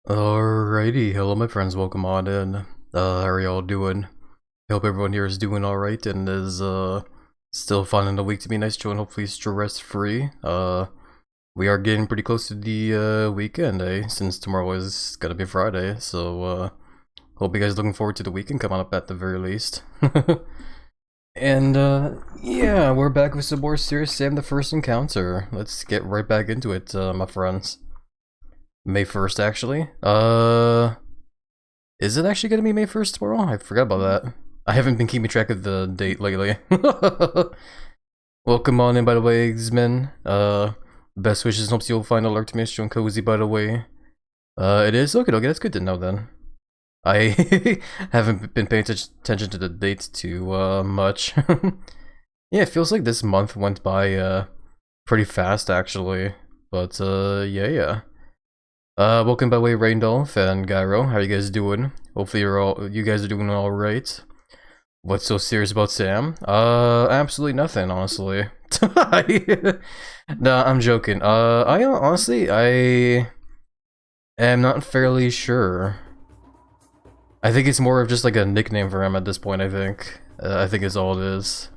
Alrighty, hello my friends, welcome on in. How are y'all doing? Hope everyone here is doing alright and is still finding the week to be nice, chill, and hopefully stress free. We are getting pretty close to the weekend, since tomorrow is gonna be Friday, so hope you guys looking forward to the weekend coming up at the very least. And yeah, we're back with some more Serious Sam the First Encounter. Let's get right back into it, my friends. May 1st, actually. Is it actually gonna be May 1st tomorrow? I forgot about that. I haven't been keeping track of the date lately. Welcome on in, by the way, X-Men. Best wishes, hopes you'll find a lurk to me and cozy, by the way. It is? Okay, that's good to know then. I haven't been paying attention to the dates too, much. Yeah, it feels like this month went by, pretty fast, actually. But, yeah. Welcome by the way, Raindolph and Gyro. How are you guys doing? Hopefully you guys are doing all right. What's so serious about Sam? Absolutely nothing, honestly. Nah, I'm joking. I honestly, I am not fairly sure. I think it's more of just like a nickname for him at this point, I think. I think it's all it is.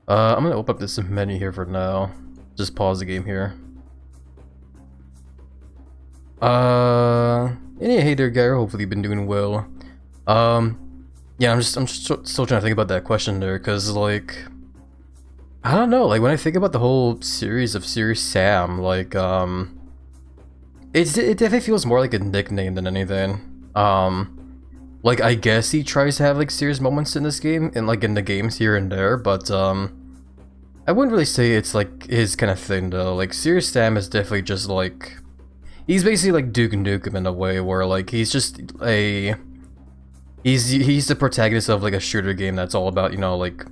I'm gonna open up this menu here for now. Just pause the game here. Hey there, Gyro. Hopefully you've been doing well. Yeah, I'm still trying to think about that question there, cause like, I don't know. Like when I think about the whole series of Serious Sam, like it definitely feels more like a nickname than anything. Like I guess he tries to have like serious moments in this game, and like in the games here and there, but I wouldn't really say it's like his kind of thing though. Like Serious Sam is definitely just like. He's basically like Duke Nukem in a way, where like he's just a he's the protagonist of like a shooter game that's all about, you know, like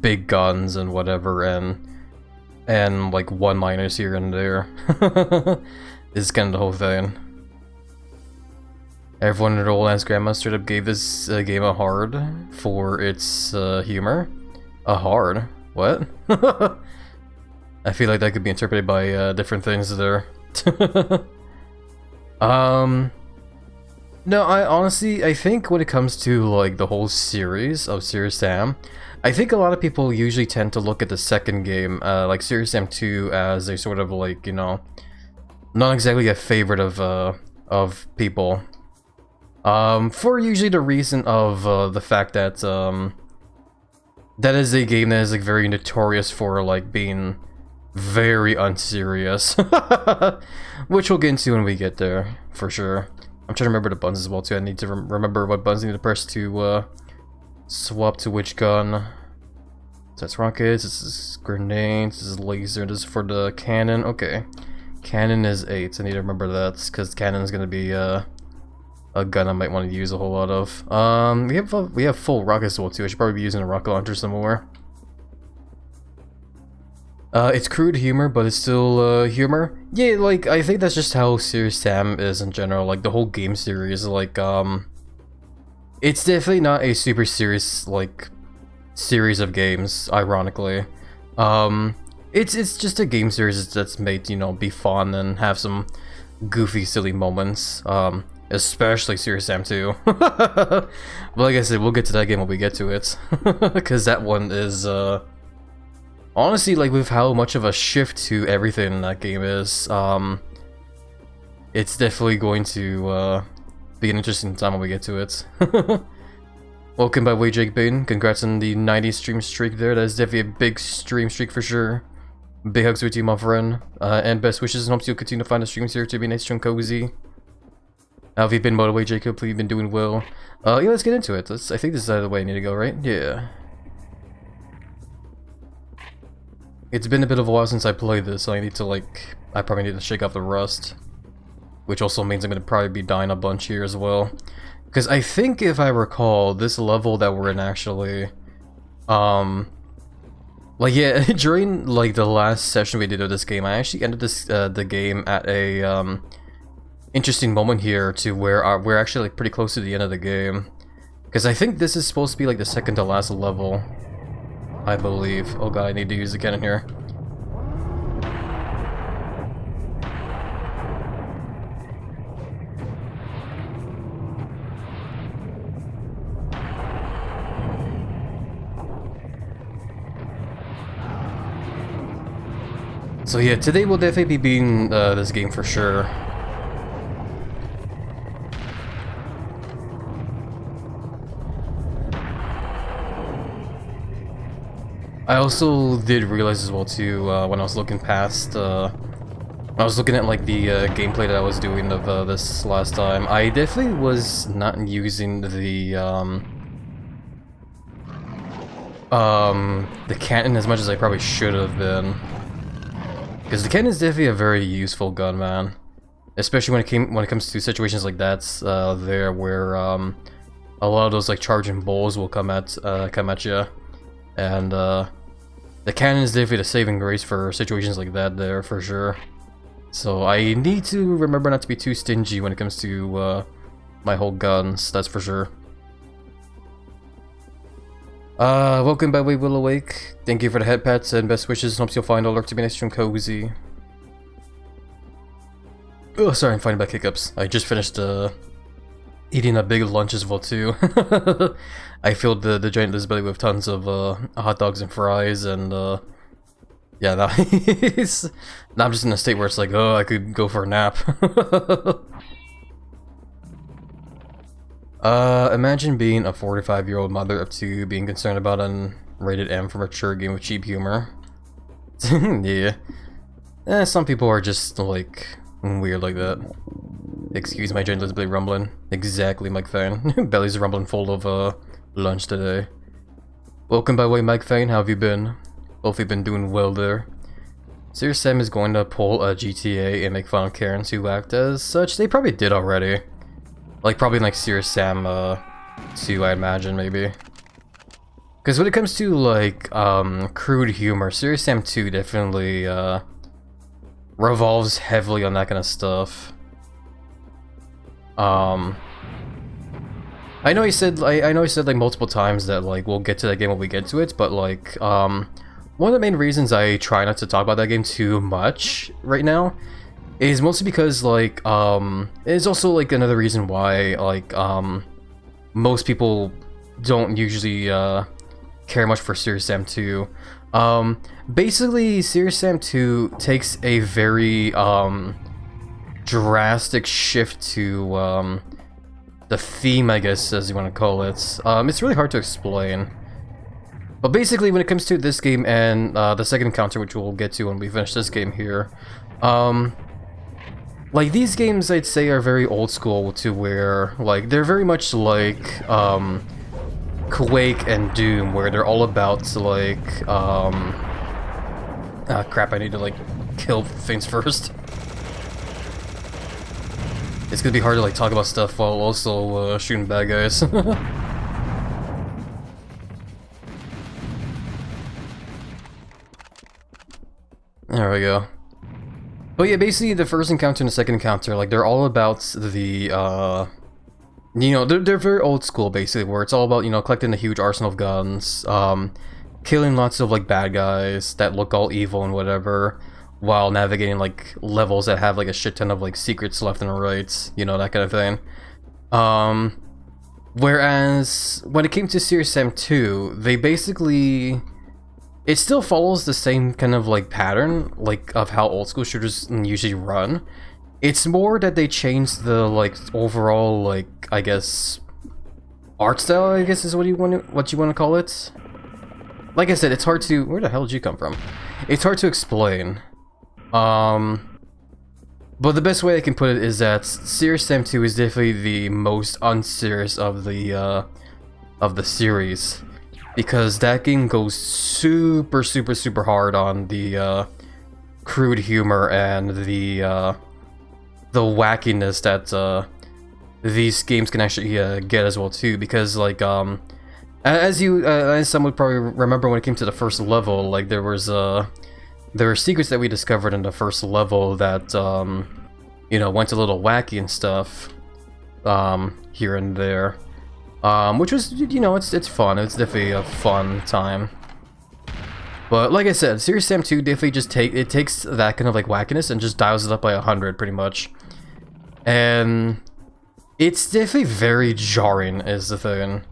big guns and whatever, and like one-liners here and there. Is kind of the whole thing. Everyone in Roland's grandma straight up gave this game a hard for its humor. A hard? What? I feel like that could be interpreted by different things there. No, I think when it comes to like the whole series of Serious Sam, I think a lot of people usually tend to look at the second game, like Serious Sam 2, as a sort of like, you know, not exactly a favorite of people. For usually the reason of the fact that that is a game that is like very notorious for like being very unserious. Which we'll get into when we get there, for sure. I'm trying to remember the buttons as well too. I need to remember what buttons I need to press to swap to which gun. So that's rockets, this is grenades, this is laser, this is for the cannon. Okay. Cannon is 8, I need to remember that, because cannon is going to be a gun I might want to use a whole lot of. We have full rockets as well too. I should probably be using a rocket launcher somewhere. It's crude humor, but it's still, humor. Yeah, like, I think that's just how Serious Sam is in general, like, the whole game series, like, it's definitely not a super serious, like, series of games, ironically. It's just a game series that's made, you know, be fun and have some goofy, silly moments, especially Serious Sam 2. But like I said, we'll get to that game when we get to it, because that one is, honestly, like, with how much of a shift to everything that game is, it's definitely going to, be an interesting time when we get to it. Welcome by the way, Jake Bain. Congrats on the 90 stream streak there. That is definitely a big stream streak for sure. Big hugs with you, my friend. And best wishes, and hopes you'll continue to find the streams here to be nice and cozy. How have you been, by the way, Jacob? Hopefully you've been doing well. Yeah, let's get into it. I think this is the way I need to go, right? Yeah. It's been a bit of a while since I played this, so I need to, like, I probably need to shake off the rust. Which also means I'm gonna probably be dying a bunch here as well. Because I think, if I recall, this level that we're in actually, like, yeah, during, like, the last session we did of this game, I actually ended this, the game at a, interesting moment here to where we're actually, like, pretty close to the end of the game. Because I think this is supposed to be, like, the second to last level. I believe. Oh god, I need to use the cannon here. So yeah, today we'll definitely be beating this game for sure. I also did realize as well too, when I was looking past, I was looking at like the gameplay that I was doing of this last time, I definitely was not using the cannon as much as I probably should have been. Because the cannon is definitely a very useful gun, man. Especially when it comes to situations like that, there where a lot of those like charging bulls will come at you. And the cannon is definitely the saving grace for situations like that there, for sure. So I need to remember not to be too stingy when it comes to my whole guns, that's for sure. Welcome by way, Will Awake. Thank you for the head pats and best wishes. Hopes you'll find all lurk to be nice and cozy. Oh, sorry, I'm fighting back hiccups. I just finished eating a big lunch as well too. I filled the giant lizard belly with tons of hot dogs and fries, and yeah, now I'm just in a state where it's like, oh, I could go for a nap. Imagine being a 45-year-old mother up to being concerned about an rated M for mature game with cheap humor. Yeah. Some people are just like weird like that. Excuse my giant lizard belly rumbling. Exactly, Mike Fane. Belly's rumbling full of lunch today. Welcome by way, Mike Fane. How have you been? Hope you've been doing well there. Serious Sam is going to pull a GTA and make fun of Karens who act as such. They probably did already. Like, probably in, like, Serious Sam 2, I imagine, maybe. Because when it comes to, like, crude humor, Serious Sam 2 definitely, revolves heavily on that kind of stuff. I know he said, I know he said, like, multiple times that, like, we'll get to that game when we get to it, but, like, one of the main reasons I try not to talk about that game too much right now is mostly because, like, it's also, like, another reason why, like, most people don't usually, care much for Serious Sam 2. Basically, Serious Sam 2 takes a very, drastic shift to, the theme, I guess, as you want to call it. It's really hard to explain. But basically, when it comes to this game and, the second encounter, which we'll get to when we finish this game here, like, these games, I'd say, are very old school to where, like, they're very much like, Quake and Doom, where they're all about, like, crap, I need to, like, kill things first. It's gonna be hard to, like, talk about stuff while also, shooting bad guys. There we go. But yeah, basically the first encounter and the second encounter, like, they're all about the, you know, they're very old school, basically, where it's all about, you know, collecting a huge arsenal of guns, killing lots of, like, bad guys that look all evil and whatever, while navigating, like, levels that have, like, a shit ton of, like, secrets left and right, you know, that kind of thing. Whereas, when it came to Serious Sam 2, they basically... It still follows the same kind of, like, pattern, like, of how old school shooters usually run. It's more that they changed the, like, overall, like, I guess, art style, I guess is what you want to call it. Like I said, it's hard to... Where the hell did you come from? It's hard to explain. But the best way I can put it is that Serious Sam 2 is definitely the most unserious of the series. Because that game goes super, super, super hard on the crude humor and the wackiness that these games can actually get as well too. Because, like, as some would probably remember, when it came to the first level, like, there were secrets that we discovered in the first level that you know, went a little wacky and stuff here and there. Which was, you know, it's fun. It's definitely a fun time. But like I said, Serious Sam 2 definitely just takes that kind of, like, wackiness and just dials it up by 100 pretty much. And it's definitely very jarring is the thing,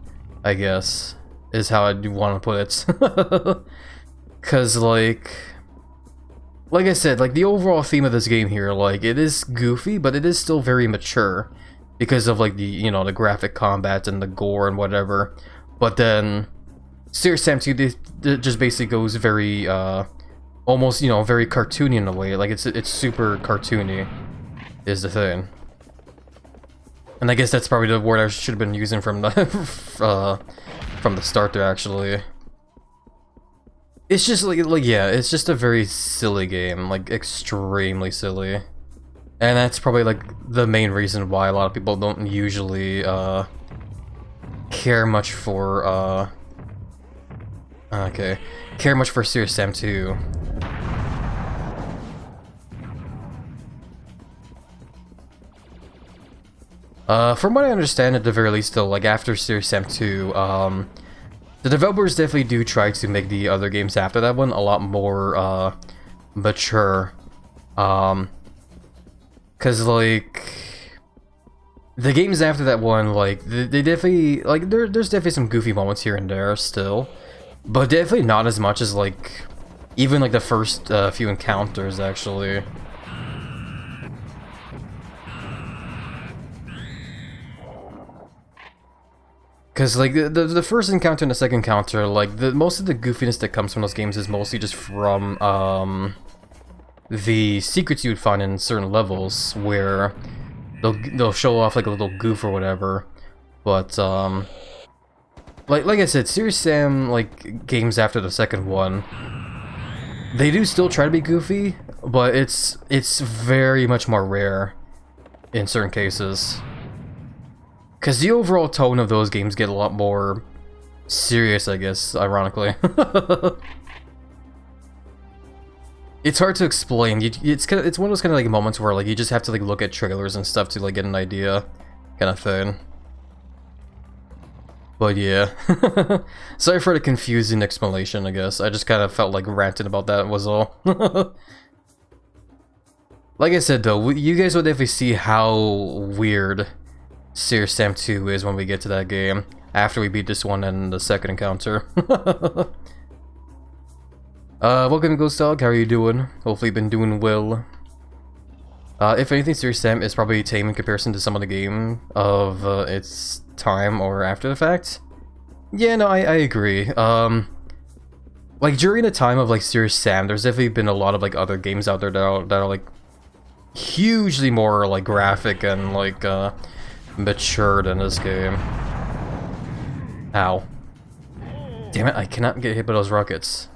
I guess, is how I'd want to put it. Cause, like, like I said, like the overall theme of this game here, like it is goofy, but it is still very mature because of like the, you know, the graphic combat and the gore and whatever. But then Serious Sam 2 just basically goes very almost, you know, very cartoony in a way. Like it's super cartoony is the thing. And I guess that's probably the word I should have been using from the from the start there, actually. It's just like yeah, it's just a very silly game, like extremely silly. And that's probably like the main reason why a lot of people don't usually care much for Serious Sam 2. From what I understand, at the very least, though, like after Serious Sam 2, the developers definitely do try to make the other games after that one a lot more mature. Cause like the games after that one, like they definitely like there's definitely some goofy moments here and there still, but definitely not as much as like even like the first few encounters actually. Cause like the first encounter and the second encounter, like most of the goofiness that comes from those games is mostly just from the secrets you would find in certain levels where they'll show off like a little goof or whatever. But like I said, Serious Sam like games after the second one, they do still try to be goofy, but it's very much more rare in certain cases. Because the overall tone of those games get a lot more serious, I guess, ironically. It's hard to explain. It's one of those kind of like moments where like you just have to like look at trailers and stuff to like get an idea, kind of thing. But yeah, sorry for the confusing explanation. I guess I just kind of felt like ranting about that was all. Like I said though, you guys will definitely see how weird Serious Sam 2 is when we get to that game, after we beat this one and the second encounter. Welcome to Ghost Dog, how are you doing? Hopefully you've been doing well. If anything, Serious Sam is probably tame in comparison to some of the game of its time or after the fact. Yeah, no, I agree. Like during the time of like Serious Sam, there's definitely been a lot of like other games out there that are like hugely more like graphic and like matured in this game. Ow. Damn it, I cannot get hit by those rockets.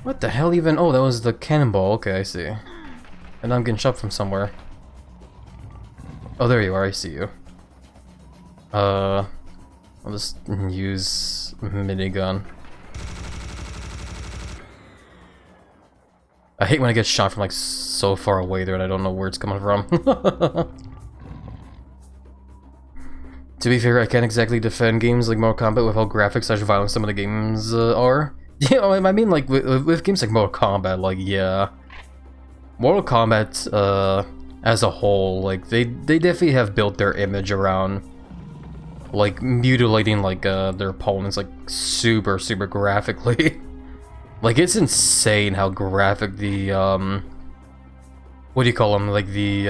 What the hell even? Oh, that was the cannonball. Okay, I see. And I'm getting shot from somewhere. Oh, there you are. I see you. I'll just use minigun. I hate when I get shot from like so far away there and I don't know where it's coming from. To be fair, I can't exactly defend games like Mortal Kombat with how graphic/violent some of the games are. Yeah, I mean like with games like Mortal Kombat, like yeah. Mortal Kombat as a whole, like they definitely have built their image around like mutilating like their opponents like super graphically. Like, it's insane how graphic the, what do you call them? Like, the,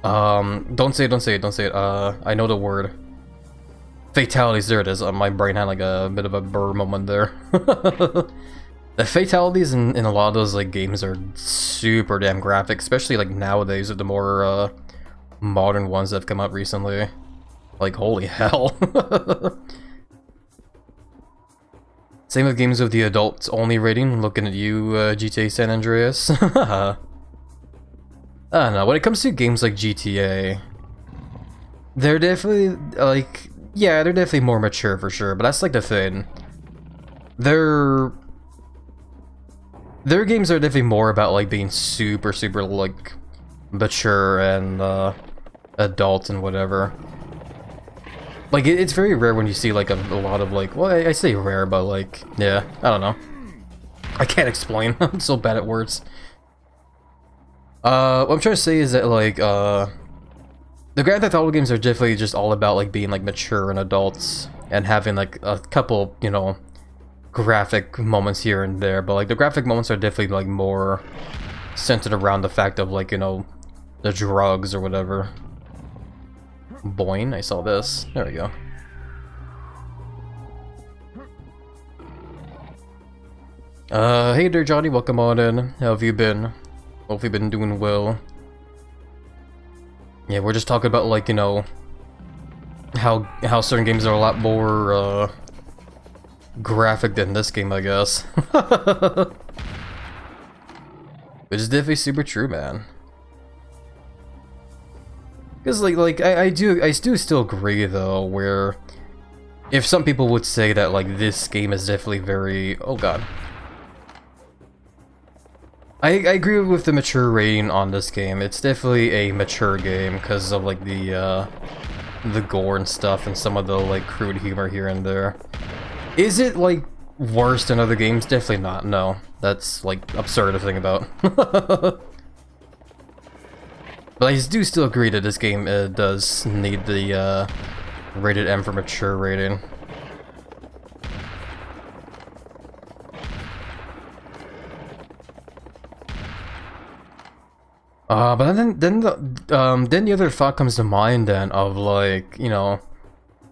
don't say it, I know the word. Fatalities, there it is. My brain had, like, a bit of a burr moment there. The fatalities in a lot of those, like, games are super damn graphic, especially, like, nowadays with the more, modern ones that have come out recently. Like, holy hell. Same with games with the adults-only rating. Looking at you, GTA San Andreas. I don't know. When it comes to games like GTA, they're definitely like, yeah, they're definitely more mature for sure. But that's like the thing. Their games are definitely more about like being super like mature and adult and whatever. Like, it's very rare when you see, like, a lot of, like... Well, I say rare, but, like... Yeah, I don't know. I can't explain. I'm so bad at words. What I'm trying to say is that, like, The Grand Theft Auto games are definitely just all about like being like mature and adults and having like a couple, you know, graphic moments here and there, but like the graphic moments are definitely like more centered around the fact of like, you know, the drugs or whatever. Boing, I saw this. There we go. Hey there Johnny, welcome on in. How have you been? Hope you've been doing well. Yeah, we're just talking about like, you know, how certain games are a lot more graphic than this game, I guess. Which is definitely super true, man. Because I do still agree though, where if some people would say that like this game is definitely very, oh god. I agree with the mature rating on this game. It's definitely a mature game because of like the gore and stuff and some of the like crude humor here and there. Is it like worse than other games? Definitely not. No, that's like absurd to think about. But I do still agree that this game does need the rated M for mature rating. But then the other thought comes to mind then of like, you know,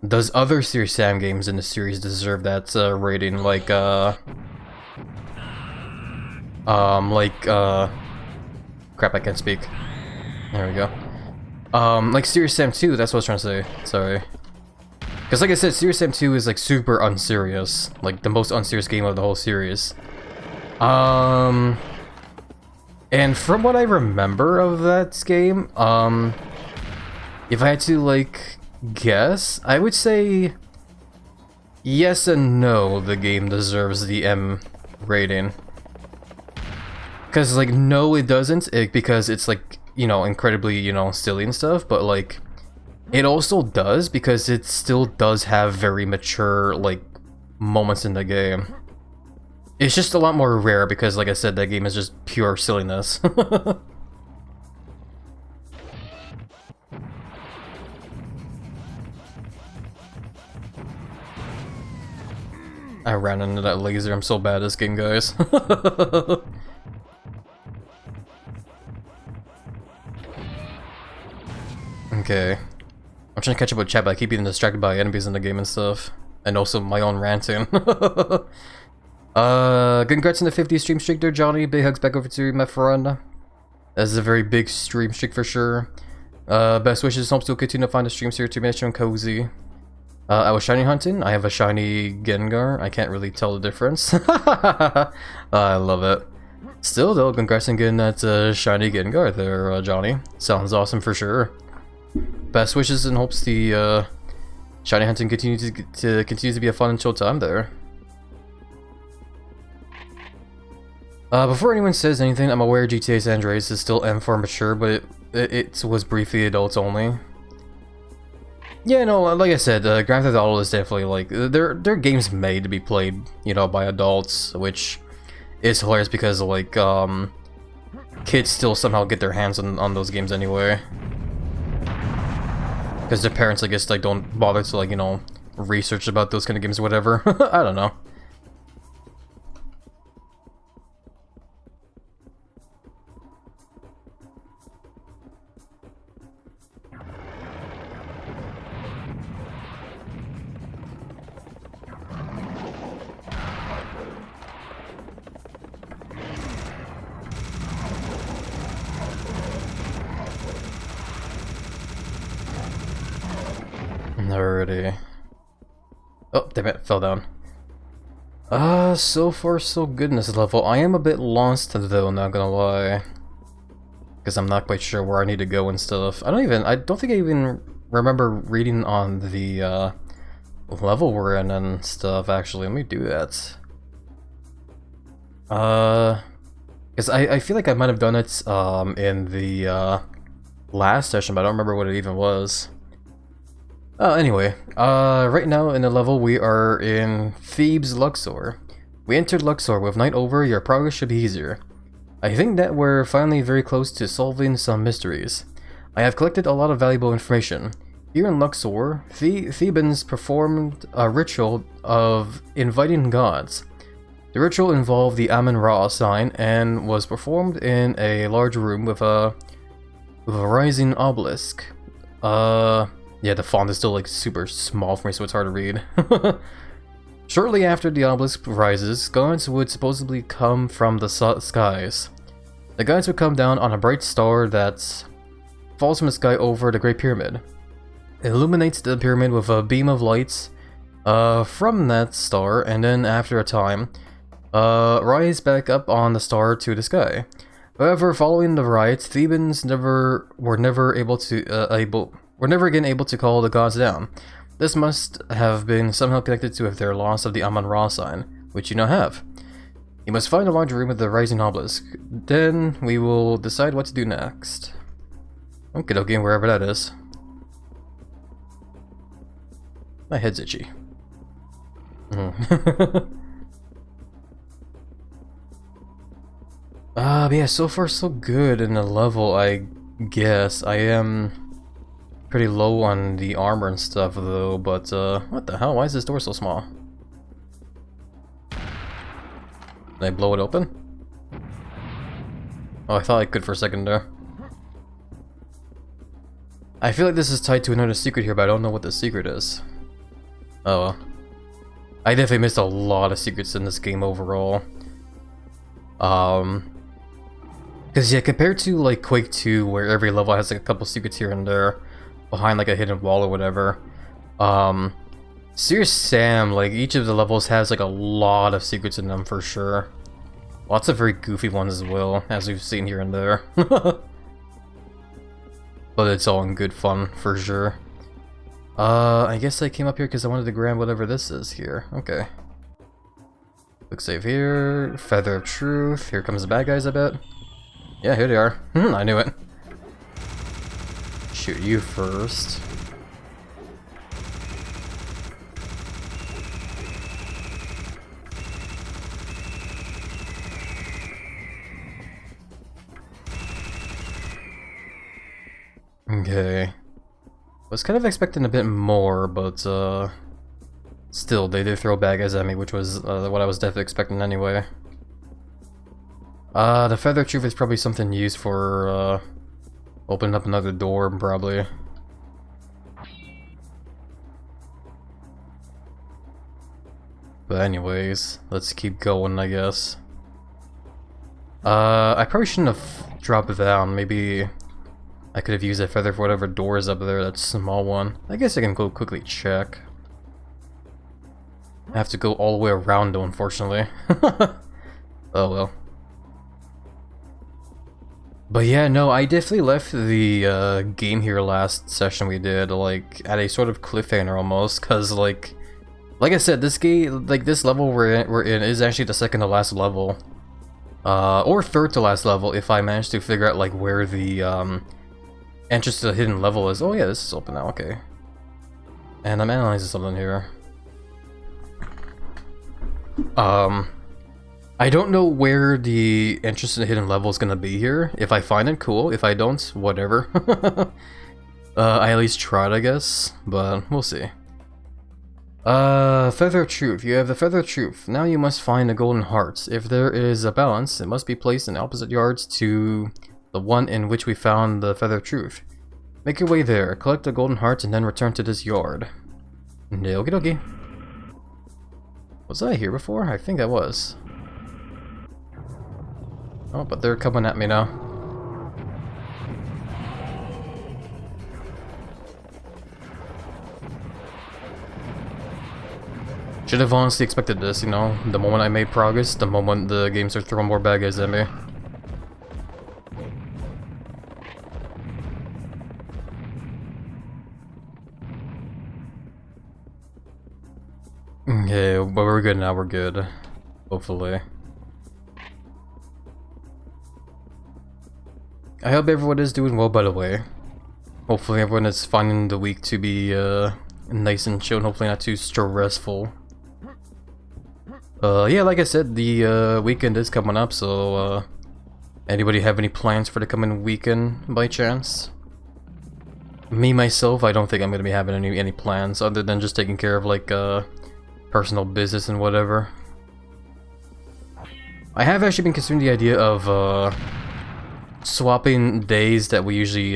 does other Serious Sam games in the series deserve that rating? Like crap, I can't speak. There we go. Like Serious Sam 2, that's what I was trying to say. Sorry. Because like I said, Serious Sam 2 is like super unserious. Like the most unserious game of the whole series. And from what I remember of that game, if I had to like guess, I would say yes and no, the game deserves the M rating. Because like no it doesn't, because it's like, you know, incredibly, you know, silly and stuff, but like it also does because it still does have very mature like moments in the game. It's just a lot more rare because, like I said, that game is just pure silliness. I ran into that laser. I'm so bad at this game, guys. Okay. I'm trying to catch up with chat, but I keep getting distracted by enemies in the game and stuff. And also my own ranting. Congrats on the 50 stream streak there, Johnny. Big hugs back over to you, my friend. That's a very big stream streak for sure. Best wishes, hope to continue to find the streams here to make and cozy. I was shiny hunting. I have a shiny Gengar. I can't really tell the difference. I love it. Still though, congrats on getting that shiny Gengar there, Johnny. Sounds awesome for sure. Best wishes and hopes the shiny hunting continues to be a fun and chill time there. Before anyone says anything, I'm aware GTA San Andreas is still M for mature, but it was briefly adults only. Yeah, no, like I said, Grand Theft Auto is definitely like, they're games made to be played, you know, by adults, which is hilarious because like, kids still somehow get their hands on those games anyway. Because their parents, I guess, like, don't bother to, like, you know, research about those kind of games or whatever. I don't know. Alrighty. Oh, damn it, fell down. So far so good in this level. I am a bit lost though, not gonna lie. Because I'm not quite sure where I need to go and stuff. I don't think I even remember reading on the level we're in and stuff, actually. Let me do that. Because I feel like I might have done it in the last session, but I don't remember what it even was. Anyway, right now in the level we are in Thebes, Luxor. We entered Luxor. With night over, your progress should be easier. I think that we're finally very close to solving some mysteries. I have collected a lot of valuable information. Here in Luxor, Thebans performed a ritual of inviting gods. The ritual involved the Amun-Ra sign and was performed in a large room with a rising obelisk. Yeah, the font is still like super small for me, so it's hard to read. Shortly after the obelisk rises, gods would supposedly come from the skies. The gods would come down on a bright star that falls from the sky over the Great Pyramid. It illuminates the pyramid with a beam of lights from that star, and then after a time, rise back up on the star to the sky. However, following the riots, Thebans were never again able to call the gods down. This must have been somehow connected to their loss of the Amun-Ra sign, which you now have. You must find a large room with the rising obelisk. Then we will decide what to do next. Okie dokie, wherever that is. My head's itchy. But yeah, so far so good in the level, I guess. I am pretty low on the armor and stuff though, but what the hell? Why is this door so small? Did I blow it open? Oh, I thought I could for a second there. I feel like this is tied to another secret here, but I don't know what the secret is. Oh well. I definitely missed a lot of secrets in this game overall. Because yeah, compared to like Quake 2, where every level has like a couple secrets here and there, behind like a hidden wall or whatever, Serious Sam, like each of the levels has like a lot of secrets in them for sure. Lots of very goofy ones as well, as we've seen here and there. But it's all in good fun for sure. I guess I came up here because I wanted to grab whatever this is here. Okay. Quick save here. Feather of Truth. Here comes the bad guys, I bet. Yeah, here they are. I knew it. Shoot you first. Okay. Was kind of expecting a bit more, but still, they did throw bad guys at me, which was what I was definitely expecting anyway. The Feather Truth is probably something used for opening up another door, probably. But anyways, let's keep going, I guess. I probably shouldn't have dropped it down. Maybe I could have used that feather for whatever door is up there, that small one. I guess I can go quickly check. I have to go all the way around though, unfortunately. Oh well. But yeah, no, I definitely left the game here last session we did, like, at a sort of cliffhanger almost, cause like I said, this game, like this level we're in is actually the second to last level. Or third to last level if I manage to figure out like where the entrance to the hidden level is. Oh yeah, this is open now, okay. And I'm analyzing something here. I don't know where the entrance to the hidden level is gonna be here. If I find it, cool. If I don't, whatever. I at least tried, I guess, but we'll see. Feather of Truth. You have the Feather of Truth. Now you must find the golden heart. If there is a balance, it must be placed in opposite yards to the one in which we found the Feather of Truth. Make your way there, collect the golden heart, and then return to this yard. Okie dokie. Was I here before? I think I was. Oh, but they're coming at me now. Should have honestly expected this, you know, the moment I made progress, the moment the game started throwing more bad guys at me. Okay, but we're good now, we're good. Hopefully. I hope everyone is doing well, by the way. Hopefully everyone is finding the week to be nice and chill and hopefully not too stressful. Yeah, like I said, the weekend is coming up, so anybody have any plans for the coming weekend by chance? Me myself, I don't think I'm gonna be having any plans other than just taking care of like personal business and whatever. I have actually been considering the idea of swapping days that we usually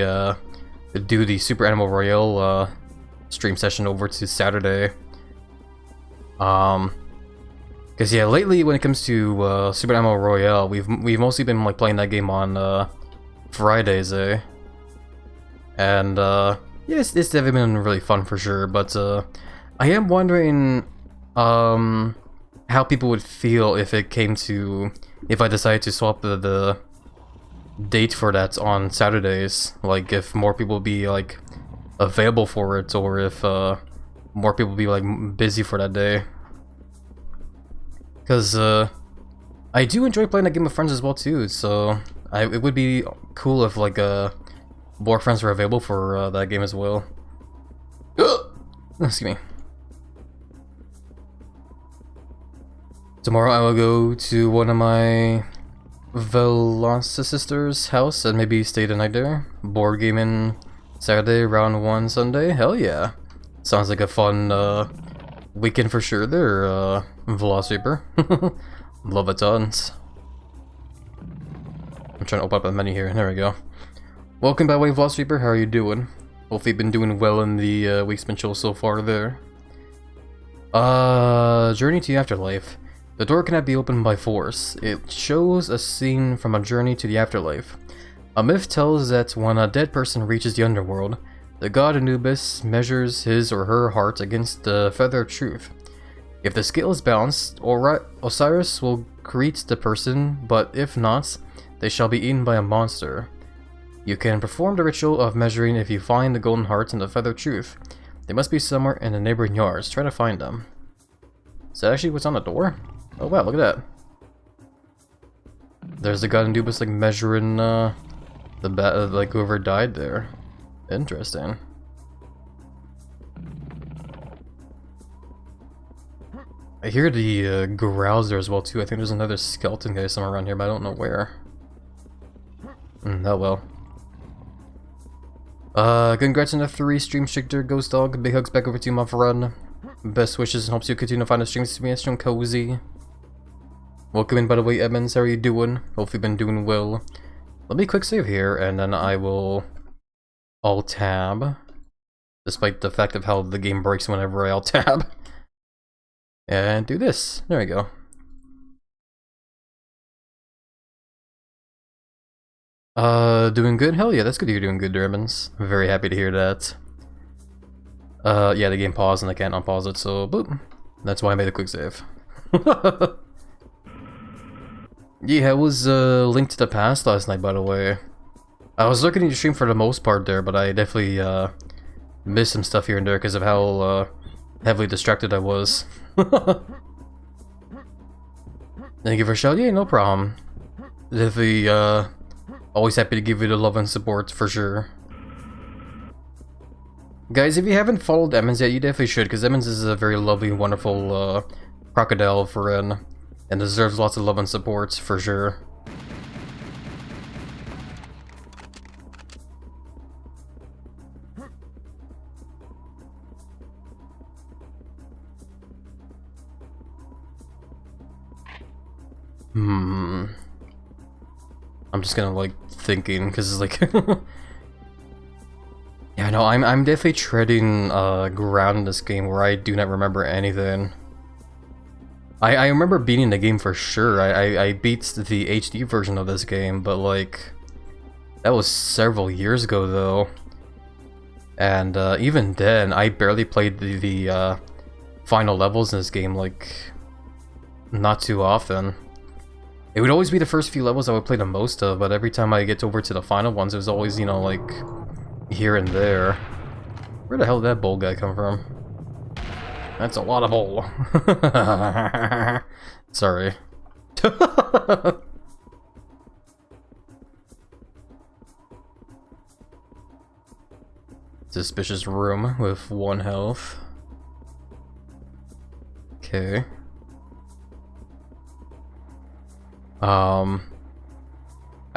do the Super Animal Royale stream session over to Saturday. Cause yeah, lately when it comes to Super Animal Royale, we've mostly been like playing that game on Fridays, eh? And yeah, it's definitely been really fun for sure. But I am wondering how people would feel if it came to if I decided to swap the date for that on Saturdays. Like if more people be like available for it, or if more people be like busy for that day. Because I do enjoy playing that game with friends as well too. So it would be cool if like more friends were available for that game as well. Excuse me. Tomorrow I will go to one of my Velocisters' house and maybe stay the night there. Board gaming Saturday, round 1 Sunday. Hell yeah. Sounds like a fun weekend for sure there, Velociraptor. Love it tons. I'm trying to open up the menu here. There we go. Welcome by the way, Velociraptor. How are you doing? Hopefully you've been doing well in the week's been chill so far there. Journey to the Afterlife. The door cannot be opened by force. It shows a scene from a journey to the afterlife. A myth tells that when a dead person reaches the underworld, the god Anubis measures his or her heart against the feather of truth. If the scale is balanced, Osiris will greet the person, but if not, they shall be eaten by a monster. You can perform the ritual of measuring if you find the golden heart and the feather of truth. They must be somewhere in the neighboring yards. Try to find them. Is that actually what's on the door? Oh wow, look at that. There's the god Anubis like measuring like whoever died there. Interesting. I hear the growls there as well too. I think there's another skeleton guy somewhere around here, but I don't know where. Oh well. Congrats on the 3 stream streak there, Ghost Dog. Big hugs back over to you, my friend. Best wishes and hopes you continue to find the streams to be extreme cozy. Welcome in, by the way, Edmonds. How are you doing? Hope you've been doing well. Let me quick save here, and then I will alt-tab. Despite the fact of how the game breaks whenever I alt-tab. And do this. There we go. Doing good? Hell yeah, that's good you're doing good, Edmonds. I'm very happy to hear that. Yeah, the game paused and I can't unpause it, so boop. That's why I made a quick save. Yeah, it was Link to the Past last night, by the way. I was looking at your stream for the most part there, but I definitely missed some stuff here and there because of how heavily distracted I was. Thank you for a shout. Yeah, no problem. Definitely always happy to give you the love and support for sure. Guys, if you haven't followed Emmons yet, you definitely should, because Emmons is a very lovely, wonderful crocodile friend. And deserves lots of love and support, for sure. I'm just gonna, like, thinking, because it's like... Yeah, no, I'm definitely treading ground in this game where I do not remember anything. I remember beating the game for sure. I beat the HD version of this game, but like that was several years ago though. And even then, I barely played the final levels in this game, like not too often. It would always be the first few levels I would play the most of, but every time I get over to the final ones, it was always, you know, like here and there. Where the hell did that bowl guy come from? That's a lot of bowl. Sorry. Suspicious room with 1 health. Okay.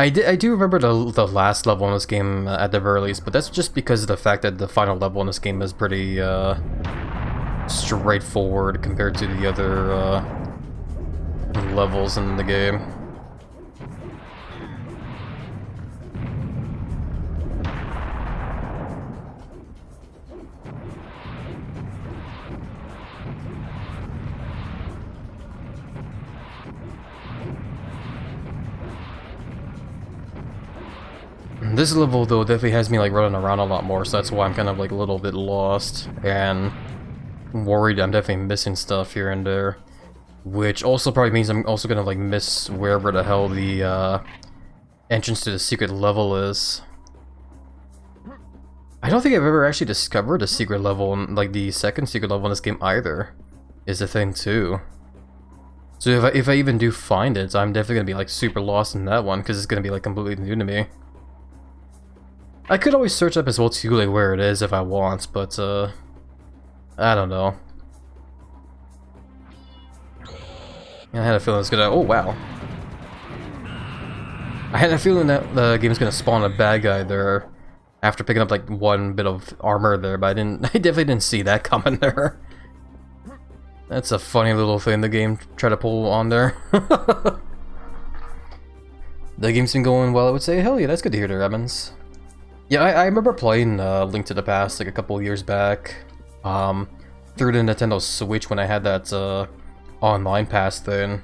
I do remember the last level in this game at the very least, but that's just because of the fact that the final level in this game is pretty straightforward compared to the other levels in the game. This level, though, definitely has me, like, running around a lot more, so that's why I'm kind of, like, a little bit lost and worried I'm definitely missing stuff here and there. Which also probably means I'm also gonna, like, miss wherever the hell the, entrance to the secret level is. I don't think I've ever actually discovered a secret level, like, the second secret level in this game either, is the thing, too. So if I even do find it, I'm definitely gonna be, like, super lost in that one, because it's gonna be, like, completely new to me. I could always search up as well too, like where it is if I want, but I don't know. I had a feeling it's gonna. Oh wow! I had a feeling that the game's gonna spawn a bad guy there after picking up like one bit of armor there, but I didn't. I definitely didn't see that coming there. That's a funny little thing the game tried to pull on there. The game's been going well, I would say. Hell yeah, that's good to hear there, Evans. Yeah, I remember playing Link to the Past like a couple of years back through the Nintendo Switch when I had that online pass thing.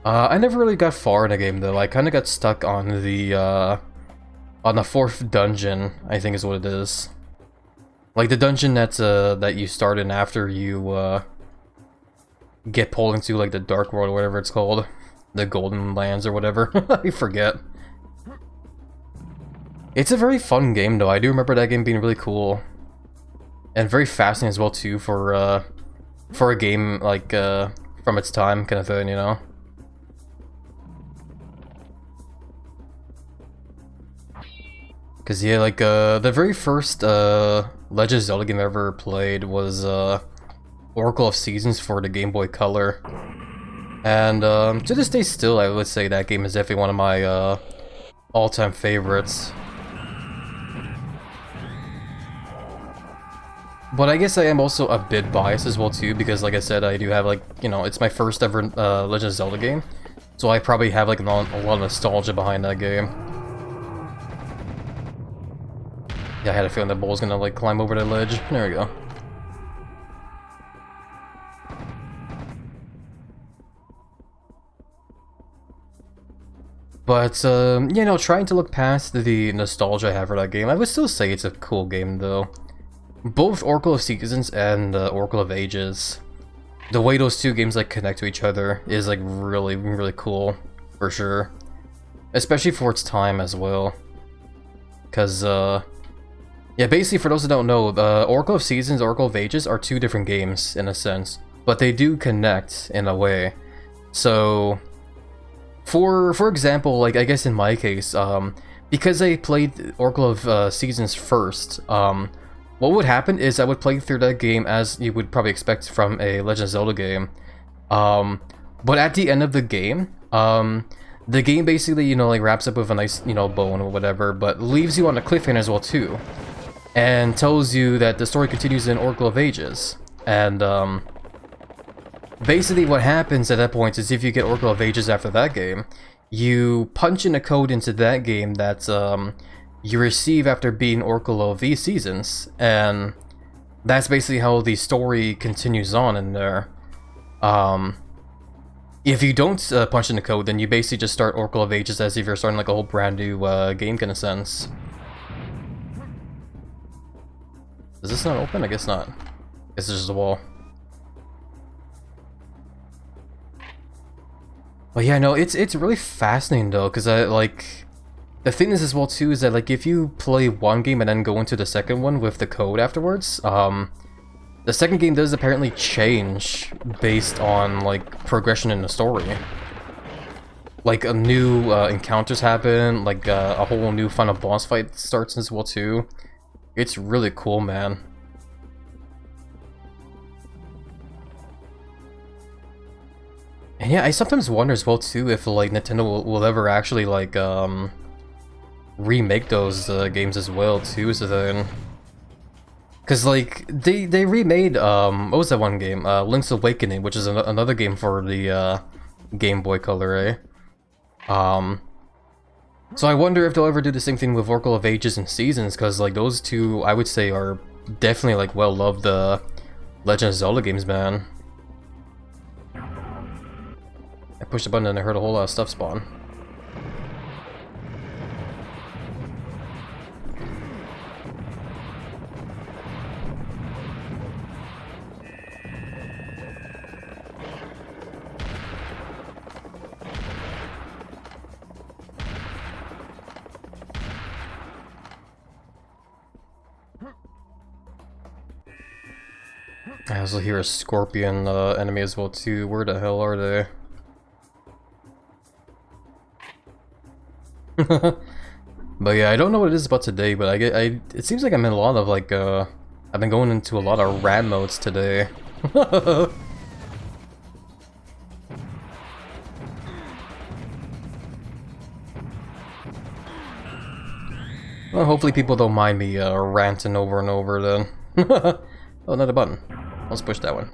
I never really got far in the game though. I kind of got stuck on the 4th dungeon, I think is what it is. Like the dungeon that's that you start in after you get pulled into like the Dark World or whatever it's called, the Golden Lands or whatever. I forget. It's a very fun game, though. I do remember that game being really cool. And very fascinating as well, too, for a game, like, from its time kind of thing, you know? Because, yeah, like, the very first Legend of Zelda game I ever played was Oracle of Seasons for the Game Boy Color. And to this day still, I would say that game is definitely one of my all-time favorites. But I guess I am also a bit biased as well too, because like I said, I do have like, you know, it's my first ever Legend of Zelda game. So I probably have like a lot of nostalgia behind that game. Yeah, I had a feeling that Bull's gonna like climb over the ledge. There we go. But, you know, trying to look past the nostalgia I have for that game, I would still say it's a cool game though. Both Oracle of Seasons and Oracle of Ages, the way those two games like connect to each other is like really, really cool, for sure. Especially for its time as well. Because, yeah, basically for those that don't know, Oracle of Seasons, Oracle of Ages are two different games in a sense, but they do connect in a way. So, for example, like I guess in my case, because I played Oracle of Seasons first, what would happen is I would play through that game as you would probably expect from a Legend of Zelda game. But at the end of the game basically, you know, like wraps up with a nice, you know, bow or whatever, but leaves you on a cliffhanger as well too. And tells you that the story continues in Oracle of Ages. And basically what happens at that point is if you get Oracle of Ages after that game, you punch in a code into that game that's you receive after beating Oracle of these Seasons, and that's basically how the story continues on in there. If you don't punch in the code, then you basically just start Oracle of Ages as if you're starting like a whole brand new game kind of sense. Is this not open? I guess not. This is just a wall. But yeah, no, it's really fascinating though, because I like the thing is as well too is that like if you play one game and then go into the second one with the code afterwards, the second game does apparently change based on like progression in the story. Like a new encounters happen, like a whole new final boss fight starts as well too. It's really cool, man. And yeah, I sometimes wonder as well too if like Nintendo will ever actually like remake those games as well too, is the thing. Cause like they remade what was that one game? Link's Awakening, which is another game for the Game Boy Color, eh? So I wonder if they'll ever do the same thing with Oracle of Ages and Seasons, cause like those two I would say are definitely like well loved Legend of Zelda games, man. I pushed the button and I heard a whole lot of stuff spawn. I also hear a scorpion enemy as well too. Where the hell are they? But yeah, I don't know what it is about today, but it seems like I'm in a lot of like I've been going into a lot of ram modes today. Well, hopefully people don't mind me ranting over and over then. Oh, another button. Let's push that one.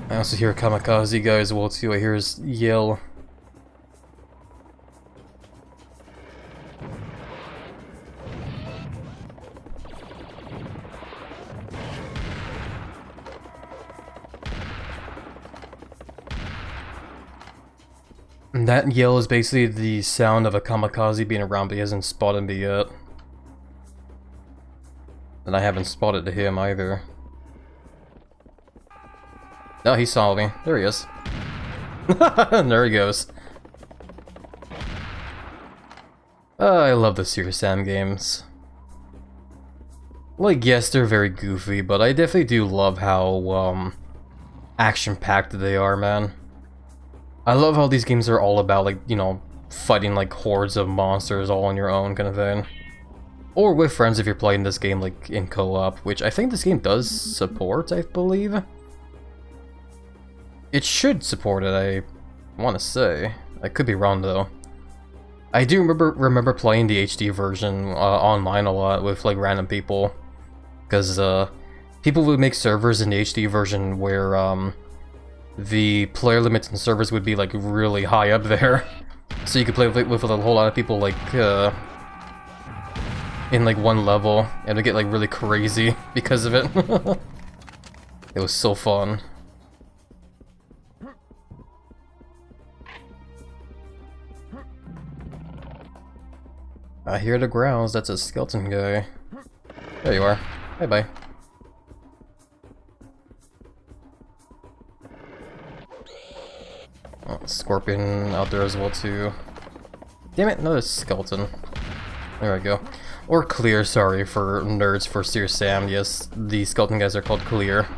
I also hear a kamikaze guy as well too. I hear his yell. And that yell is basically the sound of a kamikaze being around, but he hasn't spotted me yet. And I haven't spotted him either. No, he saw me. There he is. There he goes. I love the Serious Sam games. Like, yes, they're very goofy, but I definitely do love how, action-packed they are, man. I love how these games are all about, like, you know, fighting, like, hordes of monsters all on your own kind of thing. Or with friends if you're playing this game, like, in co-op, which I think this game does support, I believe. It should support it, I want to say. I could be wrong, though. I do remember playing the HD version online a lot with, like, random people. Because, people would make servers in the HD version where, the player limits and servers would be, like, really high up there. So you could play with a whole lot of people, like, in, like, one level. And it would get, like, really crazy because of it. It was so fun. I hear the growls, that's a skeleton guy. There you are. Bye-bye. Oh, scorpion out there as well too. Damn it, another skeleton. There we go. Or clear, sorry for nerds for Serious Sam. Yes, the skeleton guys are called clear.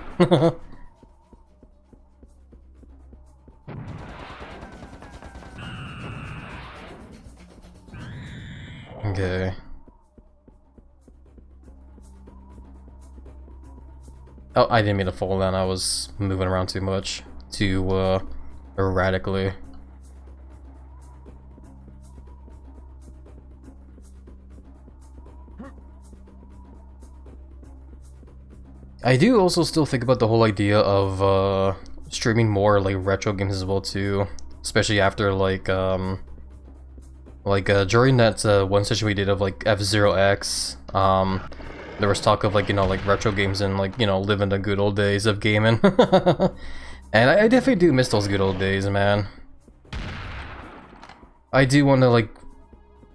Okay. Oh, I didn't mean to fall down. I was moving around too much. Too, erratically. I do also still think about the whole idea of, streaming more, like, retro games as well, too. Especially after, like, during that one session we did of like F-Zero X, there was talk of like, you know, like retro games and like, you know, living the good old days of gaming. And I definitely do miss those good old days, man. I do want to like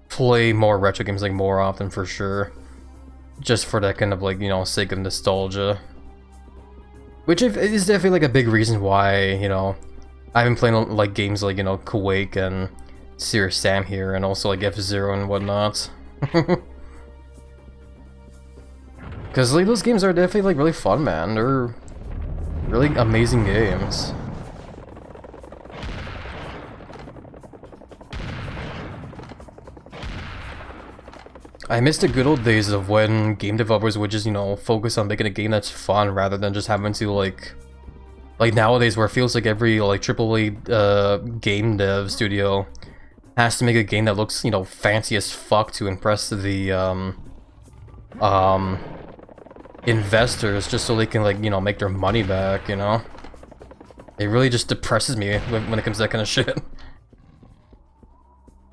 play more retro games like more often for sure. Just for that kind of like, you know, sake of nostalgia. Which is definitely like a big reason why, you know, I've been playing like games like, you know, Quake and Serious Sam here, and also like F-Zero and whatnot. Because like those games are definitely like really fun, man. They're really amazing games. I miss the good old days of when game developers would just, you know, focus on making a game that's fun rather than just having to, like nowadays where it feels like every, like, AAA game dev studio has to make a game that looks, you know, fancy as fuck to impress the, investors just so they can, like, you know, make their money back, you know? It really just depresses me when it comes to that kind of shit.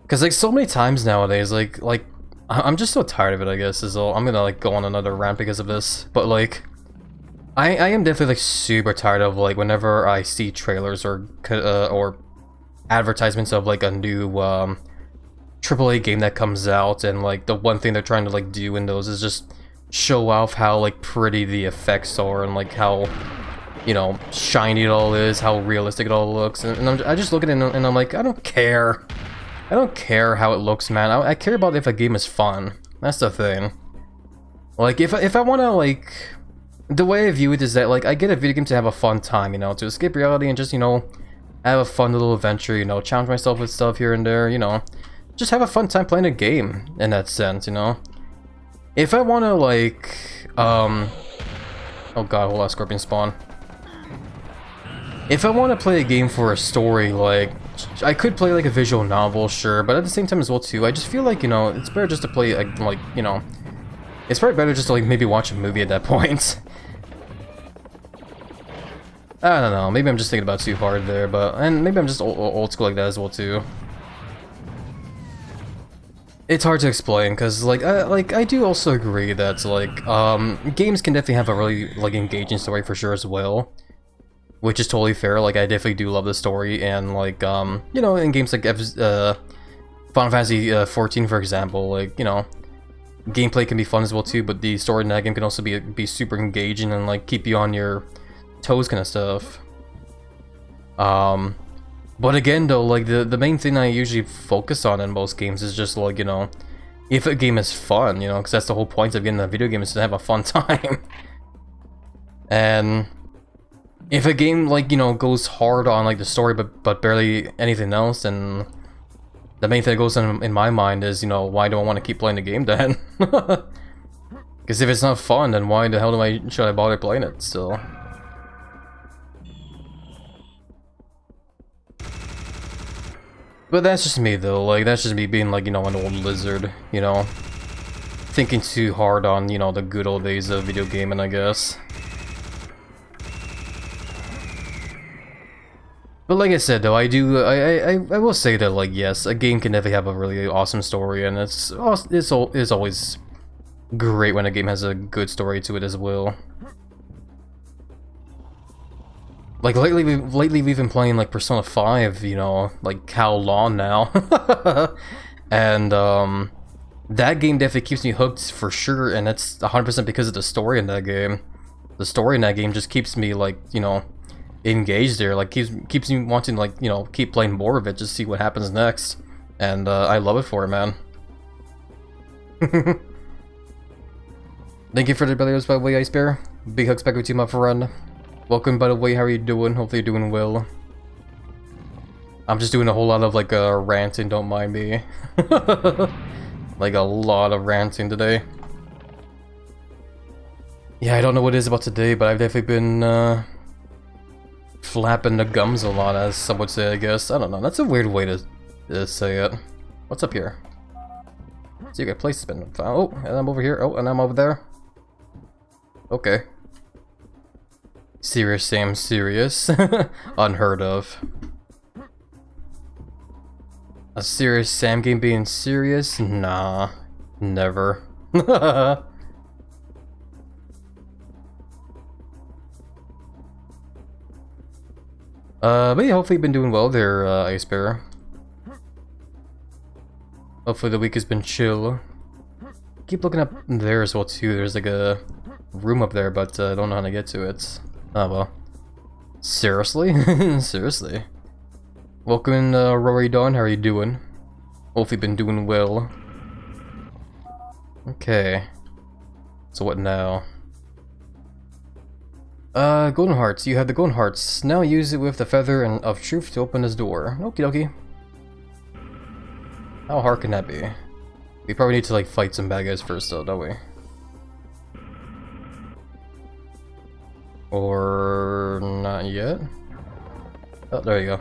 Because, like, so many times nowadays, like, I'm just so tired of it, I guess, is all. I'm gonna, like, go on another rant because of this, but, like, I am definitely, like, super tired of, like, whenever I see trailers or advertisements of, like, a new, AAA game that comes out, and, like, the one thing they're trying to, like, do in those is just show off how, like, pretty the effects are, and, like, how, you know, shiny it all is, how realistic it all looks, and I just look at it and I'm like, I don't care. I don't care how it looks, man. I care about if a game is fun. That's the thing. Like, if I want to, like... The way I view it is that, like, I get a video game to have a fun time, you know, to escape reality and just, you know, have a fun little adventure, you know, challenge myself with stuff here and there, you know. Just have a fun time playing a game, in that sense, you know. If I want to, like, Oh god, hold on, scorpion spawn. If I want to play a game for a story, like, I could play, like, a visual novel, sure, but at the same time as well, too, I just feel like, you know, it's better just to play, like, you know, it's probably better just to, like, maybe watch a movie at that point. I don't know, maybe I'm just thinking about it too hard there, but, and maybe I'm just old school like that as well, too. It's hard to explain, because, like, I do also agree that, like, games can definitely have a really, like, engaging story for sure as well. Which is totally fair. Like, I definitely do love the story, and, like, you know, in games like Final Fantasy 14, for example, like, you know, gameplay can be fun as well too, but the story in that game can also be super engaging and, like, keep you on your toes kind of stuff. But again, though, like, the main thing I usually focus on in most games is just, like, you know, if a game is fun, you know, because that's the whole point of getting a video game, is to have a fun time. And if a game, like, you know, goes hard on, like, the story but barely anything else, then the main thing that goes in my mind is, you know, why do I want to keep playing the game then? Because if it's not fun, then why the hell should I bother playing it still? But that's just me, though. Like, that's just me being, like, you know, an old lizard, you know? Thinking too hard on, you know, the good old days of video gaming, I guess. But like I said, though, I will say that, like, yes, a game can definitely have a really awesome story, and it's always great when a game has a good story to it as well. Like, lately we've been playing, like, Persona 5, you know, like, how long now? And, that game definitely keeps me hooked for sure, and that's 100% because of the story in that game. The story in that game just keeps me, like, you know, engaged there, like, keeps me wanting, like, you know, keep playing more of it, just see what happens next. And, I love it for it, man. Thank you for the videos, by the way, Ice Bear. Big hugs back with you, my friend. Welcome, by the way, how are you doing? Hopefully you're doing well. I'm just doing a whole lot of, like, ranting, don't mind me. Like, a lot of ranting today. Yeah, I don't know what it is about today, but I've definitely been, flapping the gums a lot, as some would say, I guess. I don't know, that's a weird way to say it. What's up here? So you got place has been found. Oh, and I'm over here. Oh, and I'm over there. Okay. Serious Sam, serious. Unheard of. A serious Sam game being serious? Nah. Never. But yeah, hopefully you've been doing well there, Ice Bear. Hopefully the week has been chill. Keep looking up there as well too. There's like a room up there, but I don't know how to get to it. Oh well. Seriously? Seriously. Welcome, Rory Dawn. How are you doing? Hopefully you've been doing well. Okay. So what now? Golden Hearts. You have the Golden Hearts. Now use it with the Feather of Truth to open this door. Okie dokie. How hard can that be? We probably need to like fight some bad guys first though, don't we? Or not yet? Oh, there you go.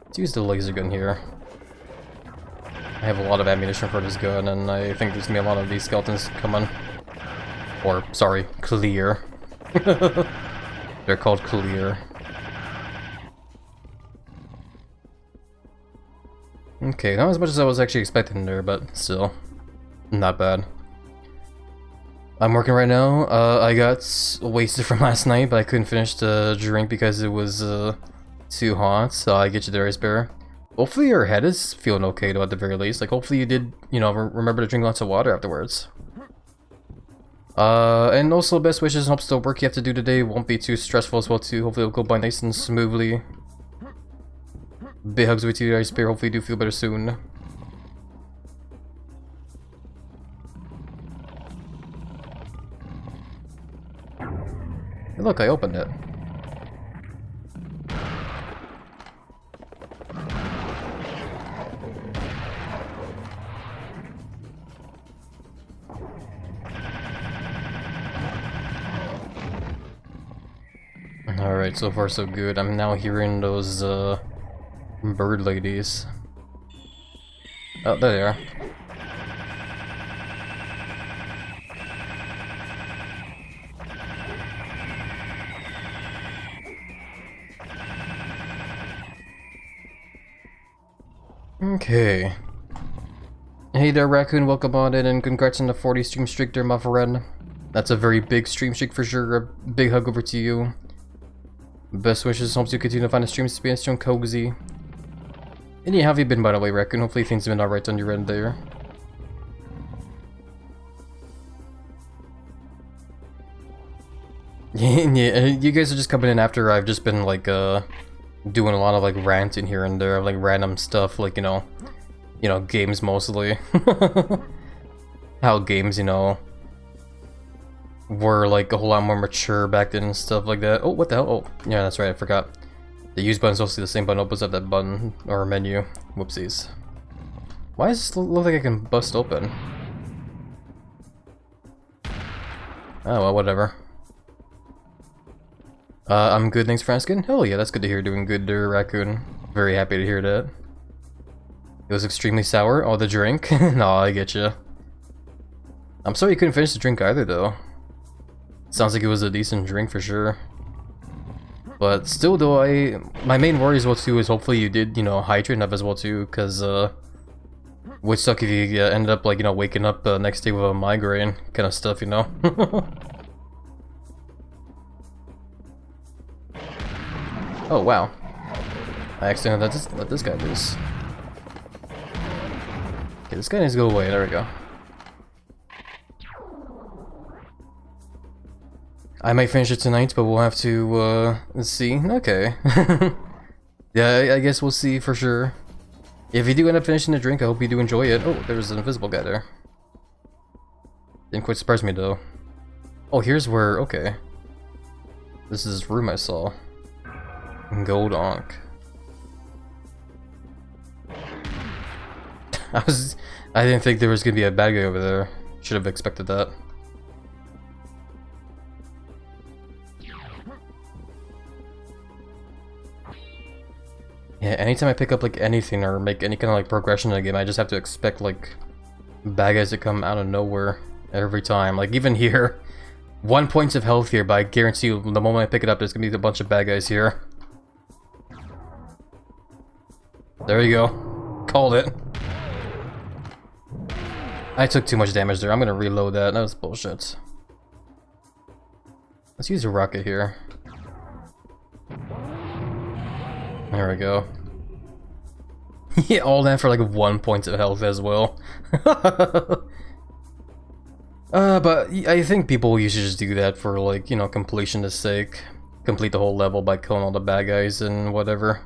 Let's use the laser gun here. I have a lot of ammunition for this gun, and I think there's gonna be a lot of these skeletons coming. Or, sorry, clear. They're called clear. Okay, not as much as I was actually expecting there, but still, not bad. I'm working right now. I got wasted from last night, but I couldn't finish the drink because it was too hot, so I get you the rice bear. Hopefully your head is feeling okay though at the very least. Like hopefully you did, you know, remember to drink lots of water afterwards. And also best wishes and hopes the work you have to do today won't be too stressful as well too. Hopefully it'll go by nice and smoothly. Big hugs with you, rice bear. Hopefully you do feel better soon. Hey, look, I opened it. Alright, so far so good. I'm now hearing those bird ladies. Oh, there they are. Okay. Hey there, Raccoon, welcome on in, and congrats on the 40 stream streak there, my friend. That's a very big stream streak for sure. A big hug over to you. Best wishes, hopes you continue to find the stream experience and cozy. And yeah, how have you been, by the way, Raccoon? Hopefully things have been alright on your end there. Yeah, you guys are just coming in after I've just been, like, doing a lot of, like, ranting here and there, like, random stuff, like, you know, games mostly. How games, you know, were, like, a whole lot more mature back then and stuff like that. Oh, what the hell? Oh, yeah, that's right, I forgot. The use button's also the same button opens up that button, or menu. Whoopsies. Why does this look like I can bust open? Oh, well, whatever. I'm good, thanks for asking. Hell yeah, that's good to hear. Doing good there, Raccoon. Very happy to hear that. It was extremely sour. Oh, the drink? No, I get you. I'm sorry you couldn't finish the drink either, though. Sounds like it was a decent drink for sure. But still, though, my main worry as well, too, is hopefully you did, you know, hydrate enough as well, too, because, would suck if you ended up, like, you know, waking up next day with a migraine kind of stuff, you know? Oh, wow. I accidentally let this guy loose. Okay, this guy needs to go away. There we go. I might finish it tonight, but we'll have to, see. Okay. Yeah, I guess we'll see for sure. If you do end up finishing the drink, I hope you do enjoy it. Oh, there's an invisible guy there. Didn't quite surprise me, though. Oh, here's where... Okay. This is his room I saw. Gold Ankh. I didn't think there was gonna be a bad guy over there. Should have expected that. Yeah, anytime I pick up like anything or make any kind of like progression in the game, I just have to expect like bad guys to come out of nowhere every time. Like even here, 1 point of health here, but I guarantee you the moment I pick it up, there's gonna be a bunch of bad guys here. There you go. Called it. I took too much damage there. I'm gonna reload that. That was bullshit. Let's use a rocket here. There we go. Yeah, all that for like 1 point of health as well. But I think people usually just do that for like, you know, completionist sake. Complete the whole level by killing all the bad guys and whatever.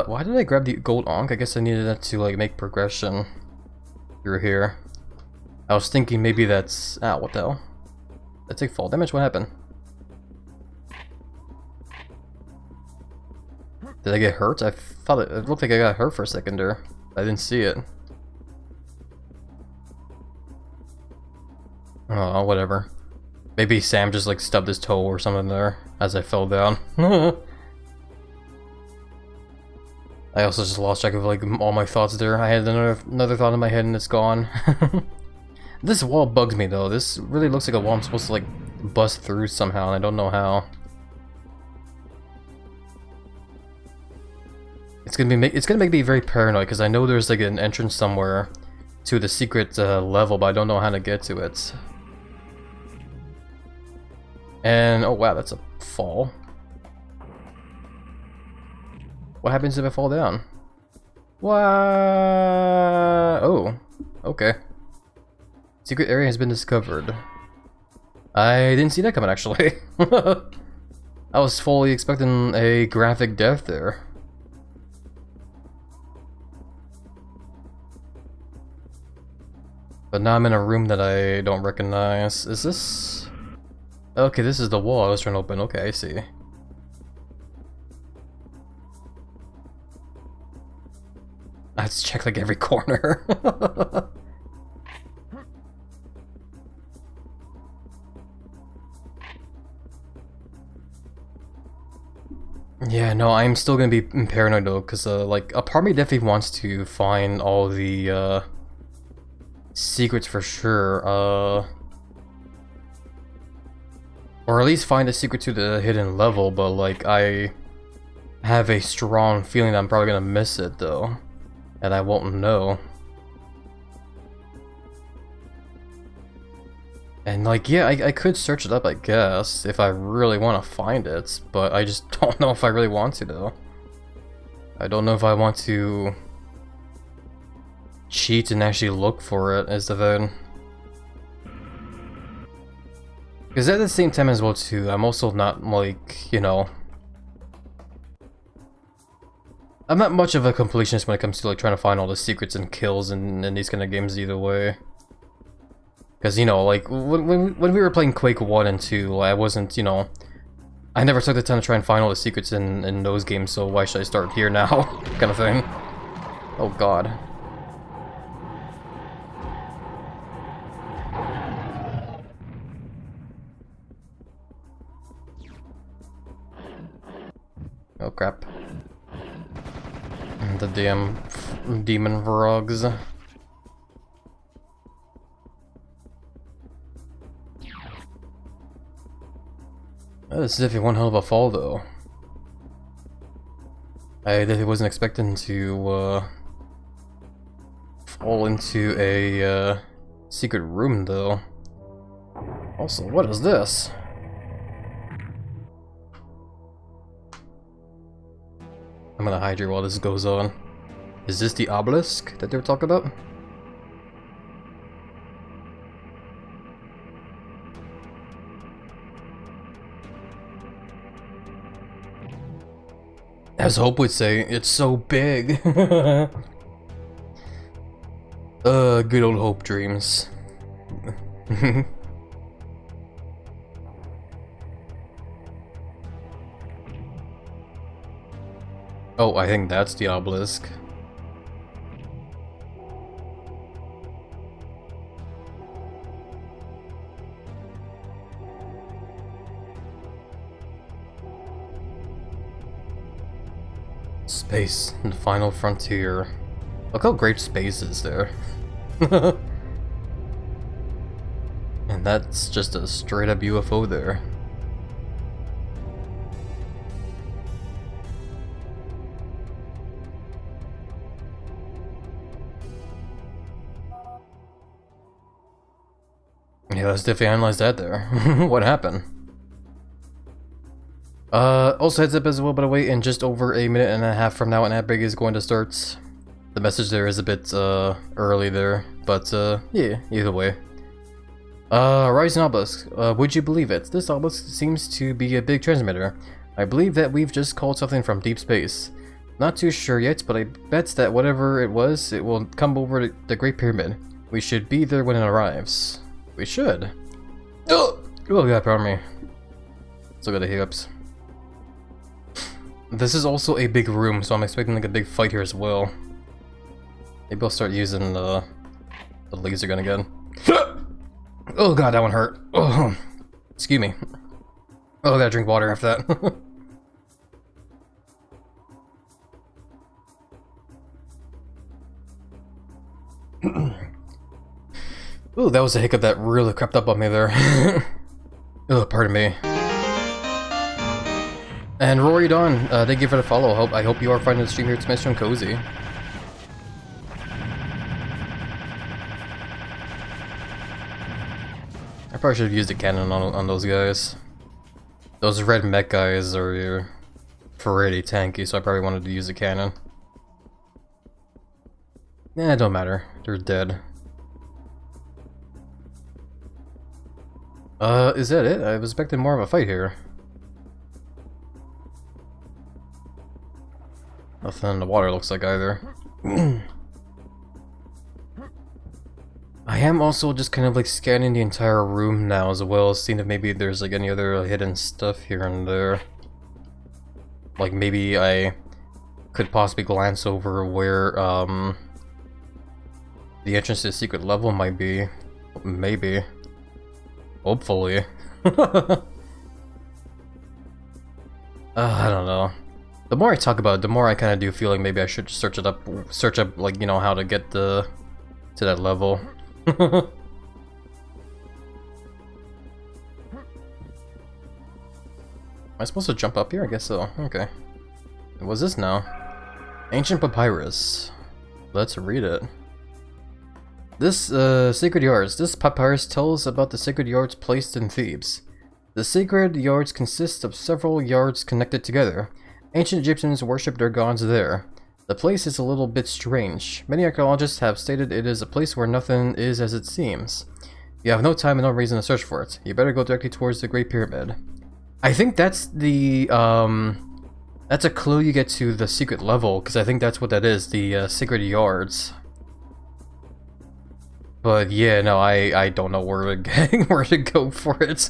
Why did I grab the gold Ankh? I guess I needed that to like make progression through here. I was thinking maybe that's... Ah, what the hell? Did I take fall damage? What happened? Did I get hurt? I thought it looked like I got hurt for a second there. I didn't see it. Oh, whatever. Maybe Sam just like stubbed his toe or something there as I fell down. I also just lost track of like all my thoughts there. I had another thought in my head and it's gone. This wall bugs me though. This really looks like a wall I'm supposed to like bust through somehow and I don't know how. It's gonna make me very paranoid because I know there's like an entrance somewhere to the secret level, but I don't know how to get to it. And oh wow, that's a fall. What happens if I fall down? What? Oh, okay. Secret area has been discovered. I didn't see that coming actually. I was fully expecting a graphic death there. But now I'm in a room that I don't recognize. Is this? Okay, this is the wall I was trying to open. Okay, I see. I have to check like every corner. Yeah, no, I'm still gonna be paranoid though, because like a part of me definitely wants to find all the secrets for sure, or at least find a secret to the hidden level, but like I have a strong feeling that I'm probably gonna miss it though, and I won't know. And like, yeah, I could search it up, I guess, if I really want to find it, but I just don't know if I really want to though. I don't know if I want to cheat and actually look for it is the thing. Because at the same time as well too, I'm also not like, you know, I'm not much of a completionist when it comes to like trying to find all the secrets and kills in these kind of games either way. Because, you know, like, when we were playing Quake 1 and 2, I wasn't, you know, I never took the time to try and find all the secrets in those games, so why should I start here now, kind of thing. Oh god. Oh crap. The damn demon frogs. Oh, this is definitely one hell of a fall, though. I definitely wasn't expecting to fall into a secret room, though. Also, what is this? I'm gonna hide here while this goes on. Is this the obelisk that they were talking about? As Hope would say, it's so big. Good old Hope dreams. Oh, I think that's the obelisk. Space, the final frontier. Look how great space is there. And that's just a straight up UFO there. Yeah, let's definitely analyze that there. What happened? Also heads up as well, by the way, in just over a minute and a half from now, an epic is going to start. The message there is a bit, early there, but, yeah, either way. Rising Obelisk, would you believe it? This obelisk seems to be a big transmitter. I believe that we've just called something from deep space. Not too sure yet, but I bet that whatever it was, it will come over to the Great Pyramid. We should be there when it arrives. We should. Oh god, pardon me. Still got the hiccups. This is also a big room, so I'm expecting like a big fight here as well. Maybe I'll start using the laser gun again. Oh god, that one hurt. Oh, excuse me. Oh, I gotta drink water after that. Ooh, that was a hiccup that really crept up on me there. Oh, pardon me. And Rory Dawn, thank you for the follow. I hope you are finding the stream here. It's nice and cozy. I probably should have used a cannon on those guys. Those red mech guys are pretty tanky, so I probably wanted to use a cannon. Eh, it don't matter. They're dead. Is that it? I was expecting more of a fight here. Nothing in the water looks like either. I am also just kind of like scanning the entire room now as well, seeing if maybe there's like any other hidden stuff here and there. Like maybe I could possibly glance over where the entrance to the secret level might be. Maybe. Hopefully. I don't know. The more I talk about it, the more I kind of do feel like maybe I should search up like, you know, how to get to that level. Am I supposed to jump up here? I guess so. Okay. What's this now? Ancient papyrus. Let's read it. This, Sacred Yards. This papyrus tells about the sacred yards placed in Thebes. The sacred yards consist of several yards connected together. Ancient Egyptians worshipped their gods there. The place is a little bit strange. Many archaeologists have stated it is a place where nothing is as it seems. You have no time and no reason to search for it. You better go directly towards the Great Pyramid. I think that's the, that's a clue you get to the secret level, because I think that's what that is, the, sacred yards. But yeah, no, I don't know where to go for it.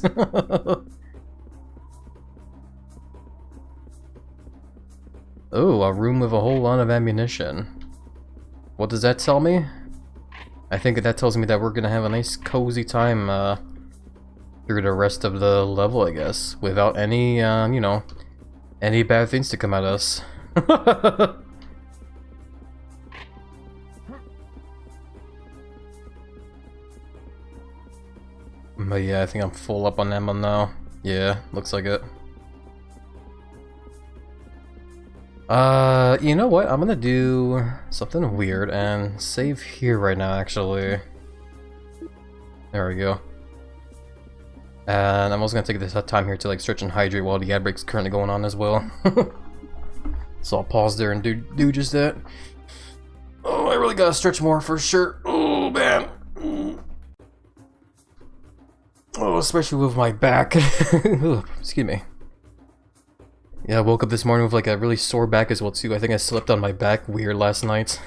Oh, a room with a whole lot of ammunition. What does that tell me? I think that tells me that we're gonna have a nice cozy time through the rest of the level, I guess, without any, you know, any bad things to come at us. But yeah, I think I'm full up on ammo now. Yeah, looks like it. You know what? I'm gonna do something weird and save here right now, actually. There we go. And I'm also gonna take this time here to like stretch and hydrate while the ad break's currently going on as well. So I'll pause there and do just that. Oh, I really gotta stretch more for sure. Oh, man. Oh, especially with my back. Ooh, excuse me. Yeah, I woke up this morning with like a really sore back as well too. I think I slept on my back weird last night.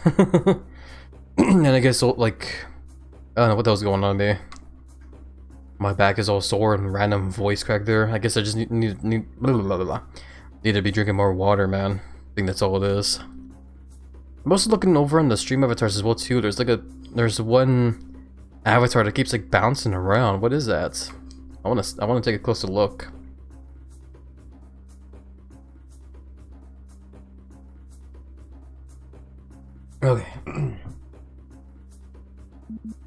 And I guess like, I don't know what the hell's going on with me. My back is all sore and random voice crack there. I guess I just need to be drinking more water, man. I think that's all it is. I'm also looking over on the stream avatars as well too. There's one avatar that keeps like bouncing around. What is that? I wanna take a closer look. Okay.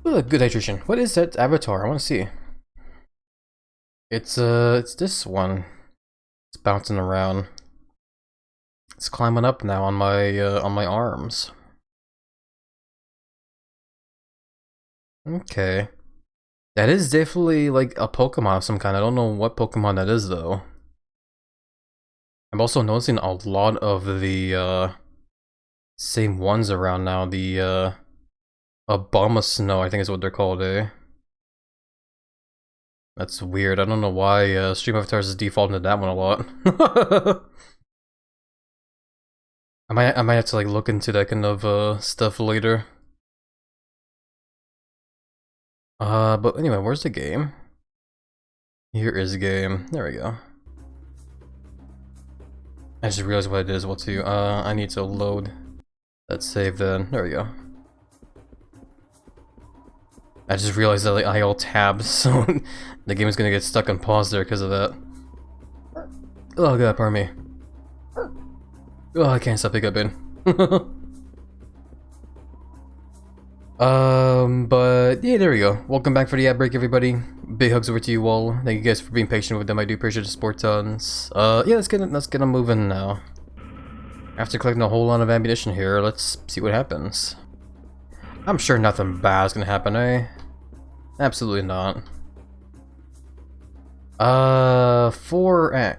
Oh, good hydration. What is that avatar? I want to see. It's this one. It's bouncing around. It's climbing up now on my arms. Okay. That is definitely like a Pokemon of some kind. I don't know what Pokemon that is though. I'm also noticing a lot of the same ones around now. The Abomasnow, I think is what they're called, eh? That's weird. I don't know why Stream Avatars is defaulting to that one a lot. I might have to like look into that kind of stuff later. But anyway, where's the game? Here is the game. There we go. I just realized what it is, what to, I need to load that save then. There we go. I just realized that like, I alt tab, so the game is gonna get stuck on pause there because of that. Oh god, pardon me. Oh, I can't stop hiccuping. But yeah, there we go. Welcome back for the ad break, everybody. Big hugs over to you all. Thank you guys for being patient with them. I do appreciate the support tons. Yeah, let's get them moving now. After collecting a whole lot of ammunition here, let's see what happens. I'm sure nothing bad is gonna happen, eh? Absolutely not. 4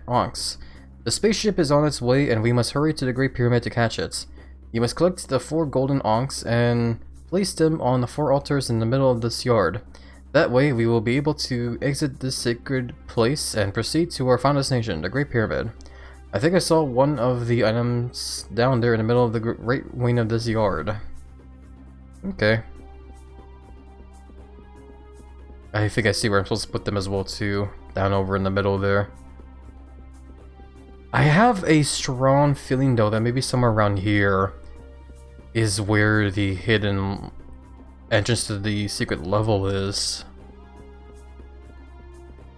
onks. The spaceship is on its way, and we must hurry to the Great Pyramid to catch it. You must collect the 4 golden onks and place them on the 4 altars in the middle of this yard. That way, we will be able to exit this sacred place and proceed to our final destination, the Great Pyramid. I think I saw one of the items down there in the middle of the right wing of this yard. Okay. I think I see where I'm supposed to put them as well too, down over in the middle there. I have a strong feeling though that maybe somewhere around here is where the hidden entrance to the secret level is.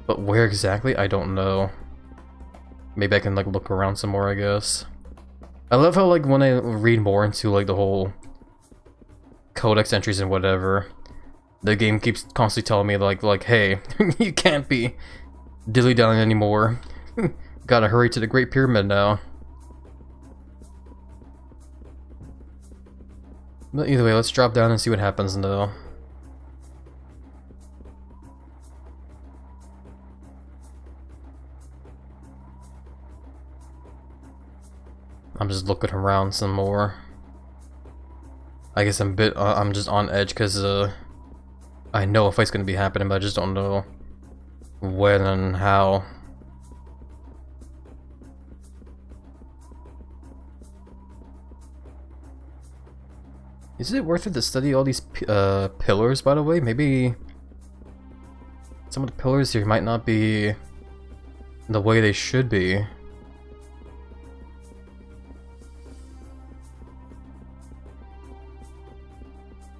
But where exactly, I don't know. Maybe I can like look around some more, I guess. I love how like when I read more into like the whole codex entries and whatever, the game keeps constantly telling me like hey, you can't be dilly-dallying anymore. Gotta hurry to the Great Pyramid now. But either way, let's drop down and see what happens though. I'm just looking around some more. I guess I'm just on edge because I know a fight's gonna be happening, but I just don't know when and how. Is it worth it to study all these pillars, by the way? Maybe some of the pillars here might not be the way they should be.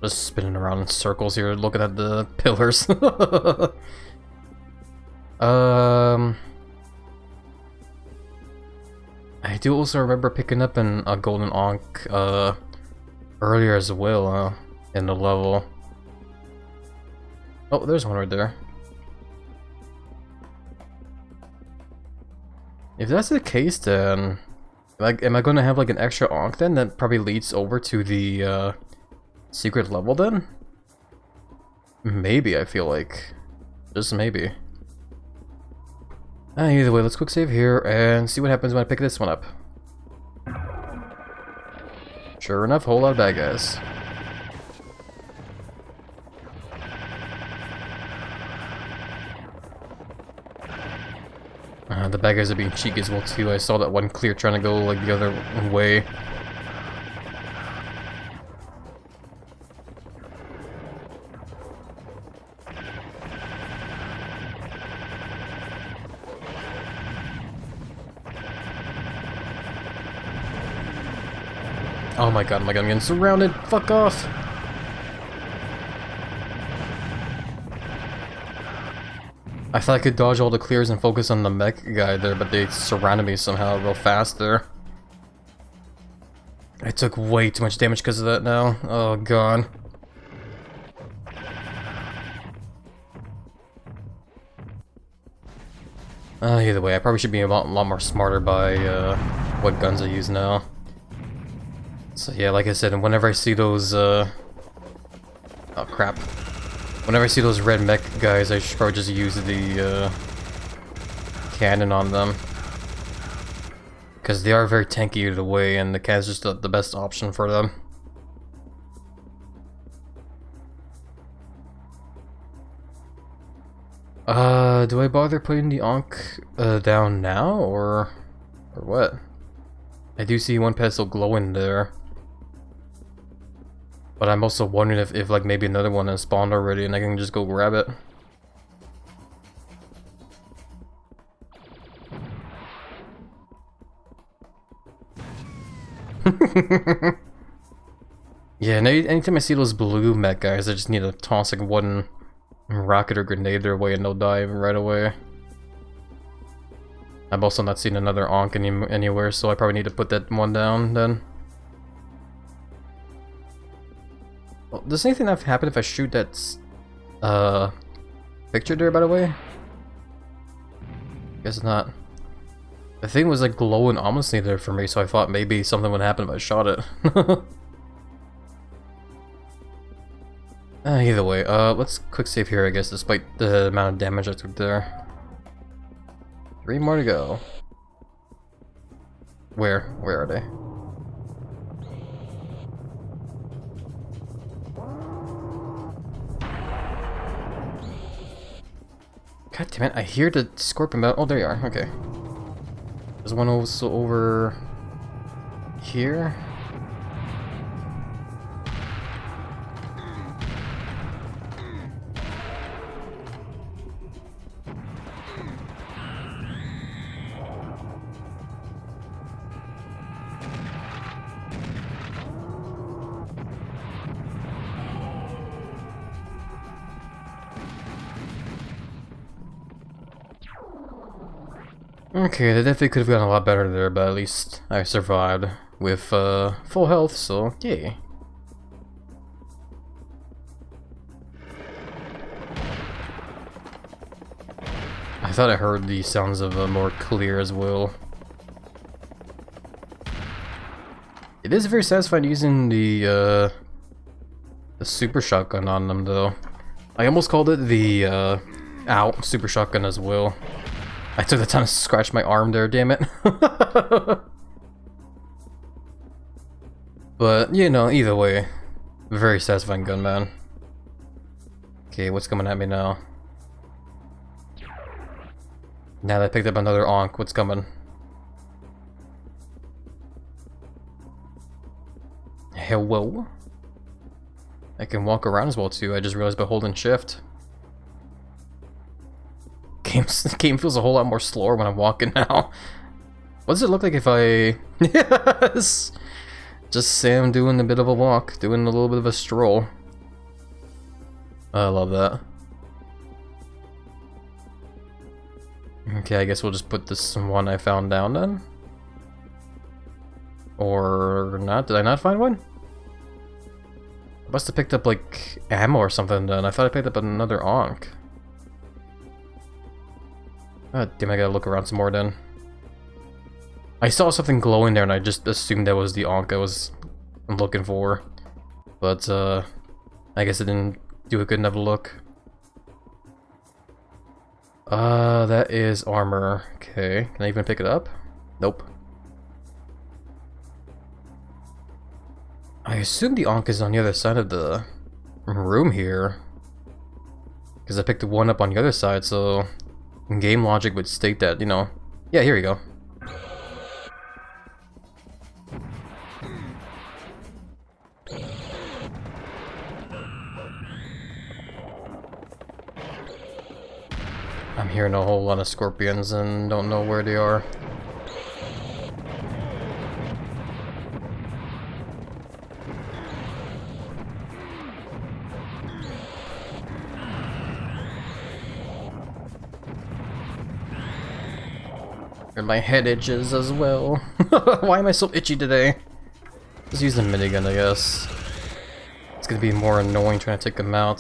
Just spinning around in circles here, looking at the pillars. I do also remember picking up a golden ankh earlier as well in the level. Oh, there's one right there. If that's the case, then like, am I gonna have like an extra ankh then that probably leads over to the secret level then? Maybe, I feel like. Just maybe. Either way, let's quick save here and see what happens when I pick this one up. Sure enough, whole lot of bad guys. The bad guys are being cheeky as well too. I saw that one clear trying to go like the other way. Oh my god, I'm getting surrounded. Fuck off. I thought I could dodge all the clears and focus on the mech guy there, but they surrounded me somehow real fast there. I took way too much damage because of that now. Oh god. Either way, I probably should be a lot more smarter by what guns I use now. So yeah, like I said, and whenever I see those, oh crap. Whenever I see those red mech guys, I should probably just use the, cannon on them. Because they are very tanky either way, and the cannon's just the best option for them. Do I bother putting the ankh, down now, or what? I do see one pedestal glowing there. But I'm also wondering if like maybe another one has spawned already and I can just go grab it. Yeah, anytime I see those blue mech guys, I just need to toss like one rocket or grenade their way and they'll die right away. I've also not seen another Ankh anywhere, so I probably need to put that one down then. Well, does anything have happen if I shoot that picture there, by the way? Guess not. The thing was like glowing ominously there for me, so I thought maybe something would happen if I shot it. Either way, let's quick save here, I guess, despite the amount of damage I took there. 3 more to go. Where are they? God damn it, I hear the scorpion bell. Oh, there you are, okay. There's one also over here. Okay, they definitely could have gotten a lot better there, but at least I survived with full health, so yay. I thought I heard the sounds of more clear as well. It is very satisfying using the super shotgun on them, though. I almost called it the ow, super shotgun as well. I took the time to scratch my arm there, damn it. But, you know, either way, very satisfying gun, man. Okay, what's coming at me now? Now that I picked up another Ankh, what's coming? Hello? I can walk around as well too, I just realized by holding shift. Game feels a whole lot more slower when I'm walking now. What does it look like if I... Yes! Just Sam doing a bit of a walk, doing a little bit of a stroll. I love that. Okay, I guess we'll just put this one I found down then. Or not? Did I not find one? I must have picked up like ammo or something then. I thought I picked up another Ankh. God damn, I gotta look around some more then. I saw something glowing there and I just assumed that was the Ankh I was looking for. But, I guess I didn't do a good enough look. That is armor. Okay, can I even pick it up? Nope. I assume the Ankh is on the other side of the room here. Because I picked one up on the other side, so... game logic would state that, you know... Yeah, here we go. I'm hearing a whole lot of scorpions and don't know where they are. And my head itches as well. Why am I so itchy today? Just use the minigun, I guess. It's gonna be more annoying trying to take them out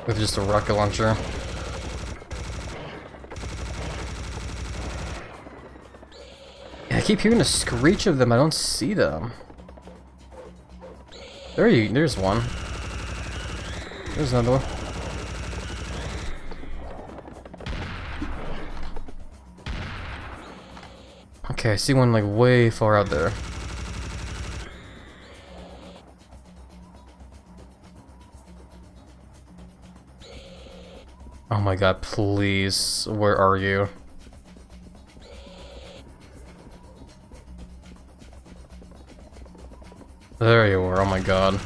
with just a rocket launcher. Yeah, I keep hearing the screech of them. I don't see them. There's one. There's another one. Okay, I see one like way far out there. Oh my god, please. Where are you? There you are, oh my god.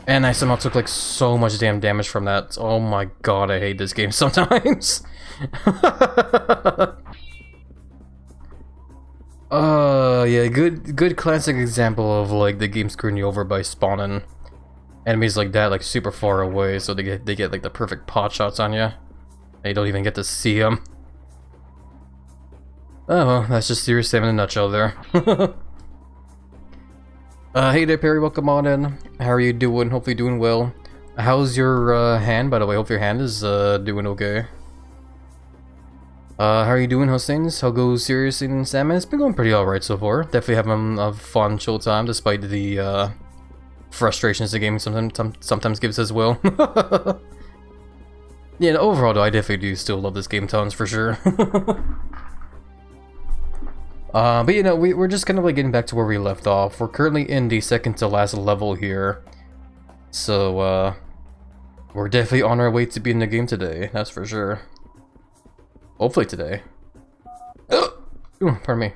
And I somehow took like so much damn damage from that. Oh my god, I hate this game sometimes. yeah, good classic example of like the game screwing you over by spawning enemies like that, like super far away, so they get like the perfect pot shots on you, and you don't even get to see them. Oh well, that's just Serious Sam in a nutshell there. Hey there, Perry, welcome on in. How are you doing? Hopefully doing well. How's your hand, by the way? Hope your hand is doing okay. How are you doing, how's things? How goes Serious and Sam? It's been going pretty alright so far. Definitely having a fun, chill time, despite the frustrations the game sometimes gives as well. Yeah, overall though, I definitely do still love this game tons for sure. But you know, we're just kind of like getting back to where we left off. We're currently in the second to last level here. So, we're definitely on our way to beating the game today, that's for sure. Hopefully today. Ooh, pardon me.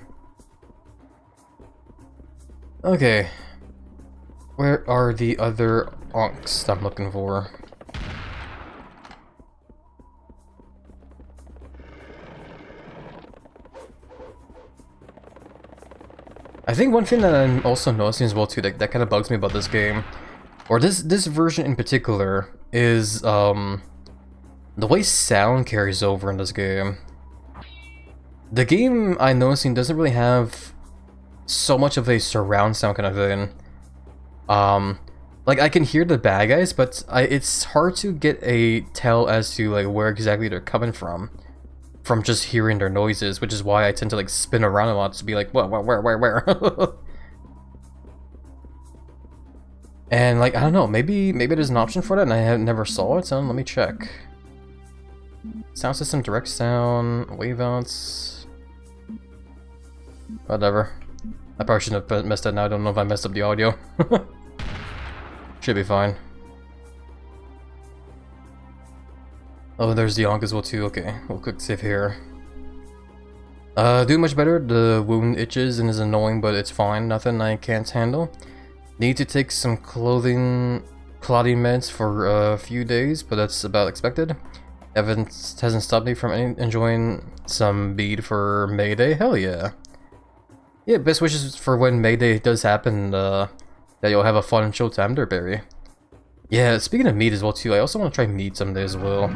Okay. Where are the other onks I'm looking for? I think one thing that I'm also noticing as well too, that kind of bugs me about this game, or this version in particular, is the way sound carries over in this game. The game, I'm noticing, doesn't really have so much of a surround sound kind of thing. Like I can hear the bad guys, but it's hard to get a tell as to like where exactly they're coming from just hearing their noises, which is why I tend to like spin around a lot to be like, what, where? And like, I don't know, maybe there's an option for that and I never saw it, so let me check. Sound system, direct sound, wave outs. Whatever. I probably shouldn't have messed that now, I don't know if I messed up the audio. Should be fine. Oh, there's the onk as well too. Okay, we'll click save here. Doing much better. The wound itches and is annoying, but it's fine. Nothing I can't handle. Need to take some clotting meds for a few days, but that's about expected. Evidence hasn't stopped me from enjoying some bead for May Day. Hell yeah. Yeah, best wishes for when May Day does happen, that you'll have a fun and chill time there, Barry. Yeah, speaking of meat as well too, I also want to try meat someday as well.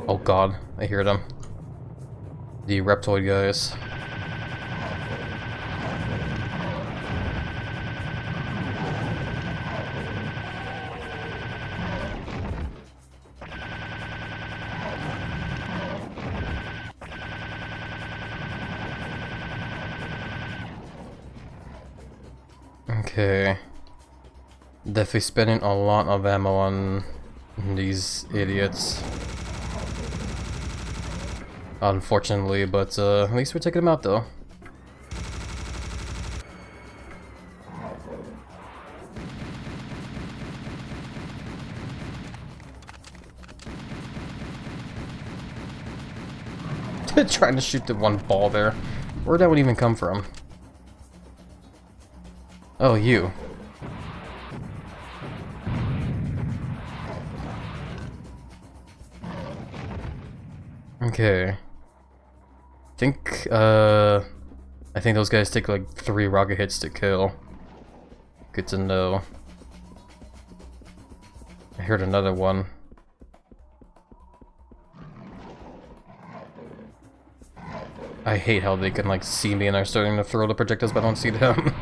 Oh god, I hear them. The reptoid guys. Okay. Definitely spending a lot of ammo on these idiots. Unfortunately, but at least we're taking them out though. Trying to shoot the one ball there. Where'd that one even come from? Oh, you. Okay. I think those guys take like 3 rocket hits to kill. Good to know. I heard another one. I hate how they can like see me and are starting to throw the projectiles, but I don't see them.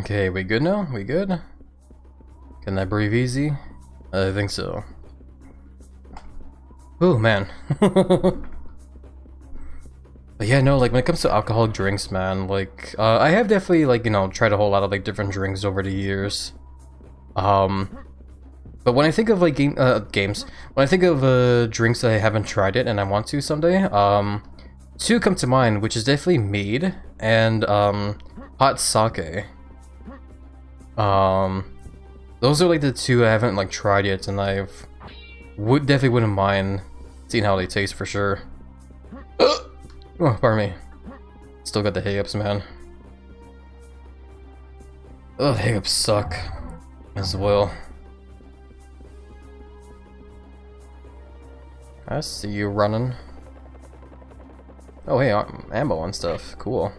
Okay, we good now? We good? Can I breathe easy? I think so. Oh man. But yeah, no, like when it comes to alcoholic drinks, man, like I have definitely like, you know, tried a whole lot of like different drinks over the years. But when I think of like games, when I think of drinks that I haven't tried it and I want to someday, 2 come to mind, which is definitely mead and hot sake. Those are like the 2 I haven't like tried yet, and definitely wouldn't mind seeing how they taste for sure. Oh, pardon me. Still got the hiccups, man. Oh, the hiccups suck as well. I see you running. Oh, hey, ammo and stuff. Cool.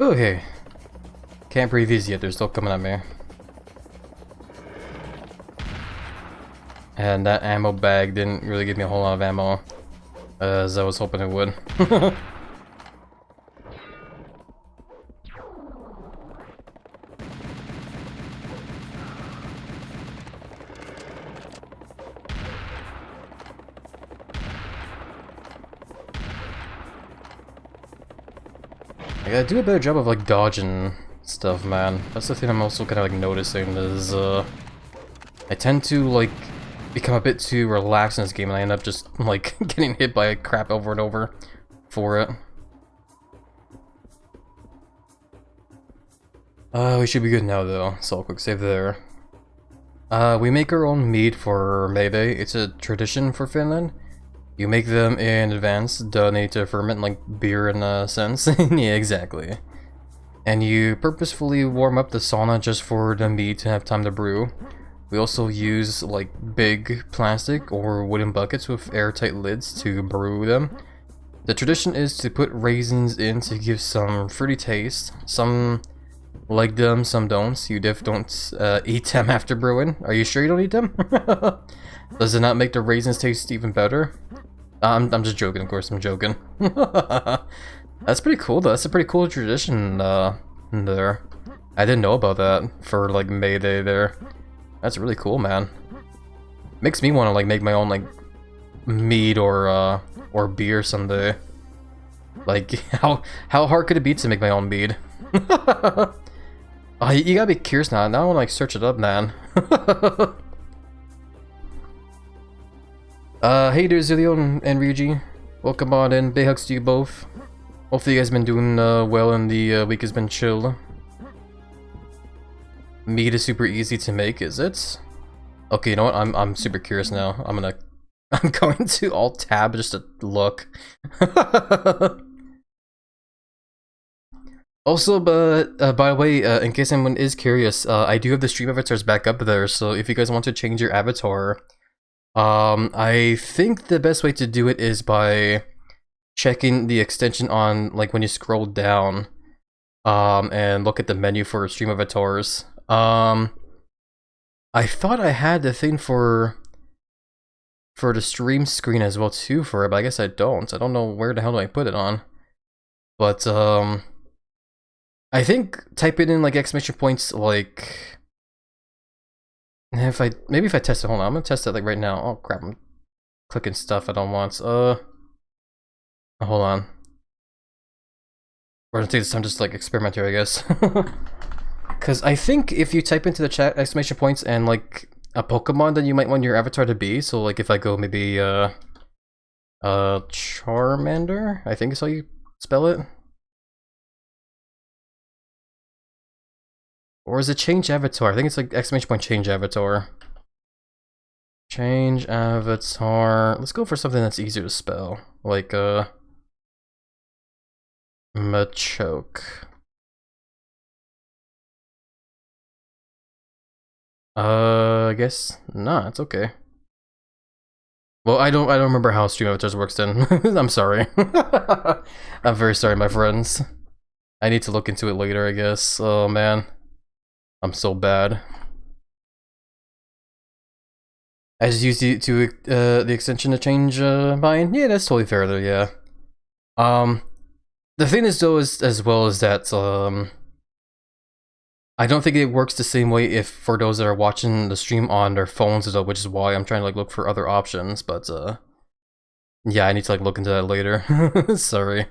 Okay. Can't breathe easy yet, they're still coming at me. And that ammo bag didn't really give me a whole lot of ammo, as I was hoping it would. I gotta do a better job of like dodging stuff, man. That's the thing I'm also kind of like noticing is I tend to like become a bit too relaxed in this game and I end up just like getting hit by crap over and over for it. We should be good now though, so I'll quick save there. We make our own mead for Mayday. It's a tradition for Finland. You make them in advance, donate to ferment like beer in a sense. Yeah, exactly. And you purposefully warm up the sauna just for the mead to have time to brew. We also use like big plastic or wooden buckets with airtight lids to brew them. The tradition is to put raisins in to give some fruity taste. Some like them, some don't. You don't eat them after brewing. Are you sure you don't eat them? Does it not make the raisins taste even better? I'm just joking, of course I'm joking. That's pretty cool though, that's a pretty cool tradition there. I didn't know about that for like May Day there. That's really cool, man. Makes me want to like make my own like mead or beer someday. Like how hard could it be to make my own mead? Oh, you gotta be curious now. Now I want to like search it up, man. Hey there, Zillion and Ryuji. Welcome on in. Big hugs to you both. Hopefully you guys been doing well and the week has been chill. Meat is super easy to make, is it? Okay, you know what? I'm super curious now. I'm going to alt tab just to look. Also, but by the way, in case anyone is curious, I do have the stream avatars back up there, so if you guys want to change your avatar, I think the best way to do it is by checking the extension on, like, when you scroll down, and look at the menu for stream avatars. I thought I had the thing for the stream screen as well too for it, but I guess I don't. I don't know where the hell do I put it on. But, I think type it in, like, exclamation points, like... Maybe if I test it, hold on, I'm gonna test it like right now. Oh crap, I'm clicking stuff I don't want. Hold on. We're gonna take this time just like experiment here, I guess. Cause I think if you type into the chat exclamation points and like a Pokemon that you might want your avatar to be, so like if I go maybe Charmander, I think is how you spell it. Or is it change avatar? I think it's like exclamation point change avatar. Change avatar. Let's go for something that's easier to spell. Like Machoke. I guess not, it's okay. Well, I don't remember how stream avatars works then. I'm sorry. I'm very sorry, my friends. I need to look into it later, I guess. Oh man. I'm so bad. I just used the extension to change mine. Yeah, that's totally fair though, yeah. The thing is though is as well as that I don't think it works the same way if for those that are watching the stream on their phones though, which is why I'm trying to like look for other options, but yeah, I need to like look into that later. Sorry.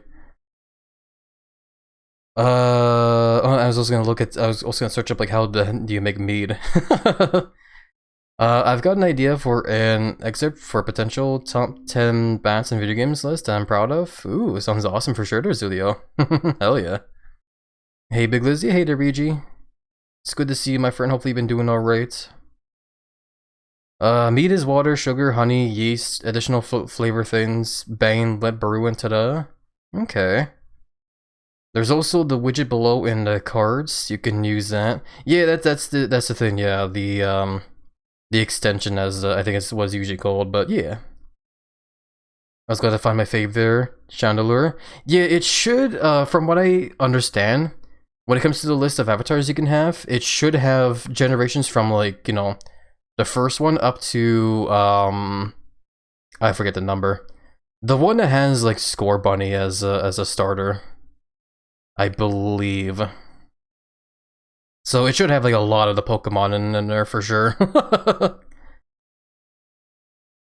I was also gonna search up like how do you make mead. I've got an idea for an excerpt for a potential top 10 bats in video games list that I'm proud of. Ooh, sounds awesome for sure, Zulio. Hell yeah. Hey Big Lizzie, hey there Reggie. It's good to see you, my friend. Hopefully you've been doing alright. Mead is water, sugar, honey, yeast, additional flavor things, bang, let brew into the... Okay. There's also the widget below in the cards. You can use that. Yeah, that's the thing. Yeah, the extension, as I think it was usually called. But yeah, I was glad to find my fave there, Chandelure. Yeah, it should. From what I understand, when it comes to the list of avatars you can have, it should have generations from like, you know, the first one up to I forget the number. The one that has like Score Bunny as a starter, I believe. So it should have like a lot of the Pokemon in there for sure.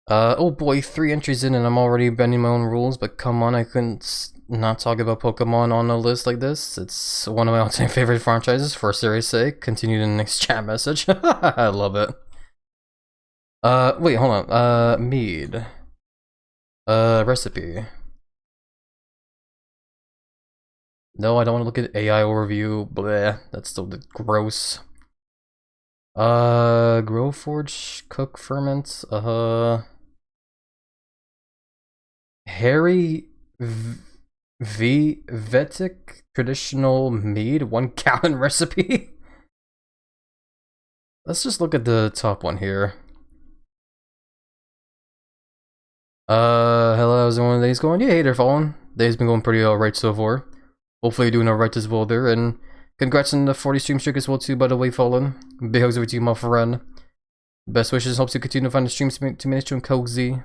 Oh boy, 3 entries in and I'm already bending my own rules, but come on, I couldn't not talk about Pokemon on a list like this. It's one of my all-time favorite franchises, for serious sake. Continue the next chat message. I love it. Wait, hold on. Mead. Recipe. No, I don't want to look at AI overview. Bleh, that's still gross. Grow, forge, cook, ferment. Harry Vetic traditional mead 1 gallon recipe. Let's just look at the top one here. Hello, how's everyone day's going? Yeah, hey there, Fallen. Day's been going pretty alright so far. Hopefully you're doing alright as well there, and congrats on the 40 stream streak as well too, by the way, Fallen. Big hugs over to you, my friend. Best wishes, hope to continue to find the streams to manage to cozy.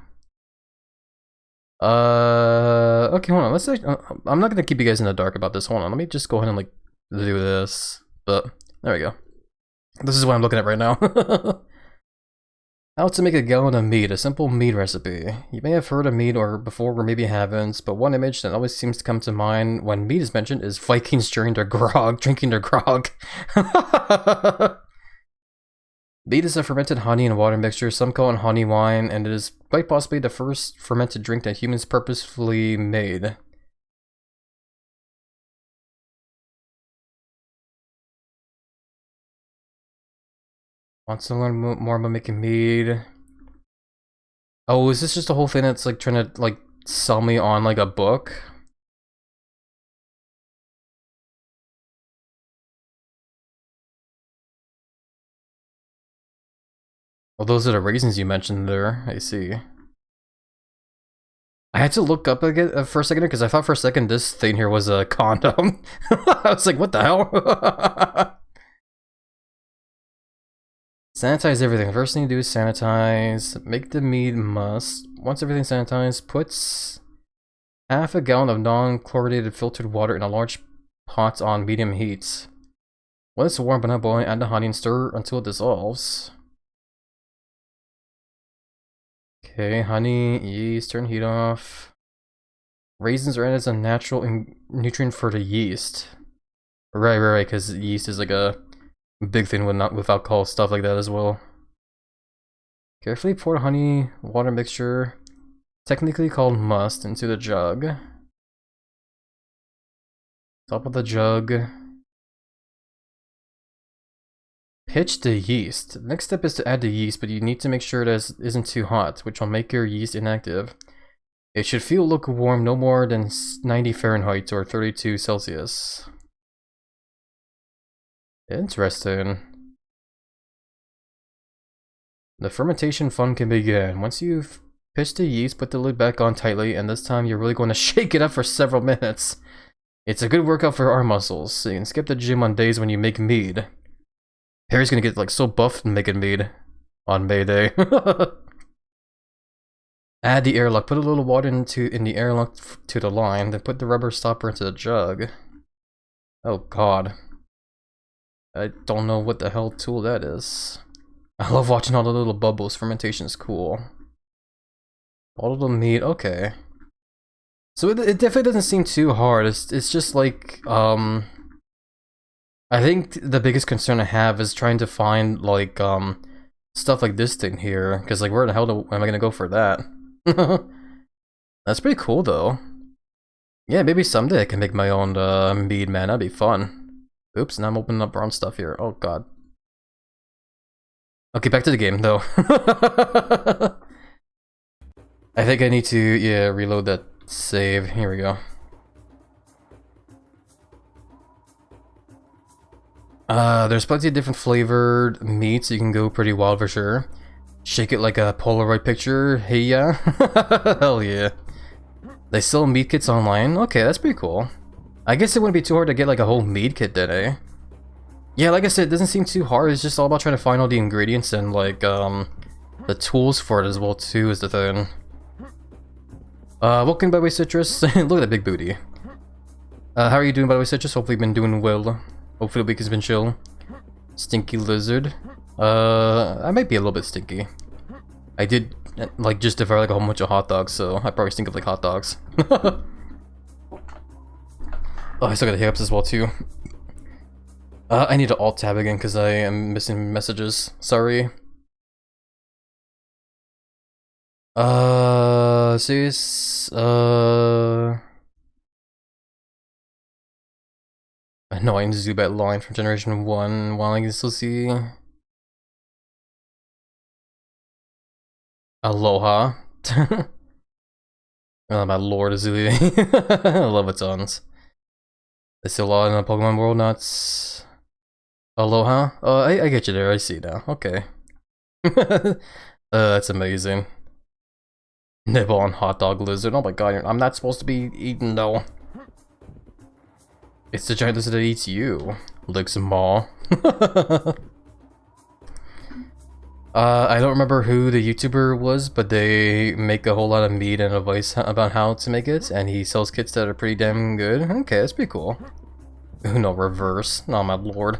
Okay, hold on, let's say, I'm not gonna keep you guys in the dark about this, hold on, let me just go ahead and like, do this, but, there we go. This is what I'm looking at right now. How to make a gallon of mead, a simple mead recipe. You may have heard of mead or before, or maybe you haven't, but one image that always seems to come to mind when mead is mentioned is Vikings drinking their grog. Mead is a fermented honey and water mixture, some call it honey wine, and it is quite possibly the first fermented drink that humans purposefully made. Want to learn more about making mead? Oh, is this just a whole thing that's like trying to like sell me on like a book? Well, those are the reasons you mentioned there, I see. I had to look up again for a second because I thought for a second this thing here was a condom. I was like, what the hell? Sanitize everything. First thing you do is sanitize. Make the mead must. Once everything's sanitized, puts half a gallon of non-chlorinated filtered water in a large pot on medium heat. When it's warm but not boiling, add the honey and stir until it dissolves. Okay, honey, yeast, turn heat off. Raisins are added as a natural nutrient for the yeast. Right, because yeast is like a big thing with alcohol, stuff like that as well. Carefully pour the honey water mixture, technically called must, into the jug. Top of the jug. Pitch the yeast. The next step is to add the yeast, but you need to make sure that it isn't too hot, which will make your yeast inactive. It should feel lukewarm, no more than 90 Fahrenheit or 32 Celsius. Interesting. The fermentation fun can begin. Once you've pitched the yeast, put the lid back on tightly, and this time you're really going to shake it up for several minutes. It's a good workout for arm muscles, so you can skip the gym on days when you make mead. Harry's gonna get like so buffed making mead on May Day. Add the airlock. Put a little water in the airlock to the line, then put the rubber stopper into the jug. Oh god. I don't know what the hell tool that is. I love watching all the little bubbles. Fermentation is cool. All of the meat, okay. So it definitely doesn't seem too hard. It's just like, I think the biggest concern I have is trying to find, like, stuff like this thing here. Because, like, where the hell am I gonna go for that? That's pretty cool, though. Yeah, maybe someday I can make my own mead, man. That'd be fun. Oops, now I'm opening up wrong stuff here. Oh, God. Okay, back to the game, though. I think I need to, yeah, reload that save. Here we go. There's plenty of different flavored meats. You can go pretty wild for sure. Shake it like a Polaroid picture. Hey, yeah. Hell yeah. They sell meat kits online. Okay, that's pretty cool. I guess it wouldn't be too hard to get like a whole meat kit then, eh? Yeah, like I said, it doesn't seem too hard. It's just all about trying to find all the ingredients and like the tools for it as well too is the thing. Welcome by the way, Citrus. Look at that big booty. How are you doing by the way, Citrus? Hopefully you've been doing well. Hopefully the week has been chill. Stinky lizard. I might be a little bit stinky. I did like just devour like a whole bunch of hot dogs, so I probably stink of like hot dogs. Oh, I still got the hiccups as well too. I need to alt tab again because I am missing messages. Sorry. Serious. Annoying Zubat line from Generation 1 while I can still see. Aloha. Oh my lord, Azuli. I love it tons. There's still a lot in the Pokemon world, nuts. Aloha? Oh, I get you there, I see now. Okay. That's amazing. Nibble on hot dog lizard. Oh my god, I'm not supposed to be eaten though. It's the giant lizard that eats you. Licks a maw. I don't remember who the YouTuber was, but they make a whole lot of meat and advice about how to make it, and he sells kits that are pretty damn good. Okay, that's pretty cool. No, reverse. Oh my lord.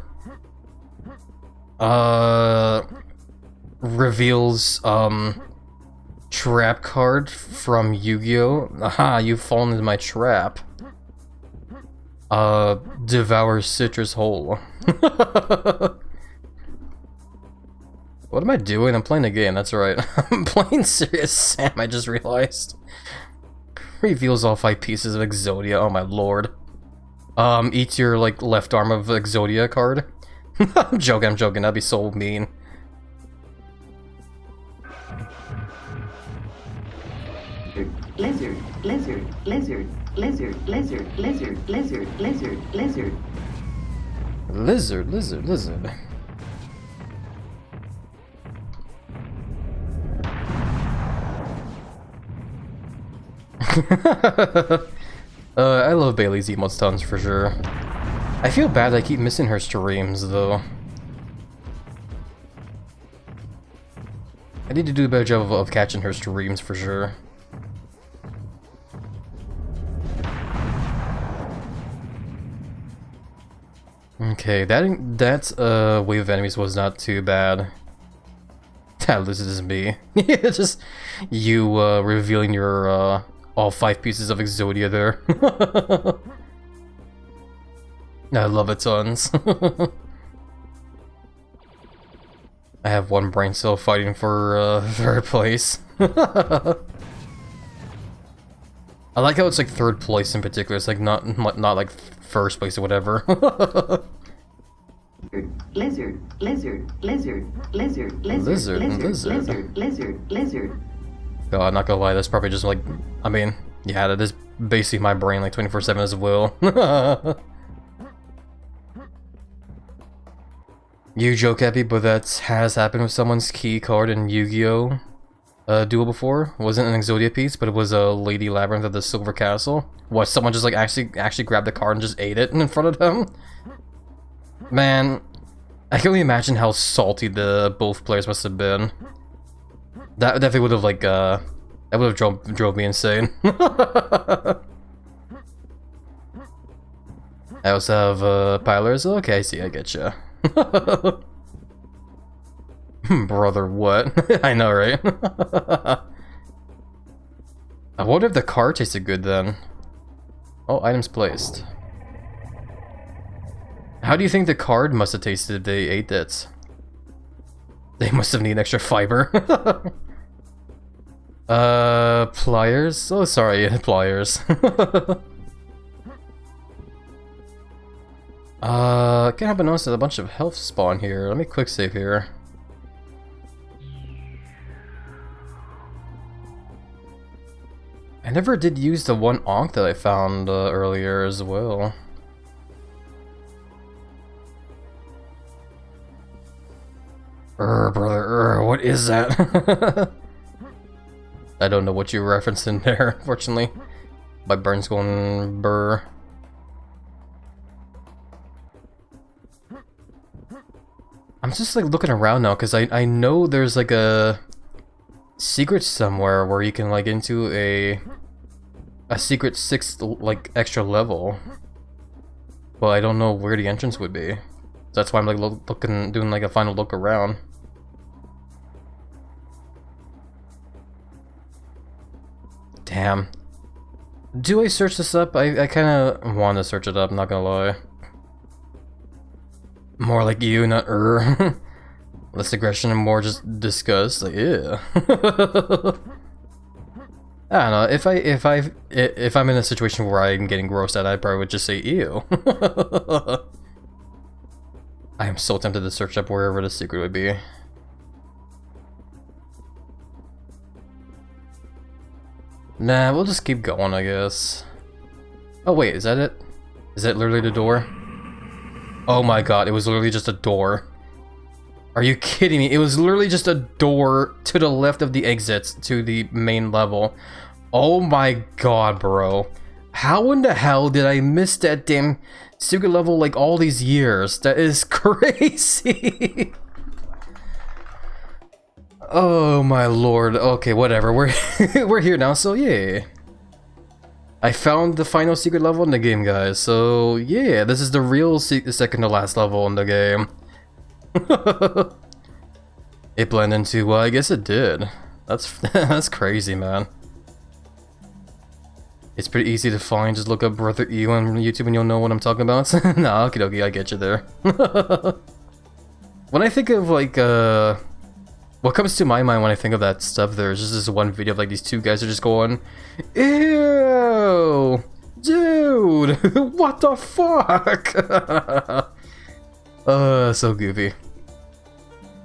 Reveals, trap card from Yu-Gi-Oh! Aha, you've fallen into my trap. Devours citrus whole. What am I doing? I'm playing a game, that's right. I'm playing Serious Sam, I just realized. Reveals all 5 pieces of Exodia, oh my lord. Eats your, like, left arm of Exodia card. I'm joking, that'd be so mean. Lizard, lizard, lizard, lizard, lizard, lizard, lizard, lizard, lizard. Lizard, lizard, lizard. I love Bailey's emotes tons for sure. I feel bad I keep missing her streams though. I need to do a better job of catching her streams for sure. Okay, that wave of enemies was not too bad. This is me. Just you revealing your all 5 pieces of Exodia there. I love it tons. I have 1 brain cell fighting for 3rd place. I like how it's like 3rd place in particular. It's like not like 1st place or whatever. Lizard, lizard, lizard, lizard, lizard, lizard, lizard, lizard. God, not gonna lie, that's probably just like, I mean, yeah, that is basically my brain like 24/7 as well. You joke, Happy, but that has happened with someone's key card in Yu-Gi-Oh! Duel before. It wasn't an Exodia piece, but it was a Lady Labyrinth of the Silver Castle. What, someone just like actually grabbed the card and just ate it in front of them? Man, I can only imagine how salty the both players must have been. That definitely would have like that would have drove me insane. I also have pilers. Okay, I see, I getcha. Brother, what? I know, right? I wonder if the card tasted good then. Oh, items placed. How do you think the card must have tasted if they ate it? They must have needed extra fiber. Pliers? Oh, sorry, pliers. Can't help but notice there's a bunch of health spawn here. Let me quick save here. I never did use the one Ankh that I found earlier as well. Brother, what is that? I don't know what you referenced in there, unfortunately. My burn's going burr. I'm just like looking around now because I know there's like a secret somewhere where you can like into a secret 6th like extra level. Well, I don't know where the entrance would be. So that's why I'm like looking, doing like a final look around. Damn. Do I search this up? I kind of want to search it up, not gonna lie. More like you, not less aggression and more just disgust. Like, yeah. I don't know. If I'm in a situation where I'm getting grossed out, I probably would just say ew. I am so tempted to search up wherever the secret would be. Nah, we'll just keep going, I guess. Oh wait, is that it? Is that literally the door? Oh my god, it was literally just a door. Are you kidding me? It was literally just a door to the left of the exits to the main level. Oh my god, bro. How in the hell did I miss that damn secret level like all these years? That is crazy. Oh my lord. Okay, whatever. We're here now, so yeah. I found the final secret level in the game, guys. So yeah, this is the real second to last level in the game. It blended into, well, I guess it did. That's crazy, man. It's pretty easy to find. Just look up Brother E on YouTube and you'll know what I'm talking about. Nah, okie dokie, I get you there. When I think of like what comes to my mind when I think of that stuff, there's just this one video of like these two guys are just going, ew, dude, what the fuck? So goofy.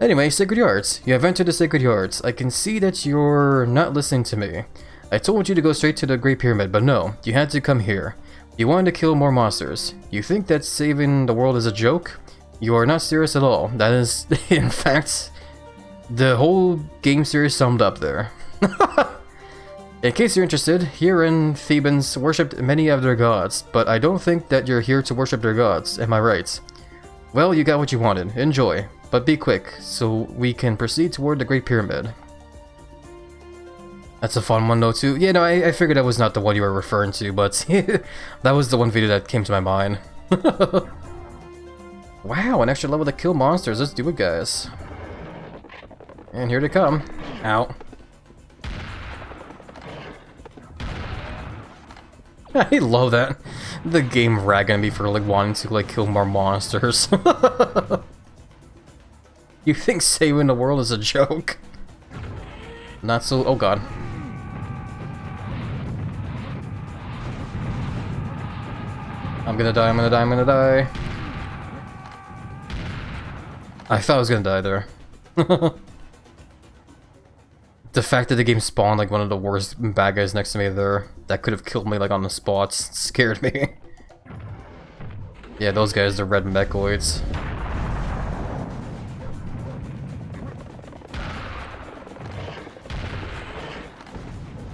Anyway, Sacred Yards. You have entered the Sacred Yards. I can see that you're not listening to me. I told you to go straight to the Great Pyramid, but no, you had to come here. You wanted to kill more monsters. You think that saving the world is a joke? You are not serious at all. That is, in fact, the whole game series summed up there. In case you're interested, herein Thebans worshipped many of their gods, but I don't think that you're here to worship their gods, am I right? Well, you got what you wanted. Enjoy. But be quick, so we can proceed toward the Great Pyramid. That's a fun one though too. Yeah, no, I figured that was not the one you were referring to, but that was the one video that came to my mind. Wow, an extra level to kill monsters. Let's do it, guys. And here they come. Ow. I love that. The game ragging me for like wanting to like kill more monsters. You think saving the world is a joke? Not so. Oh god. I'm gonna die, I'm gonna die, I'm gonna die. I thought I was gonna die there. The fact that the game spawned like one of the worst bad guys next to me there, that could have killed me like on the spot, scared me. Yeah, those guys, the red mechoids.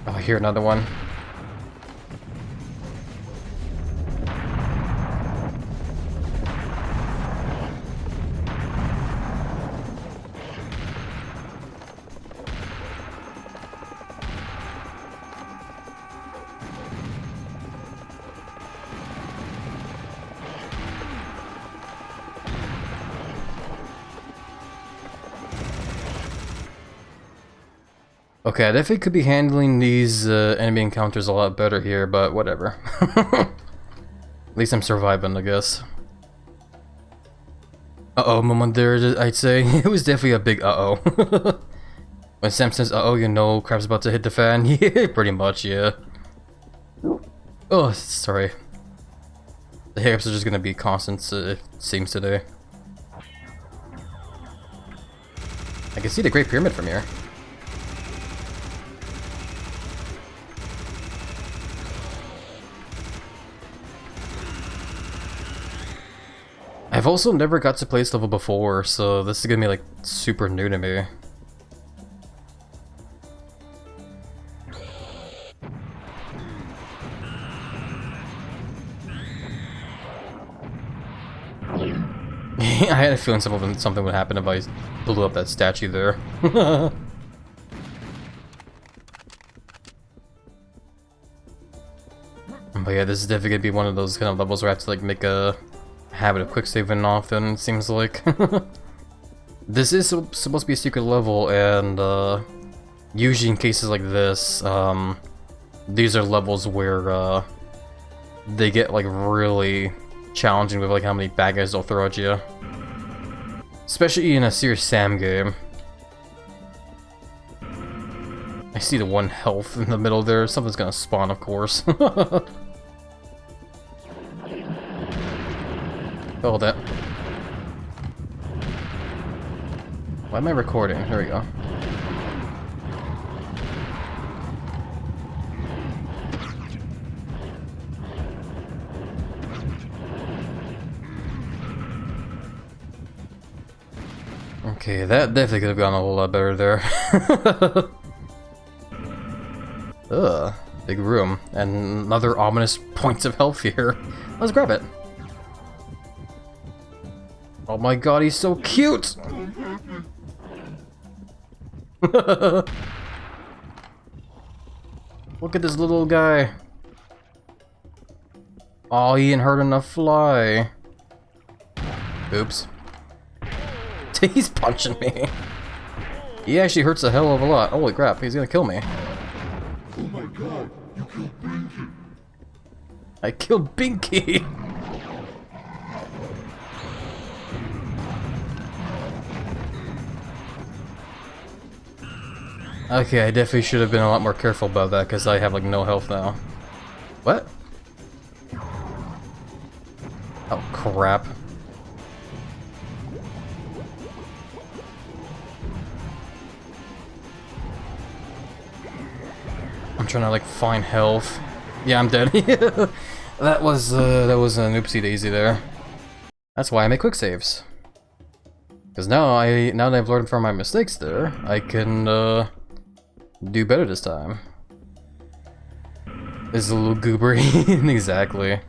Oh, I hear another one. Okay, I definitely could be handling these enemy encounters a lot better here, but whatever. At least I'm surviving, I guess. Uh-oh moment there, I'd say. It was definitely a big uh-oh. When Sam says uh-oh, you know crap's about to hit the fan. Yeah, pretty much, yeah. Oh, sorry. The hiccups are just gonna be constant, it seems today. I can see the Great Pyramid from here. I've also never got to play this level before, so this is gonna be like super new to me. I had a feeling something would happen if I blew up that statue there. But yeah, this is definitely gonna be one of those kind of levels where I have to like make a habit of quick saving often, it seems like. This is supposed to be a secret level, and usually in cases like this, these are levels where they get like really challenging with like how many bad guys they'll throw at you. Especially in a Serious Sam game. I see the 1 health in the middle there. Something's gonna spawn, of course. Oh, that. Why am I recording? Here we go. Okay, that definitely could have gone a whole lot better there. Ugh, big room. And another ominous points of health here. Let's grab it. Oh my god, he's so cute! Look at this little guy. Oh, he ain't hurt enough fly. Oops. He's punching me. He actually hurts a hell of a lot. Holy crap, he's gonna kill me. Oh my god, you killed Binky! I killed Binky! Okay, I definitely should have been a lot more careful about that, because I have like no health now. What? Oh crap. I'm trying to like find health. Yeah, I'm dead. That was an oopsie daisy there. That's why I make quick saves. Because now that I've learned from my mistakes there, I can do better this time. This is a little goobery. Exactly.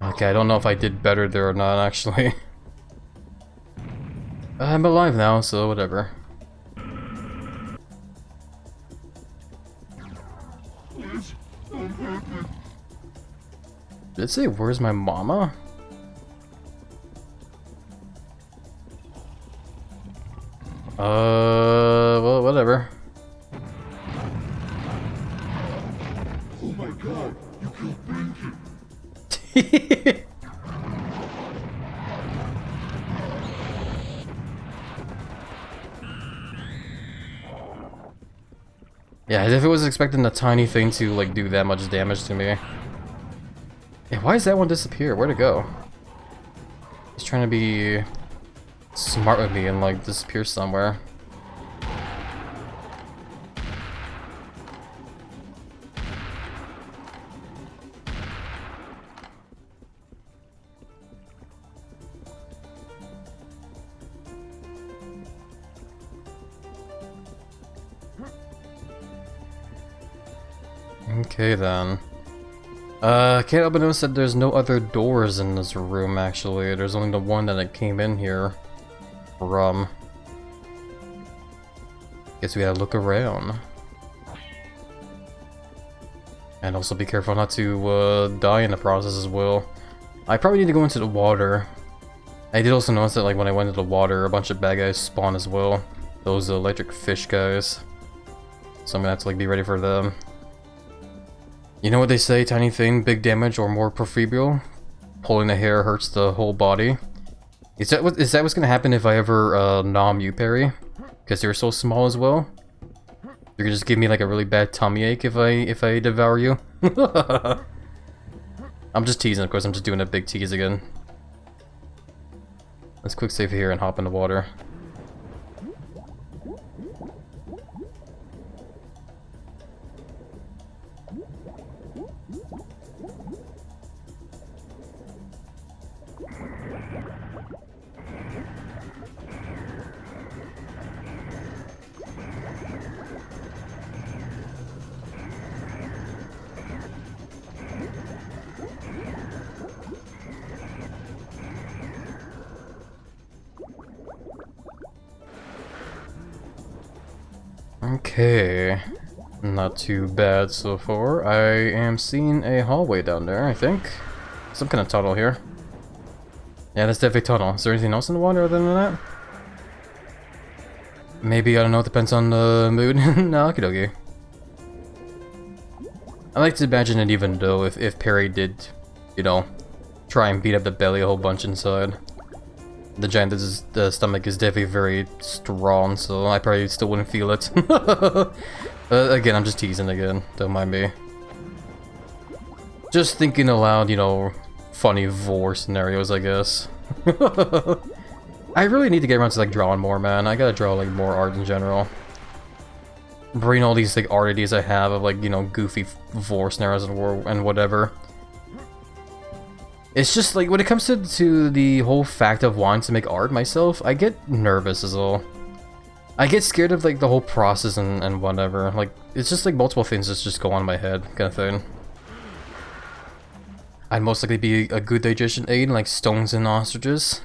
Okay, I don't know if I did better there or not, actually. I'm alive now, so whatever. Did it say, where's my mama? Well, whatever. Oh my god, you killed Binky! Yeah, as if it was expecting a tiny thing to like do that much damage to me. Hey, why does that one disappear? Where'd it go? He's trying to be smart with me and like disappear somewhere. Okay then. Can't help but notice that there's no other doors in this room actually. There's only the one that I came in here from. Guess we gotta look around. And also be careful not to die in the process as well. I probably need to go into the water. I did also notice that like when I went into the water, a bunch of bad guys spawn as well. Those electric fish guys. So I'm gonna have to like be ready for them. You know what they say, tiny thing, big damage, or more proverbial? Pulling the hair hurts the whole body. Is that what's gonna happen if I ever nom you parry? Because you're so small as well? You're gonna just give me like a really bad tummy ache if I devour you? I'm just teasing, of course, I'm just doing a big tease again. Let's quick save here and hop in the water. Okay, not too bad so far. I am seeing a hallway down there, I think. Some kind of tunnel here. Yeah, that's definitely a tunnel. Is there anything else in the water other than that? Maybe, I don't know, it depends on the mood. No, okie dokie. I like to imagine it even though if Perry did, you know, try and beat up the belly a whole bunch inside. The giant's stomach is definitely very strong, so I probably still wouldn't feel it. Again, I'm just teasing again, don't mind me. Just thinking aloud, you know, funny vor scenarios, I guess. I really need to get around to like drawing more, man. I gotta draw like more art in general. Bring all these like art ideas I have of like, you know, goofy vor scenarios and whatever. It's just like when it comes to the whole fact of wanting to make art myself, I get nervous as well. I get scared of like the whole process and whatever. Like it's just like multiple things that just go on in my head kind of thing. I'd most likely be a good digestion aid like stones and ostriches.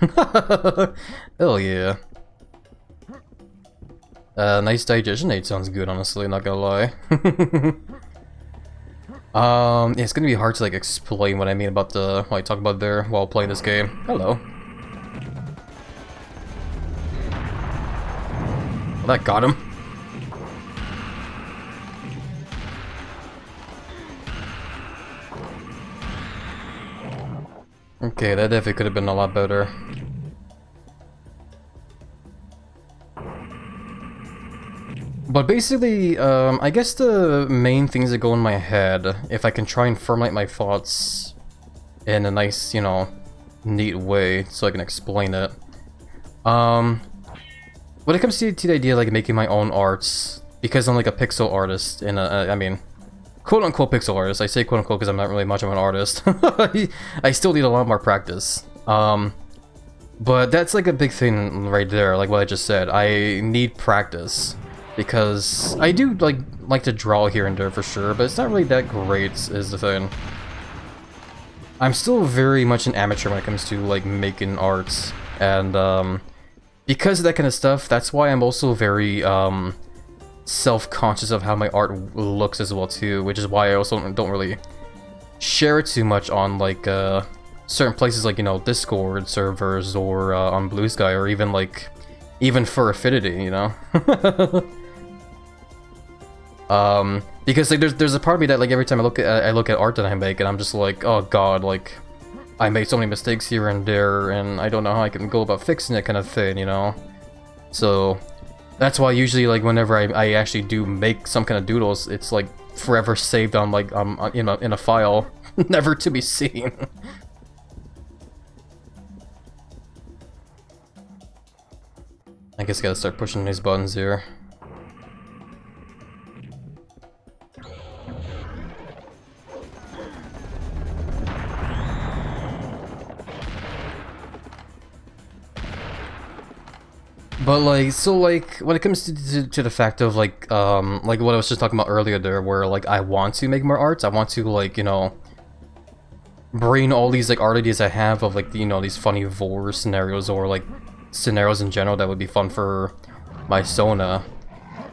Hell yeah. Nice digestion aid sounds good, honestly, not gonna lie. Yeah, it's gonna be hard to like explain what I mean about what I talk about there while playing this game. Hello. Well, that got him. Okay, that definitely could have been a lot better. But basically, I guess the main things that go in my head, if I can try and formulate my thoughts in a nice, you know, neat way so I can explain it. When it comes to the idea of like making my own arts, because I'm like a pixel artist, and I mean, quote-unquote pixel artist. I say quote-unquote because I'm not really much of an artist. I still need a lot more practice. But that's like a big thing right there, like what I just said. I need practice. Because I do like to draw here and there for sure, but it's not really that great is the thing. I'm still very much an amateur when it comes to like making arts, and because of that kind of stuff, that's why I'm also very self-conscious of how my art looks as well too, which is why I also don't really share it too much on like certain places like, you know, Discord servers or on Blue Sky, or even for Affinity, you know. Because like there's a part of me that like every time I look at art that I make, and I'm just like, oh god, like I made so many mistakes here and there, and I don't know how I can go about fixing it, kind of thing, you know. So that's why usually like whenever I actually do make some kind of doodles, it's like forever saved on like in a file, never to be seen. I guess I gotta start pushing these buttons here. But like, so like, when it comes to the fact of like what I was just talking about earlier there, where like I want to make more arts, I want to like, you know, bring all these like art ideas I have of like, you know, these funny vor scenarios, or like scenarios in general that would be fun for my Sona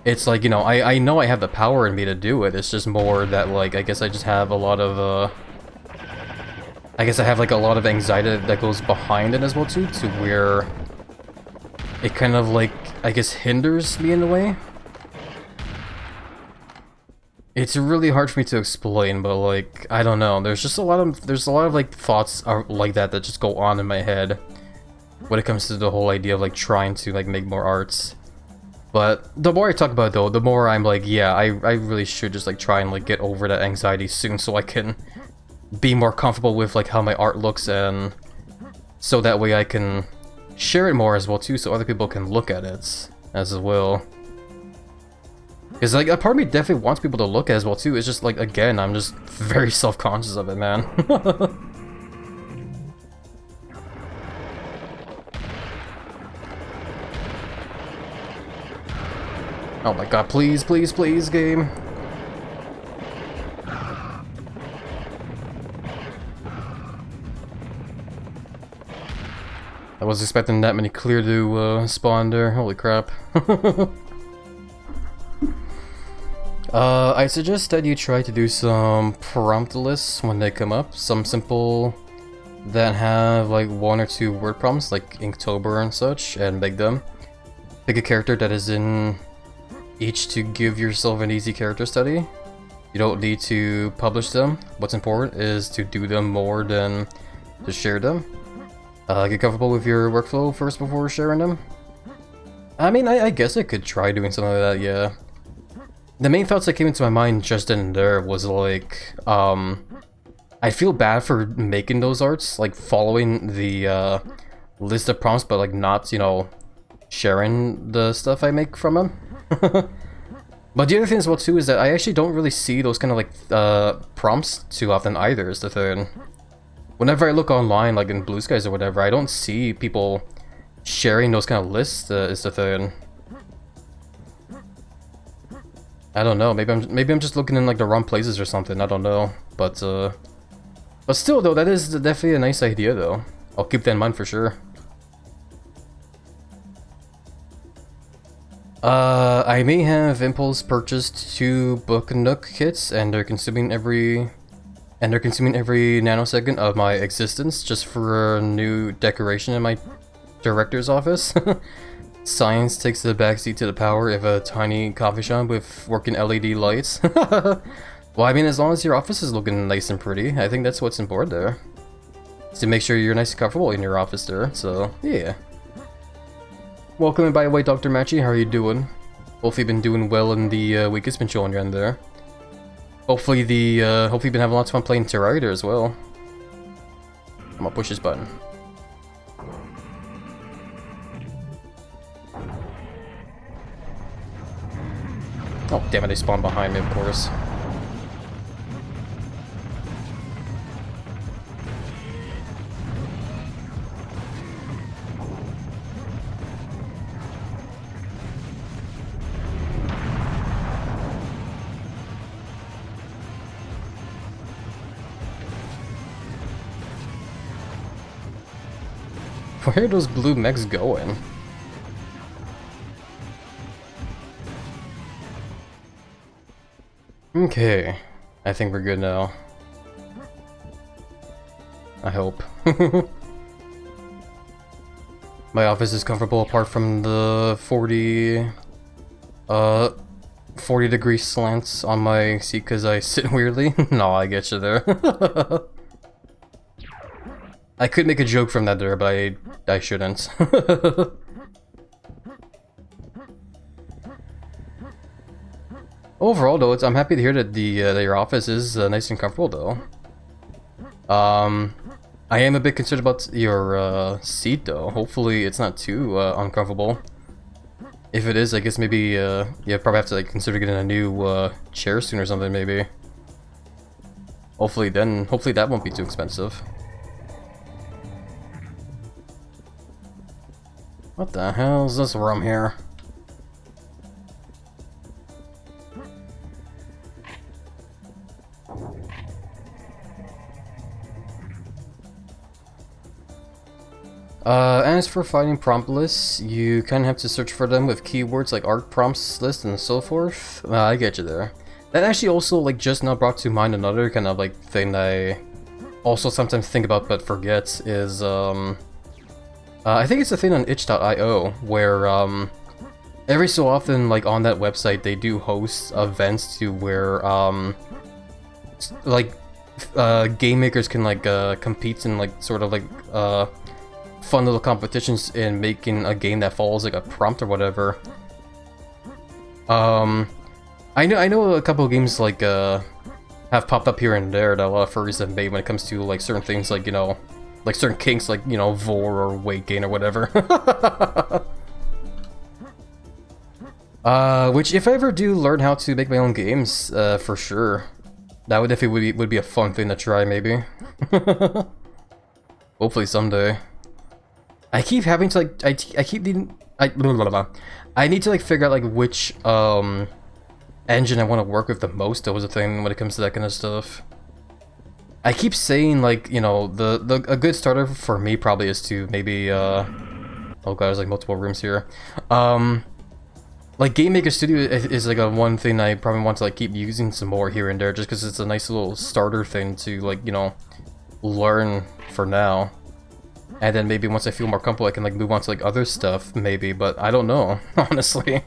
it's like, you know, I know I have the power in me to do it. It's just more that, like, I guess I just have a lot of, I guess I have, like, a lot of anxiety that goes behind it as well, too, to where it kind of, like, I guess hinders me in a way. It's really hard for me to explain, but, like, I don't know. There's just a lot of, like, thoughts are like that just go on in my head when it comes to the whole idea of, like, trying to, like, make more arts. But the more I talk about it, though, the more I'm like, yeah, I really should just, like, try and, like, get over that anxiety soon so I can be more comfortable with, like, how my art looks, and so that way I can share it more as well, too, so other people can look at it as well. Because, like, a part of me definitely wants people to look at it as well, too. It's just, like, again, I'm just very self-conscious of it, man. Oh my god, please, please, please, game. I was expecting that many clear to spawn there, holy crap. I suggest that you try to do some prompt lists when they come up, some simple that have like 1 or 2 word prompts like Inktober and such, and make them. Pick a character that is in each to give yourself an easy character study. You don't need to publish them. What's important is to do them more than to share them. Get comfortable with your workflow first before sharing them. I mean, I guess I could try doing something like that, yeah. The main thoughts that came into my mind just in there was like, I feel bad for making those arts, like following the list of prompts, but like not, you know, sharing the stuff I make from them. But the other thing as well too is that I actually don't really see those kind of like prompts too often either, is the thing. Whenever I look online, like in Blue Skies or whatever, I don't see people sharing those kind of lists, is the thing. I don't know, maybe I'm just looking in like the wrong places or something, I don't know. But still though, that is definitely a nice idea though. I'll keep that in mind for sure. I may have impulse purchased 2 Book Nook kits, and they're consuming every nanosecond of my existence just for a new decoration in my director's office. Science takes the backseat to the power of a tiny coffee shop with working LED lights. Well, I mean, as long as your office is looking nice and pretty, I think that's what's important there. To make sure you're nice and comfortable in your office there, so yeah. Welcome in, by the way, Dr. Machi, how are you doing? Hopefully you've been doing well in the week it's been showing you in there. Hopefully hopefully you've been having lots of fun playing Terraria as well. I'm gonna push this button. Oh, damn it, they spawned behind me, of course. Where are those blue mechs going? Okay, I think we're good now. I hope. My office is comfortable apart from the 40 degree slants on my seat because I sit weirdly. No, I get you there. I could make a joke from that there, but I shouldn't. Overall, though, I'm happy to hear that that your office is nice and comfortable, though. I am a bit concerned about your seat, though. Hopefully, it's not too uncomfortable. If it is, I guess maybe you probably have to like consider getting a new chair soon or something, maybe. Hopefully, that won't be too expensive. What the hell is this room here? As for finding prompt lists, you kind of have to search for them with keywords like art prompts list and so forth. I get you there. That actually also like just now brought to mind another kind of like thing that I also sometimes think about but forget is I think it's a thing on itch.io where every so often like on that website they do host events to where like game makers can like compete in like sort of like fun little competitions in making a game that follows like a prompt or whatever. I know a couple of games like have popped up here and there that a lot of furries have made when it comes to like certain things like, you know, like certain kinks like, you know, vor or weight gain or whatever. Which if I ever do learn how to make my own games, for sure, that would definitely would be a fun thing to try maybe. Hopefully someday. I keep having to like, I keep needing, I need to like figure out like which engine I want to work with the most. That was a thing when it comes to that kind of stuff. I keep saying like, you know, a good starter for me probably is to maybe oh god, there's like multiple rooms here. Like Game Maker Studio is like a one thing I probably want to like keep using some more here and there, just because it's a nice little starter thing to like, you know, learn for now. And then maybe once I feel more comfortable I can like move on to like other stuff maybe, but I don't know, honestly.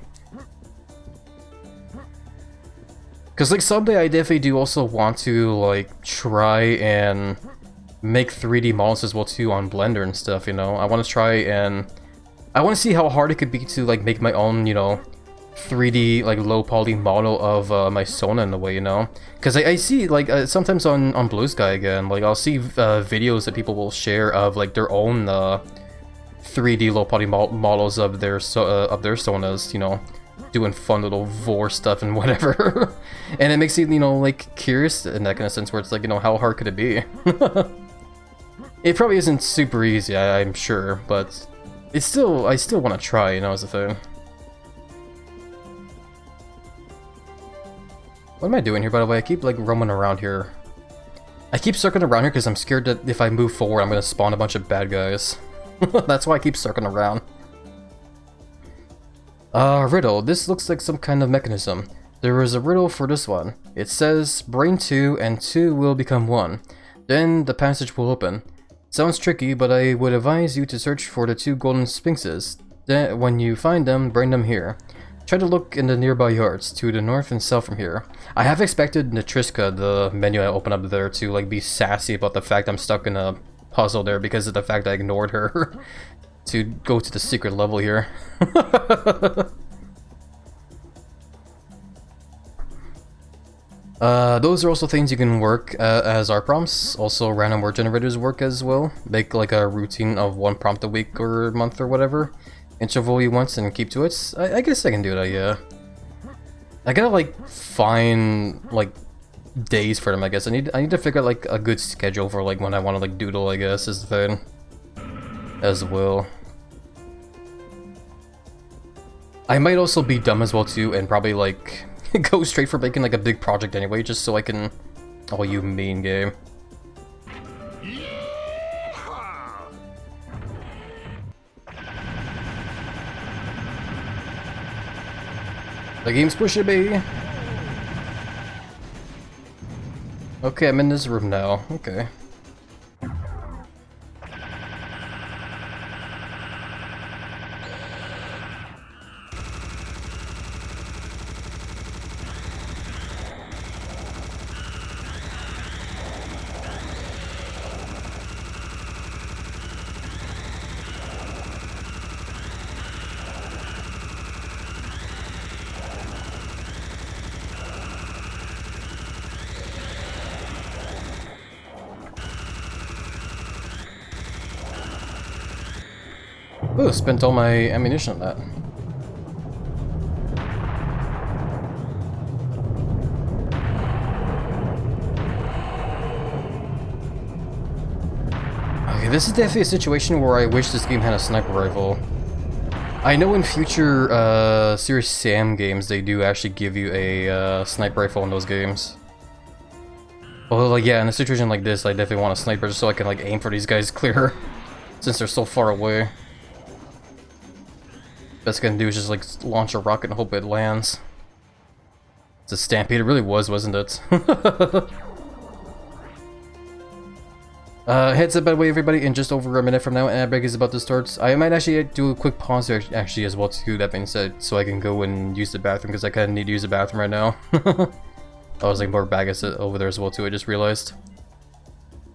Cause like someday I definitely do also want to like try and make 3D models as well too on Blender and stuff, you know. I want to try and I want to see how hard it could be to like make my own, you know, 3D like low poly model of my Sona in a way, you know. Because I see like sometimes on Blue Sky again, like I'll see videos that people will share of like their own 3D low poly models of their Sonas, you know, doing fun little vor stuff and whatever. And it makes you, you know, like curious in that kind of sense where it's like, you know, how hard could it be? It probably isn't super easy, I'm sure, but it's still, I still want to try, you know, as a thing. What am I doing here, by the way? I keep, like, roaming around here. I keep circling around here because I'm scared that if I move forward, I'm going to spawn a bunch of bad guys. That's why I keep circling around. Riddle. This looks like some kind of mechanism. There is a riddle for this one. It says, brain 2 and 2 will become 1. Then the passage will open. Sounds tricky, but I would advise you to search for the 2 golden sphinxes. Then, when you find them, bring them here. Try to look in the nearby yards, to the north and south from here. I have expected Natriska, the menu I opened up there, to like be sassy about the fact I'm stuck in a puzzle there because of the fact I ignored her to go to the secret level here. Those are also things you can work as art prompts. Also, random word generators work as well. Make like a routine of 1 prompt a week or month or whatever interval you want and keep to it. I guess I can do that, yeah. I gotta like find like days for them, I guess. I need to figure out like a good schedule for like when I want to like doodle, I guess, is the thing as well. I might also be dumb as well too and probably like go straight for making like a big project anyway, just so I can... Oh, you mean game. The game's pushing me. Okay, I'm in this room now. Okay. Ooh, spent all my ammunition on that. Okay, this is definitely a situation where I wish this game had a sniper rifle. I know in future Serious Sam games they do actually give you a sniper rifle in those games. Although, like, yeah, in a situation like this, I definitely want a sniper just so I can like aim for these guys clearer. since they're so far away. Best I can do is just like launch a rocket and hope it lands. It's a stampede, it really was, wasn't it? Heads up by the way everybody, in just over a minute from now, ad break is about to start. I might actually do a quick pause here actually as well too, that being said, so I can go and use the bathroom, because I kinda need to use the bathroom right now. I was like more baggage over there as well too, I just realized.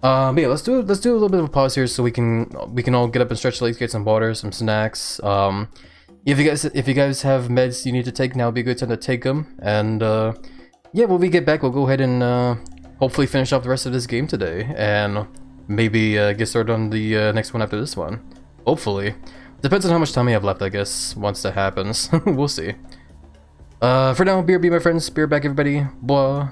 But yeah, let's do a little bit of a pause here so we can all get up and stretch legs, get some water, some snacks. If you guys have meds you need to take, now would be a good time to take them. And yeah, when we get back, we'll go ahead and hopefully finish off the rest of this game today, and maybe get started on the next one after this one. Hopefully, depends on how much time I have left, I guess. Once that happens, we'll see. For now, beer be my friends. Beer back, everybody. Blah.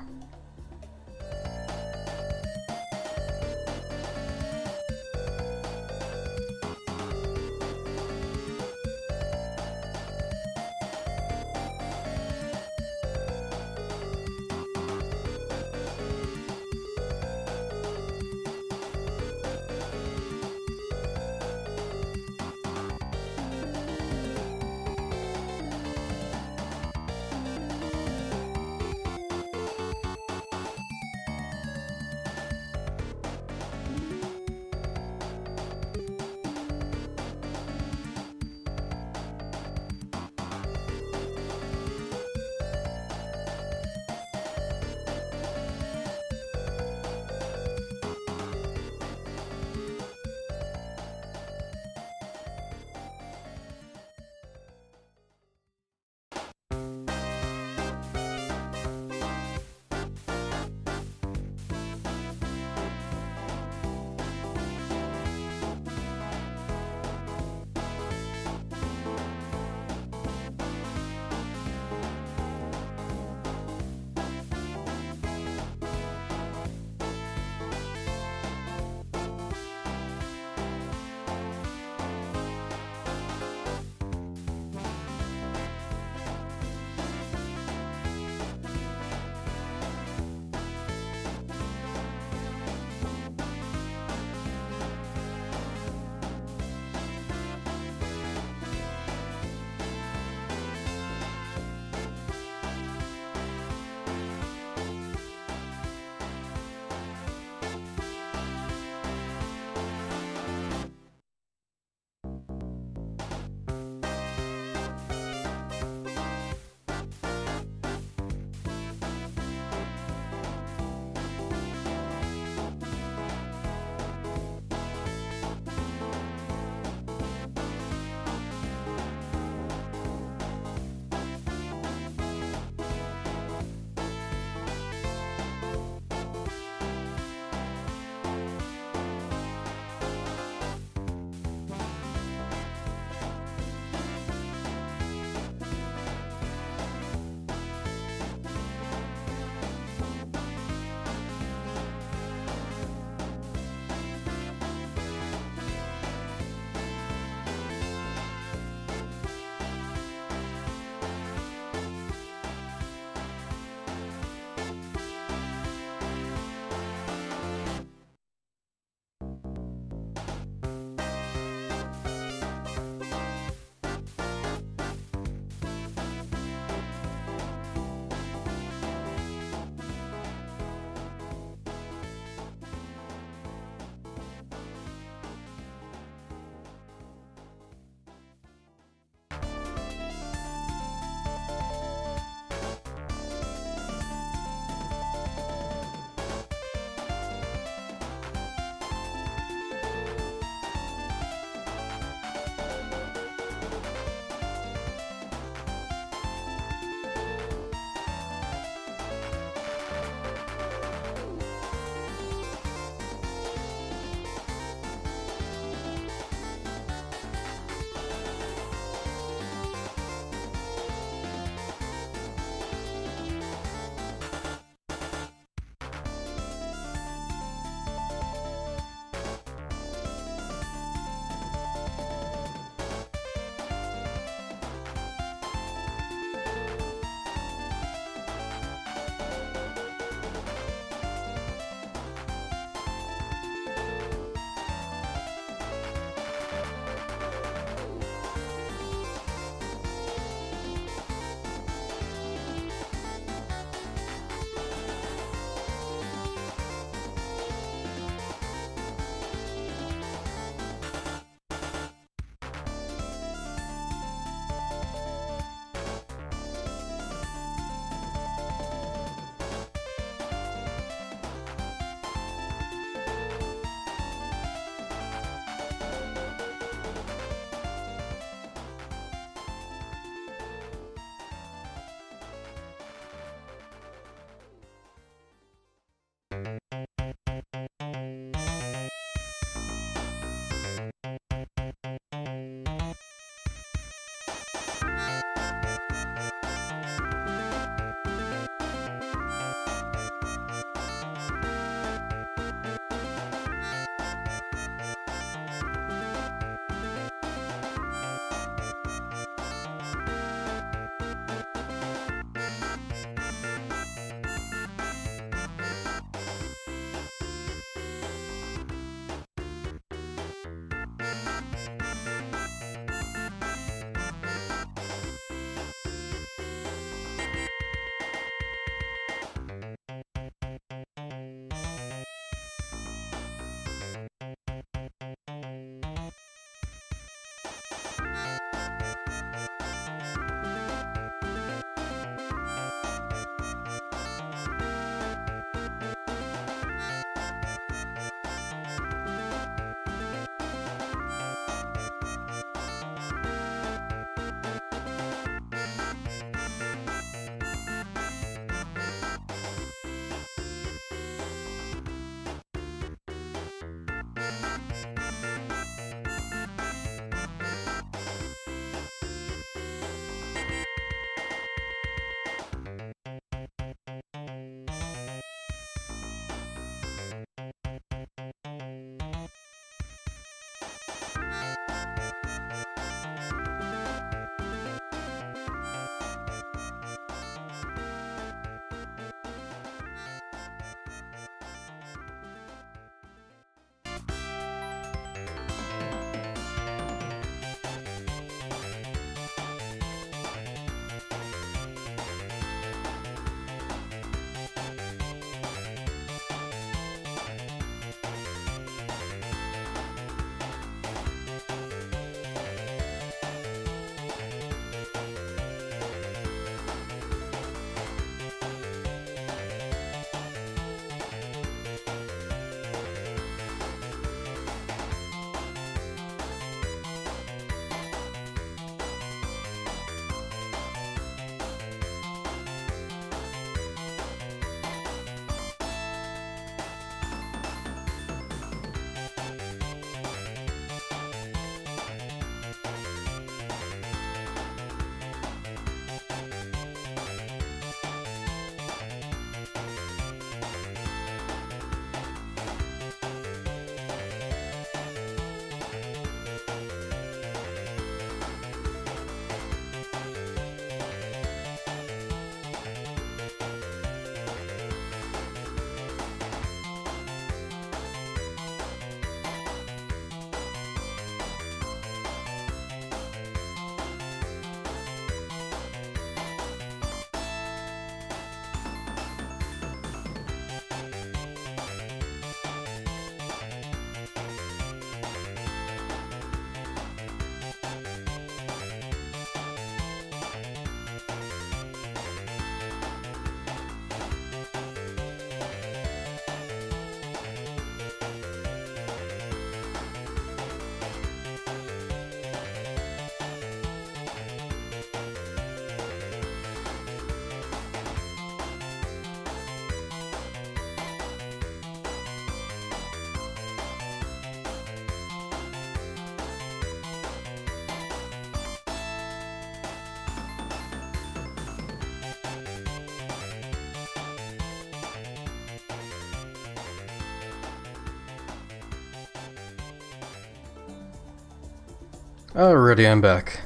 Alrighty, I'm back.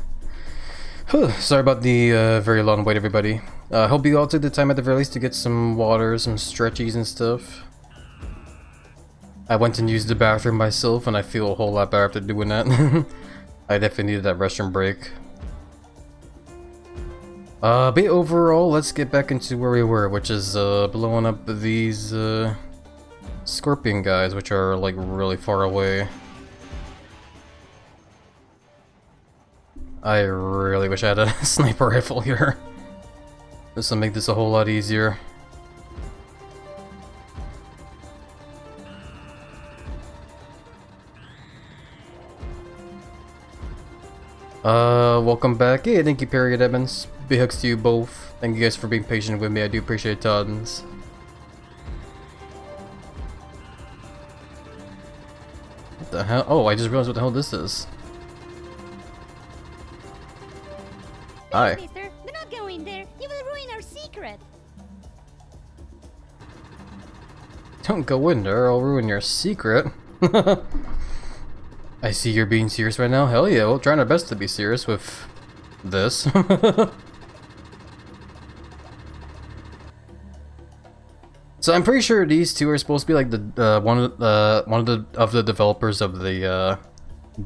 Sorry about the very long wait, everybody. Hope you all took the time at the very least to get some water, some stretchies and stuff. I went and used the bathroom myself, and I feel a whole lot better after doing that. I definitely needed that restroom break. But overall, let's get back into where we were, which is blowing up these scorpion guys, which are like really far away. I really wish I had a sniper rifle here. This will make this a whole lot easier. Welcome back. Hey, thank you, Period Evans. Big hugs to you both. Thank you guys for being patient with me. I do appreciate tons. What the hell? Oh, I just realized what the hell this is. Hi. Mister, do not go in there. You will ruin our secret. Don't go in there, I'll ruin your secret. I see you're being serious right now. Hell yeah, we're trying our best to be serious with this. So I'm pretty sure these two are supposed to be like the one of the developers of the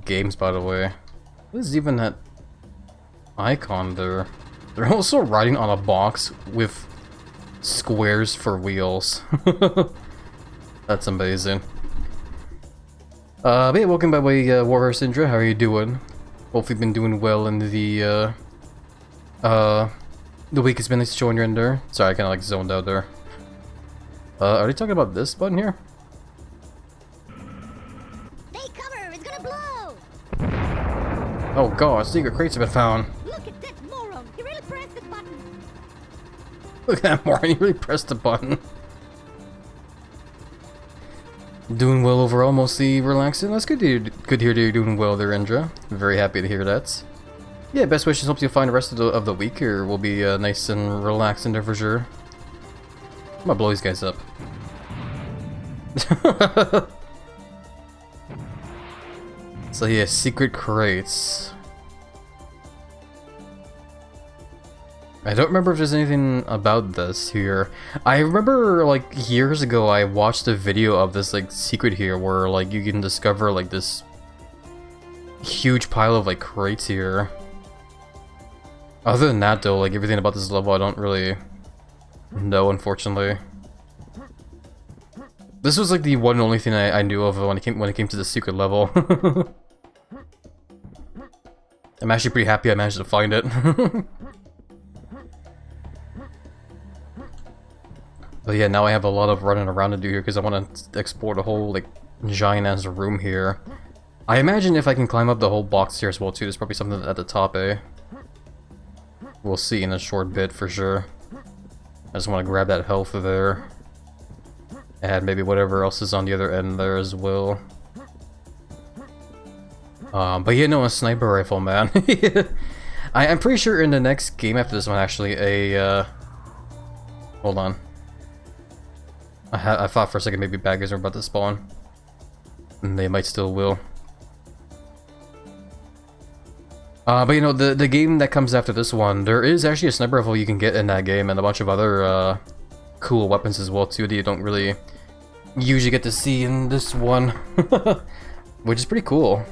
games. By the way, what is even that icon there? They're also riding on a box with squares for wheels. That's amazing. But yeah, welcome by the way, Warhorse Indra. How are you doing? Hope you've been doing well in the week has been nice showing you in there. Sorry, I kinda like zoned out there. Are they talking about this button here? Take cover, it's gonna blow! Oh god, secret crates have been found. Look at that moron! He really pressed the button! Look at that moron, he really pressed the button. Doing well overall, mostly relaxing. That's good to hear that you're doing well there, Indra. Very happy to hear that. Yeah, best wishes. Hope you find the rest of the week here will be nice and relaxing there for sure. I'm gonna blow these guys up. So yeah, secret crates. I don't remember if there's anything about this here. I remember like years ago I watched a video of this like secret here where like you can discover like this huge pile of like crates here. Other than that though, like everything about this level I don't really know, unfortunately. This was like the one and only thing I knew of when it came to the secret level. I'm actually pretty happy I managed to find it. But yeah, now I have a lot of running around to do here because I want to explore the whole like giant ass room here. I imagine if I can climb up the whole box here as well too, there's probably something at the top, eh? We'll see in a short bit for sure. I just want to grab that health there. And maybe whatever else is on the other end there as well. But yeah, no, a sniper rifle, man. I'm pretty sure in the next game after this one, actually, hold on. I thought for a second maybe bad guys are about to spawn. And they might still will. But you know, the game that comes after this one, there is actually a sniper rifle you can get in that game and a bunch of other cool weapons as well too that you don't really usually get to see in this one. Which is pretty cool.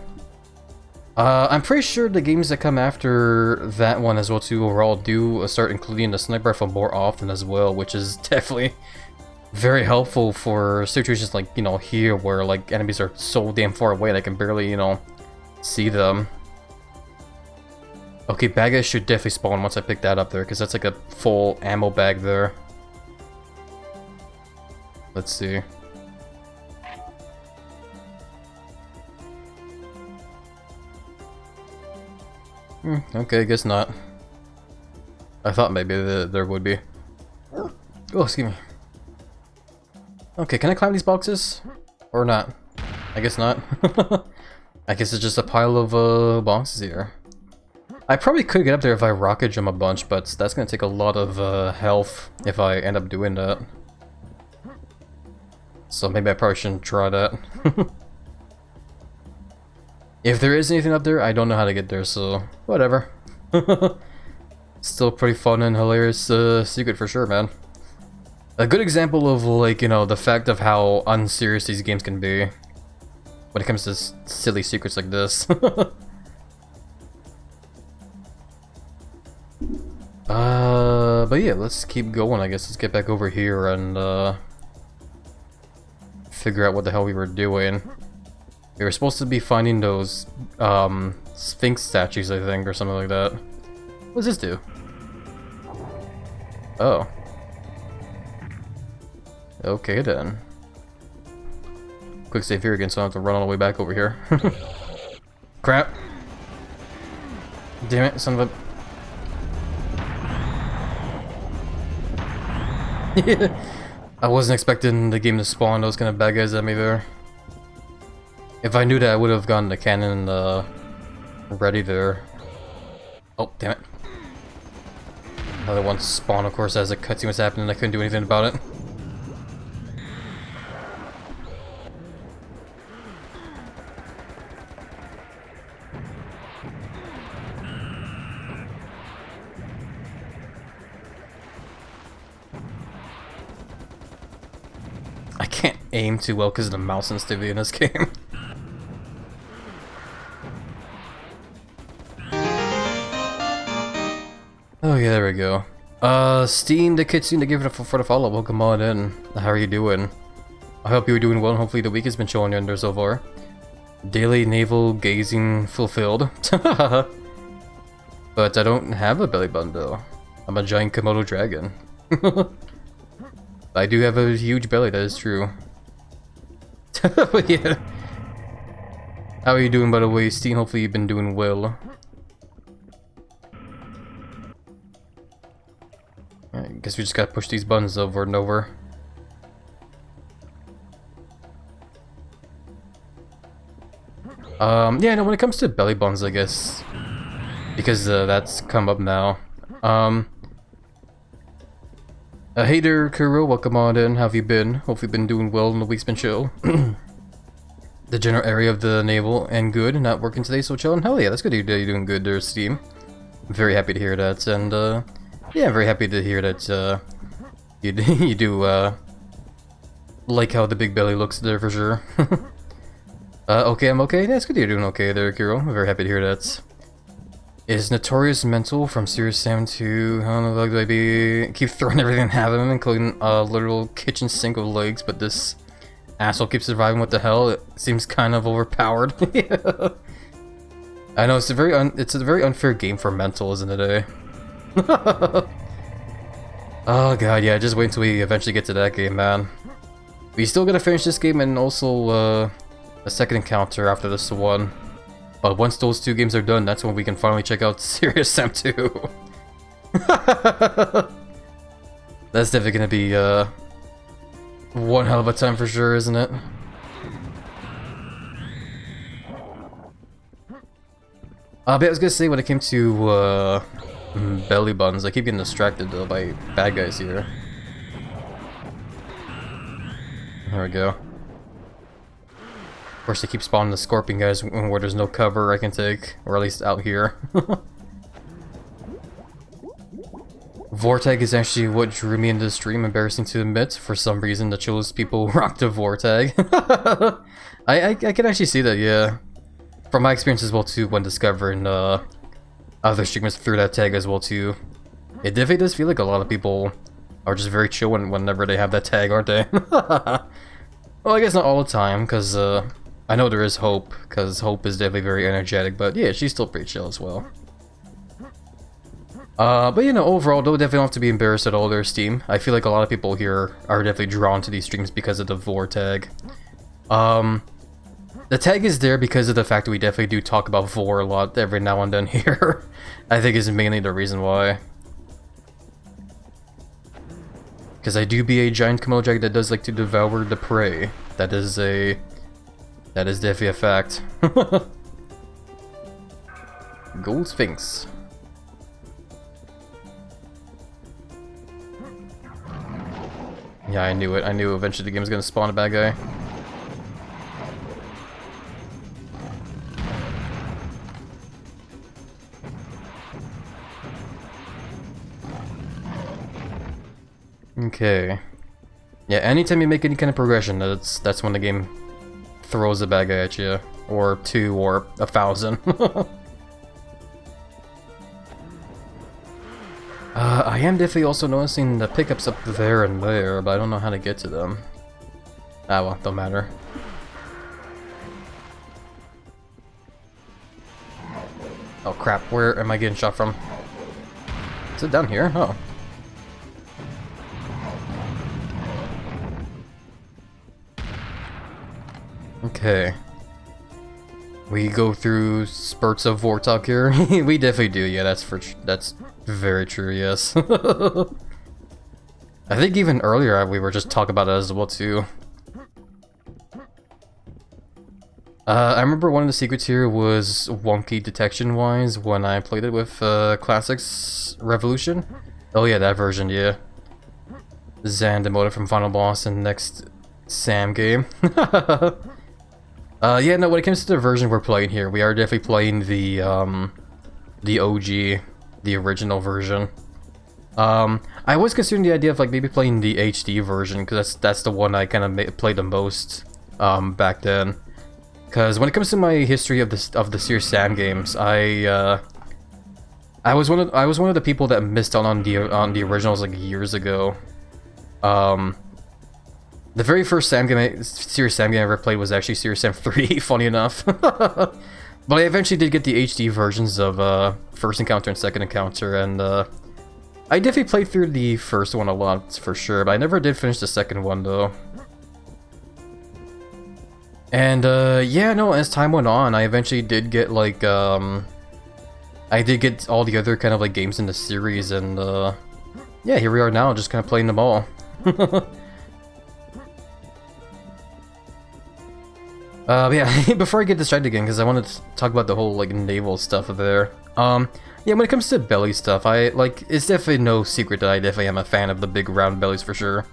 I'm pretty sure the games that come after that one as well too overall do start including the sniper rifle more often as well, which is definitely very helpful for situations like, you know, here where like enemies are so damn far away that I can barely, you know, see them. Okay, bad guys should definitely spawn once I pick that up there, because that's like a full ammo bag there. Let's see. Okay, I guess not. I thought maybe there would be. Oh, excuse me. Okay, can I climb these boxes? Or not? I guess not. I guess it's just a pile of boxes here. I probably could get up there if I rocket jump a bunch, but that's gonna take a lot of health if I end up doing that. So maybe I probably shouldn't try that. If there is anything up there, I don't know how to get there, so whatever. Still pretty fun and hilarious secret for sure, man. A good example of, like, you know, the fact of how unserious these games can be when it comes to silly secrets like this. But yeah, let's keep going, I guess. Let's get back over here and figure out what the hell we were doing. We were supposed to be finding those Sphinx statues, I think, or something like that. What does this do? Oh. Okay then. Quick save here again, so I don't have to run all the way back over here. Crap. Damn it, son of a... I wasn't expecting the game to spawn those kind of bad guys at me there. If I knew that, I would have gotten the cannon ready there. Oh, damn it. Another one spawned, of course, as the cutscene was happening. I couldn't do anything about it. I can't aim too well because of the mouse sensitivity in this game. Oh yeah, there we go. Steam, the kid seemed to give it for the follow. Welcome on in. How are you doing? I hope you're doing well and hopefully the week has been showing you under so far. Daily navel gazing fulfilled. But I don't have a belly button though. I'm a giant Komodo dragon. I do have a huge belly, that is true. But yeah. How are you doing, by the way, Steam? Hopefully you've been doing well. I guess we just gotta push these buttons over and over. Yeah, no, when it comes to belly buttons, I guess, because that's come up now. Hey there, Kuro, welcome on in. How have you been? Hopefully you've been doing well in the week's been chill. The general area of the navel and good, not working today, so chillin'. Hell yeah, that's good you're doing good there, Steam. I'm very happy to hear that, and yeah, I'm very happy to hear that you do like how the big belly looks there for sure. Okay, I'm okay. Yeah, it's good you're doing okay there, Kiro. I'm very happy to hear that. Is Notorious Mental from Serious Sam 2? How the fuck do I be? Keep throwing everything at him, including a literal kitchen sink of legs, but this asshole keeps surviving. What the hell? It seems kind of overpowered. Yeah. I know, it's a very unfair game for Mental, isn't it, eh? Oh god, yeah, just wait until we eventually get to that game, man. We still gotta finish this game and also a second encounter after this one. But once those two games are done, that's when we can finally check out Serious Sam 2. That's definitely gonna be one hell of a time for sure, isn't it? But I was gonna say, when it came to belly buttons, I keep getting distracted though by bad guys here. There we go. Of course, they keep spawning the scorpion guys where there's no cover I can take, or at least out here. Vortag is actually what drew me into the stream, embarrassing to admit. For some reason, the chillest people rock the Vortag. I can actually see that, yeah. From my experience as well too, when discovering other streamers through that tag as well too. It definitely does feel like a lot of people are just very chill whenever they have that tag, aren't they? Well, I guess not all the time, because I know there is Hope, because Hope is definitely very energetic, but yeah, she's still pretty chill as well. But you know, overall, though, definitely don't have to be embarrassed at all there, Steam. I feel like a lot of people here are definitely drawn to these streams because of the Vor tag. The tag is there because of the fact that we definitely do talk about Vor a lot every now and then here. I think is mainly the reason why. Because I do be a giant Komodo dragon that does like to devour the prey. That is definitely a fact. Gold Sphinx. Yeah, I knew it. I knew eventually the game was gonna spawn a bad guy. Okay. Yeah, anytime you make any kind of progression, that's when the game throws a bag at you. Or 2 or 1,000. I am definitely also noticing the pickups up there and there, but I don't know how to get to them. Ah well, don't matter. Oh crap, where am I getting shot from? Is it down here? Oh. Okay. We go through spurts of Warthog here. We definitely do, yeah, that's very true, yes. I think even earlier we were just talking about it as well too. I remember one of the secrets here was wonky detection-wise when I played it with Classics Revolution. Oh yeah, that version, yeah. Zan demoted from Final Boss and next Sam game. Yeah, no, when it comes to the version we're playing here, we are definitely playing the OG, the original version. I was considering the idea of like maybe playing the HD version, because that's the one I kind of played the most back then. Because when it comes to my history of the Serious Sam games, I was one of the people that missed out on the originals like years ago. The very first Serious Sam game I ever played was actually Serious Sam 3, funny enough. But I eventually did get the HD versions of First Encounter and Second Encounter, and I definitely played through the first one a lot for sure, but I never did finish the second one though. And yeah, no, as time went on, I eventually did get like I did get all the other kind of like games in the series, and yeah, here we are now, just kind of playing them all. Yeah, before I get distracted again, because I wanted to talk about the whole like naval stuff there. Yeah, when it comes to belly stuff, it's definitely no secret that I definitely am a fan of the big round bellies for sure.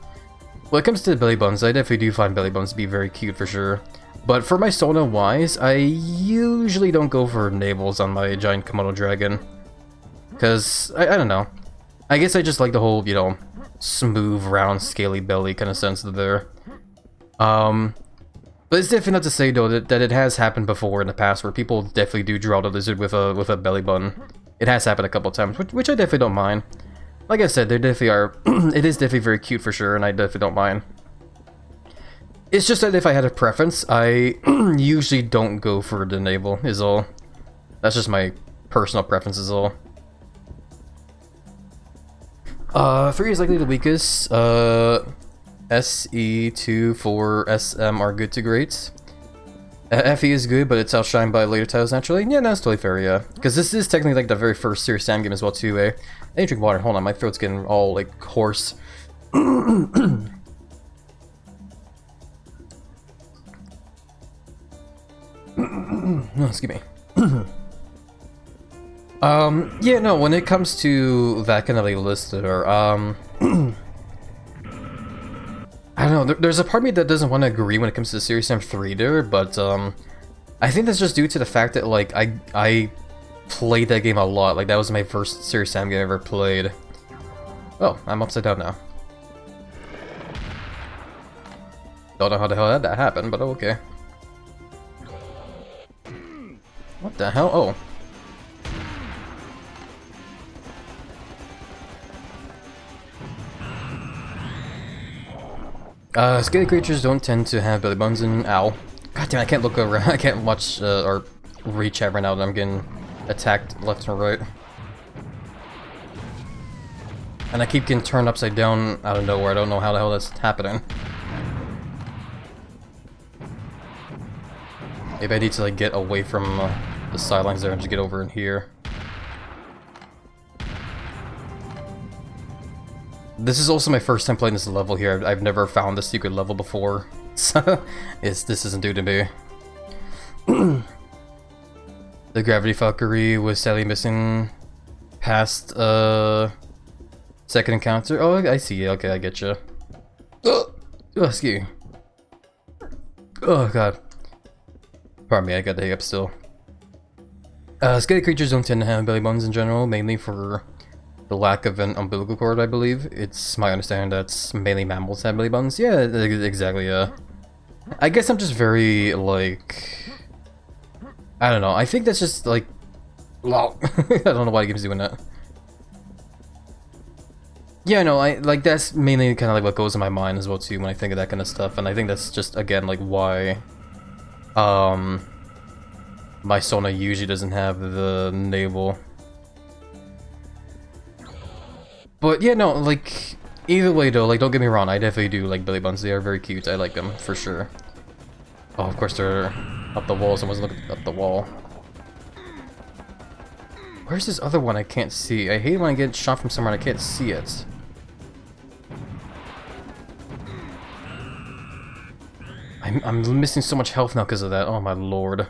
When it comes to belly buttons, I definitely do find belly buttons to be very cute for sure. But for my Sona wise, I usually don't go for navels on my giant Komodo dragon. Because, I don't know. I guess I just like the whole, you know, smooth, round, scaly belly kind of sense there. But it's definitely not to say though that it has happened before in the past where people definitely do draw the lizard with a belly button. It has happened a couple times, which I definitely don't mind. Like I said, they definitely are. It is definitely very cute for sure, and I definitely don't mind. It's just that if I had a preference, I usually don't go for the navel. Is all. That's just my personal preference. Is all. 3 is likely the weakest. SE, 2, 4, SM are good to great. FE is good, but it's outshined by later titles naturally. Yeah, that's totally fair, yeah. Because this is technically like the very first Serious Sam game as well, too, eh? I need to drink water. Hold on, my throat's getting all, like, hoarse. Excuse me. Yeah, no, when it comes to that kind of like list there, I don't know, there's a part of me that doesn't want to agree when it comes to Serious Sam 3 there, but I think that's just due to the fact that like I played that game a lot. Like that was my first Serious Sam game I ever played. Oh, I'm upside down now. Don't know how the hell that happened, but okay. What the hell? Oh. Scaly creatures don't tend to have belly buttons and ow. God damn, I can't look over. I can't watch or read chat right now that I'm getting attacked left and right. And I keep getting turned upside down out of nowhere. I don't know how the hell that's happening. Maybe I need to like get away from the sidelines there and just get over in here. This is also my first time playing this level here. I've never found this secret level before. So, this isn't due to me. The gravity fuckery was sadly missing past second encounter. Oh, I see. Okay, I get you. Oh, excuse me. Oh god. Pardon me, I got the hiccup still. Scaly creatures don't tend to have belly buttons in general, mainly for the lack of an umbilical cord, I believe. It's my understanding that's mainly mammals have belly buttons. Yeah, exactly, yeah. I guess I'm just very, like... I don't know, I think that's just, like... Well, I don't know why the game's doing that. Yeah, no, like, that's mainly kind of like what goes in my mind as well, too, when I think of that kind of stuff. And I think that's just, again, like, why... my Sona usually doesn't have the navel. But yeah, no, like, either way though, like, don't get me wrong, I definitely do like belly buttons. They are very cute. I like them, for sure. Oh, of course they're up the wall. Someone's looking up the wall. Where's this other one I can't see? I hate when I get shot from somewhere and I can't see it. I'm missing so much health now because of that. Oh my lord.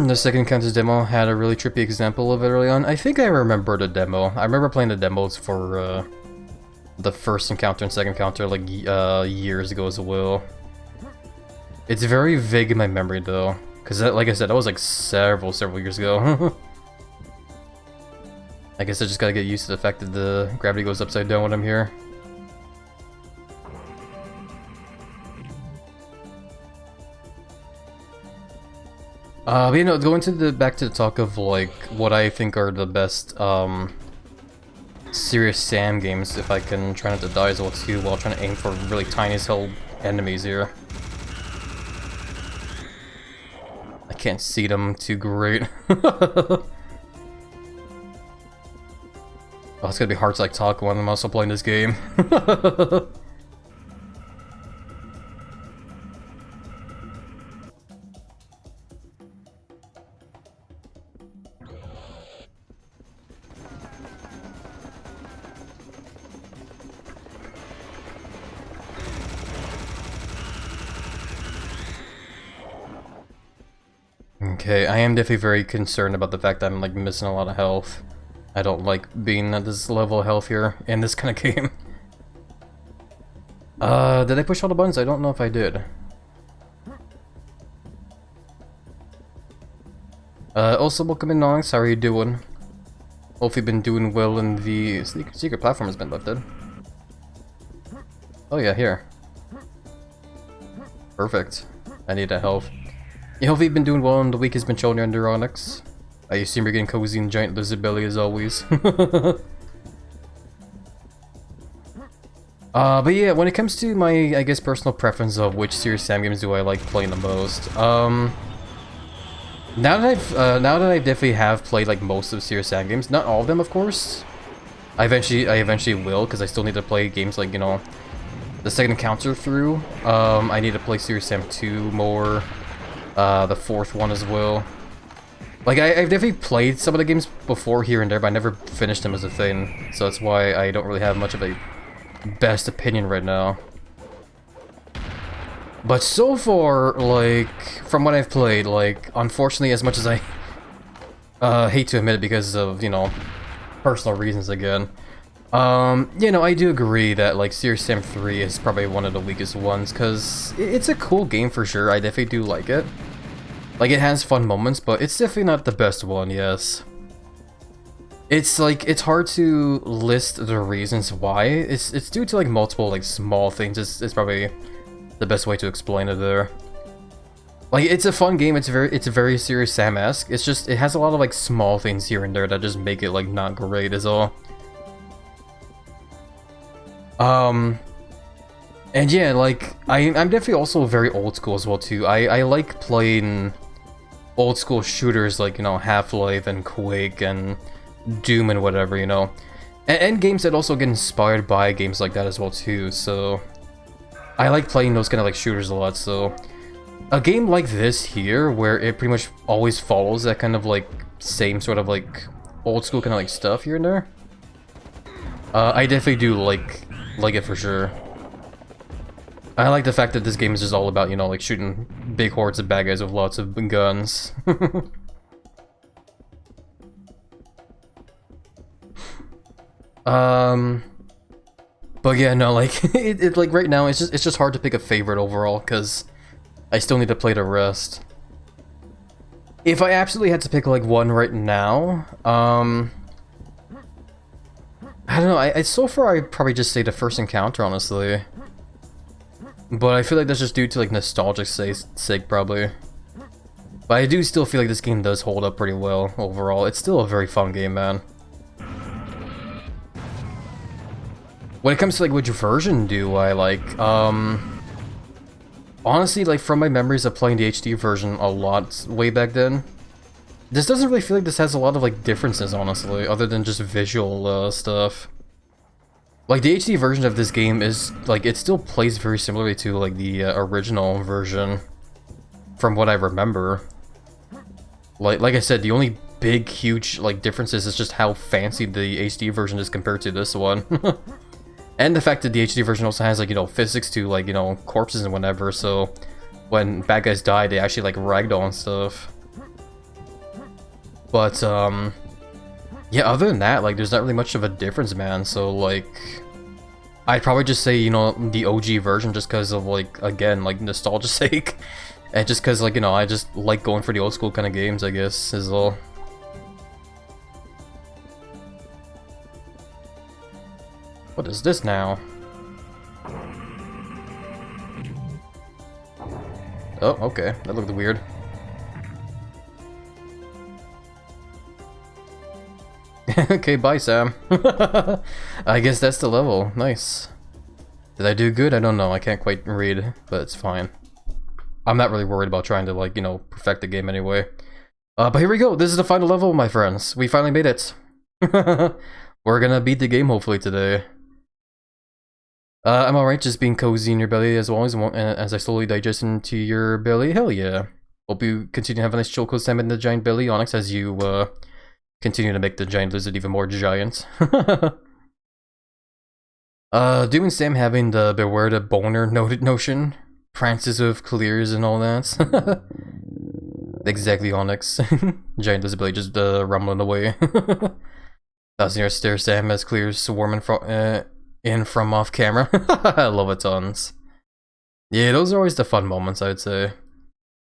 The second Countess demo had a really trippy example of it early on. I think I remember the demo. I remember playing the demos for the first encounter and second encounter like years ago as well. It's very vague in my memory though, because like I said, that was like several years ago. I guess I just gotta get used to the fact that the gravity goes upside down when I'm here. But you know, going to back to the talk of like what I think are the best Serious Sam games, if I can try not to die as well too while trying to aim for really tiny as hell enemies here. I can't see them too great. Oh, it's gonna be hard to like talk when I'm also playing this game. Okay, I am definitely very concerned about the fact that I'm like missing a lot of health. I don't like being at this level of health here in this kind of game. Did I push all the buttons? I don't know if I did. Also, welcome in, Nonix. How are you doing? Hope you've been doing well in the secret platform has been lifted. Oh yeah, here. Perfect. I need that health. Yeah, hope you've been doing well and the week has been chilling under Onyx. I assume you're getting cozy and giant lizard belly as always. But yeah, when it comes to my, I guess, personal preference of which Serious Sam games do I like playing the most, now that I've definitely have played like most of Serious Sam games, not all of them, of course. I eventually will, because I still need to play games like, you know, the second encounter through. I need to play Serious Sam 2 more, the fourth one as well. Like, I've definitely played some of the games before here and there, but I never finished them as a thing, so that's why I don't really have much of a best opinion right now. But so far, like, from what I've played, like, unfortunately, as much as I hate to admit it because of, you know, personal reasons again, you know, I do agree that, like, Serious Sam 3 is probably one of the weakest ones, because it's a cool game for sure. I definitely do like it. Like, it has fun moments, but it's definitely not the best one, yes. It's, like, it's hard to list the reasons why. It's due to, like, multiple, like, small things. It's probably the best way to explain it there. Like, it's a fun game. It's a very Serious Sam-esque. It's just, it has a lot of, like, small things here and there that just make it, like, not great is all. And yeah, like, I'm definitely also very old school as well, too. I like playing old school shooters like, you know, Half-Life and Quake and Doom and whatever, you know. And games that also get inspired by games like that as well, too, so... I like playing those kind of, like, shooters a lot, so... A game like this here, where it pretty much always follows that kind of, like, same sort of, like, old school kind of, like, stuff here and there. I definitely do like it for sure. I like the fact that this game is just all about, you know, like, shooting big hordes of bad guys with lots of guns. But yeah, no, like, like, right now, it's just hard to pick a favorite overall, because... I still need to play the rest. If I absolutely had to pick like one right now, I don't know. So far I'd probably just say the first encounter, honestly. But I feel like that's just due to like nostalgic sake probably. But I do still feel like this game does hold up pretty well overall. It's still a very fun game, man. When it comes to like which version do I like, honestly, like from my memories of playing the HD version a lot way back then, this doesn't really feel like this has a lot of like differences, honestly, other than just visual stuff. Like the HD version of this game is like, it still plays very similarly to like the original version, from what I remember. Like I said, the only big, huge like differences is just how fancy the HD version is compared to this one. And the fact that the HD version also has, like, you know, physics to, like, you know, corpses and whatever, so when bad guys die, they actually, like, ragdoll and stuff. But, yeah, other than that, like, there's not really much of a difference, man, so, like, I'd probably just say, you know, the OG version just because of, like, again, like, nostalgia's sake. And just because, like, you know, I just like going for the old school kind of games, I guess, is all. What is this now? Oh, okay. That looked weird. Okay, bye, Sam. I guess that's the level. Nice. Did I do good? I don't know. I can't quite read, but it's fine. I'm not really worried about trying to, like, you know, perfect the game anyway. But here we go. This is the final level, my friends. We finally made it. We're gonna beat the game, hopefully, today. I'm alright, just being cozy in your belly as always, as I slowly digest into your belly. Hell yeah. Hope you continue to have a nice chill close time in the giant belly, Onyx, as you, continue to make the giant lizard even more giant. Doom and Sam having the beware the boner notion. Prances with clears and all that. Exactly, Onyx. Giant lizard belly just, rumbling away. Thousand-year stare Sam as clears swarming in from off camera. I love it tons. Yeah, those are always the fun moments, I would say.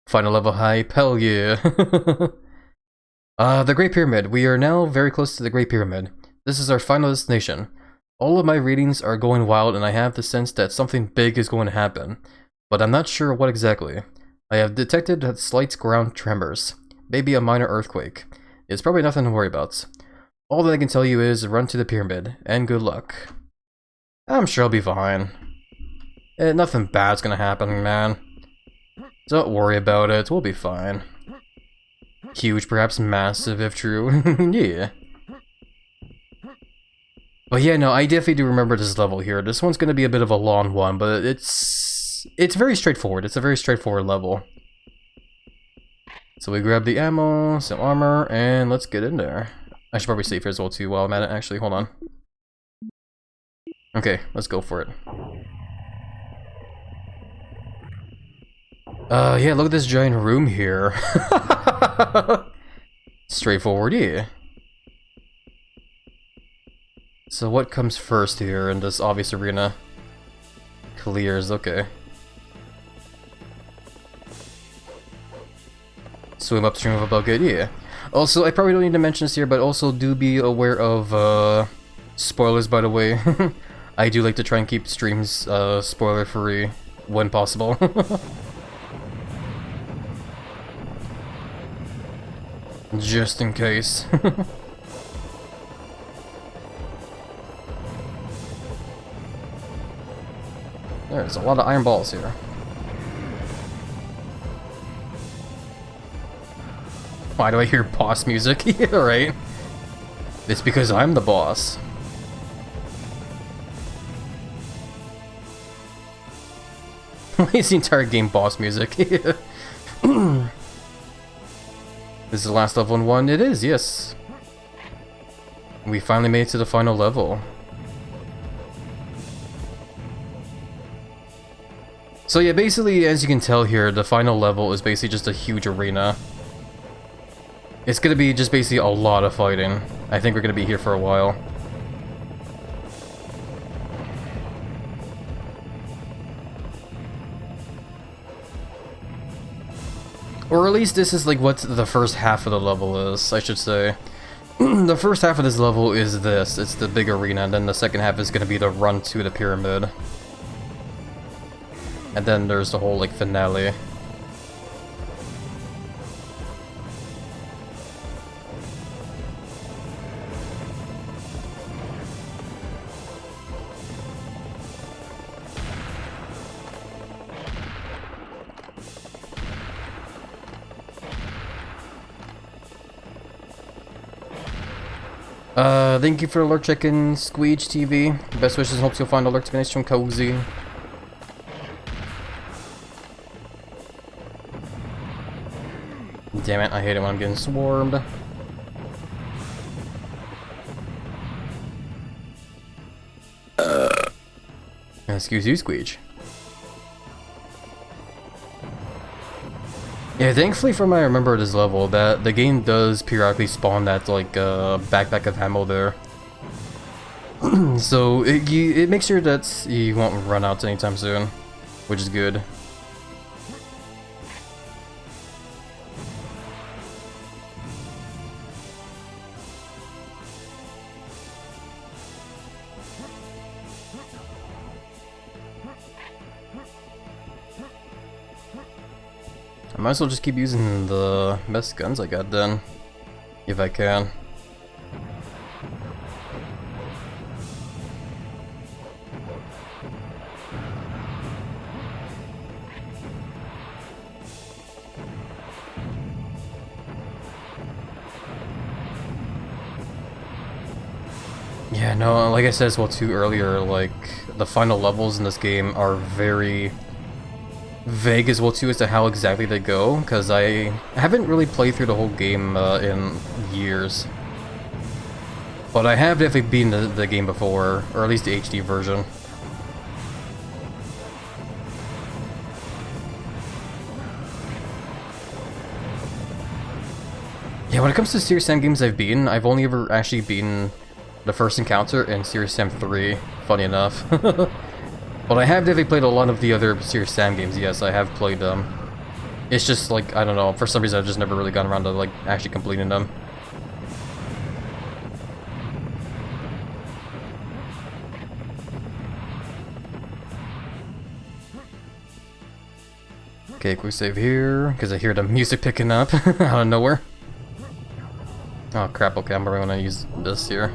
Final level hype, hell yeah. The Great Pyramid. We are now very close to the Great Pyramid. This is our final destination. All of my readings are going wild and I have the sense that something big is going to happen. But I'm not sure what exactly. I have detected slight ground tremors. Maybe a minor earthquake. It's probably nothing to worry about. All that I can tell you is run to the pyramid, and good luck. I'm sure I'll be fine. Nothing bad's gonna happen, man. Don't worry about it, we'll be fine. Huge, perhaps massive, if true. Yeah. But yeah, no, I definitely do remember this level here. This one's gonna be a bit of a long one, but it's very straightforward. It's a very straightforward level. So we grab the ammo, some armor, and let's get in there. I should probably save here as well too while I'm at it, actually, hold on. Okay, let's go for it. Yeah, look at this giant room here. Straightforward, yeah. So what comes first here in this obvious arena? Clears, okay. Swim upstream of a bucket, yeah. Also, I probably don't need to mention this here, but also do be aware of, spoilers, by the way. I do like to try and keep streams, spoiler-free when possible. Just in case. There's a lot of iron balls here. Why do I hear boss music? Yeah, right. It's because I'm the boss. Why is the entire game boss music? This is the last level in one. It is, yes. We finally made it to the final level. So yeah, basically, as you can tell here, the final level is basically just a huge arena. It's gonna be just basically a lot of fighting. I think we're gonna be here for a while. Or at least this is like what the first half of the level is, I should say. The first half of this level is this, it's the big arena, and then the second half is gonna be the run to the pyramid. And then there's the whole like finale. Thank you for alert checking, Squeege TV. Best wishes, hopes you'll find alert finish from Cozy. Damn it, I hate it when I'm getting swarmed. Excuse you, Squeege. Yeah, thankfully from what I remember this level, that the game does periodically spawn that like backpack of ammo there. So it makes sure that you won't run out anytime soon, which is good. I might as well just keep using the best guns I got then, if I can. Yeah, no, like I said as well too earlier, like, the final levels in this game are very vague as well too as to how exactly they go, because I haven't really played through the whole game in years. But I have definitely beaten the game before, or at least the HD version. Yeah, when it comes to Serious Sam games I've beaten, I've only ever actually beaten the first encounter in Serious Sam 3, funny enough. But I have definitely played a lot of the other Serious Sam games, yes, I have played them. It's just like, I don't know, for some reason I've just never really gotten around to like actually completing them. Okay, quick save here, because I hear the music picking up out of nowhere. Oh crap, okay, I'm probably gonna use this here.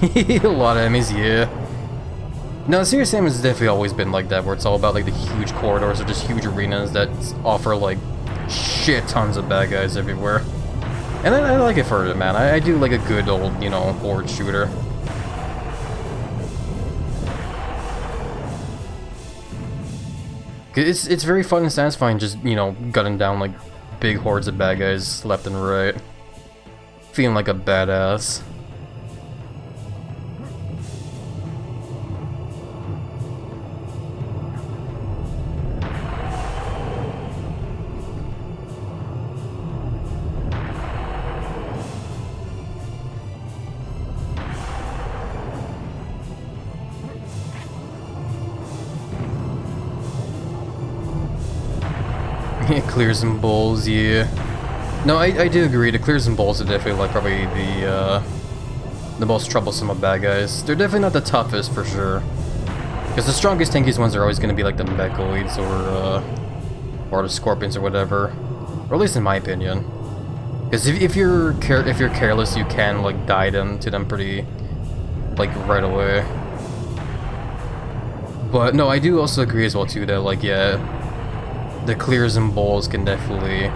A lot of enemies, yeah. No, Serious Sam has definitely always been like that, where it's all about like the huge corridors or just huge arenas that offer like shit tons of bad guys everywhere. And I like it for it, man. I do like a good old, you know, horde shooter. It's very fun and satisfying just, you know, gunning down like big hordes of bad guys left and right. Feeling like a badass. Clears and bowls, yeah. No, I do agree. The clears and bowls are definitely like probably the most troublesome of bad guys. They're definitely not the toughest for sure, because the strongest, tankiest ones are always going to be like the mechoids or the scorpions or whatever, or at least in my opinion. Because if you're careless, you can like die to them pretty like right away. But no, I do also agree as well too that like yeah. The clears and bowls can definitely,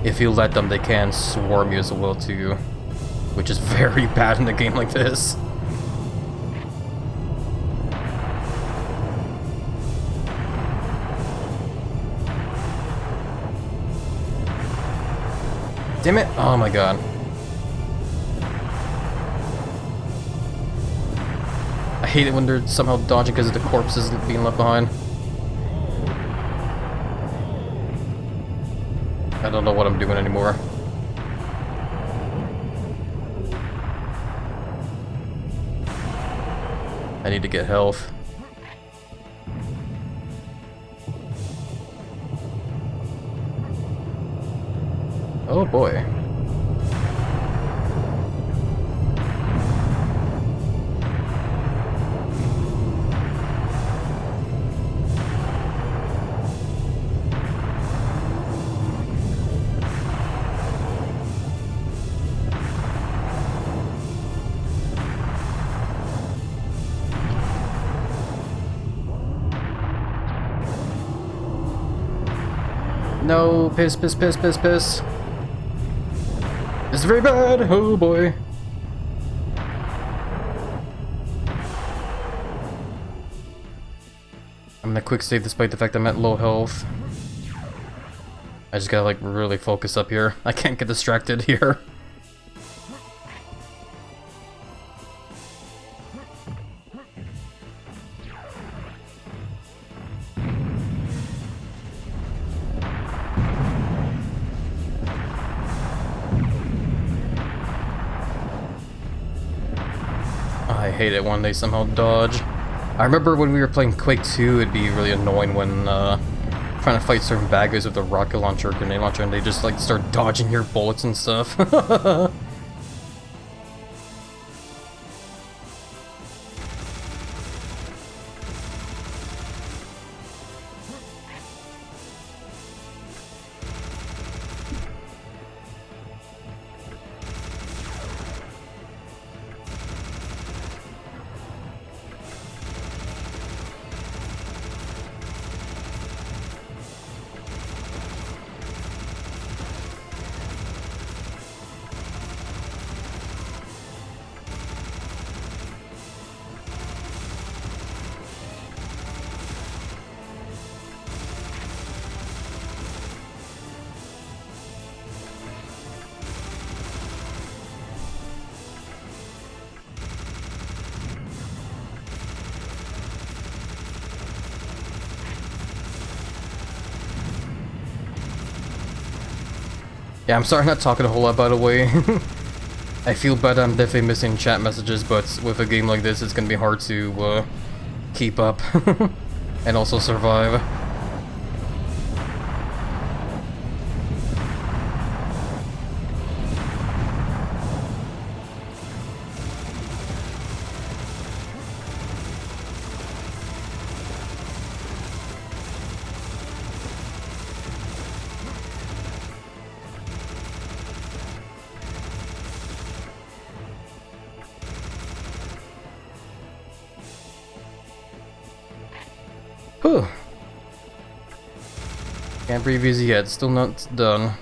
if you let them, they can swarm you as well too, which is very bad in a game like this. Damn it! Oh my god. I hate it when they're somehow dodging because of the corpses being left behind. I don't know what I'm doing anymore. I need to get health. Oh boy. No, piss, piss, piss, piss, piss. This is very bad. Oh boy. I'm gonna quick save despite the fact I'm at low health. I just gotta like really focus up here. I can't get distracted here. I hate it when they somehow dodge. I remember when we were playing Quake 2, it'd be really annoying when trying to fight certain bad guys with a rocket launcher or grenade launcher and they just like start dodging your bullets and stuff. Yeah, I'm sorry I'm not talking a whole lot, by the way. I feel bad I'm definitely missing chat messages, but with a game like this, it's gonna be hard to keep up and also survive. Whew. Can't breathe easy yet, still not done.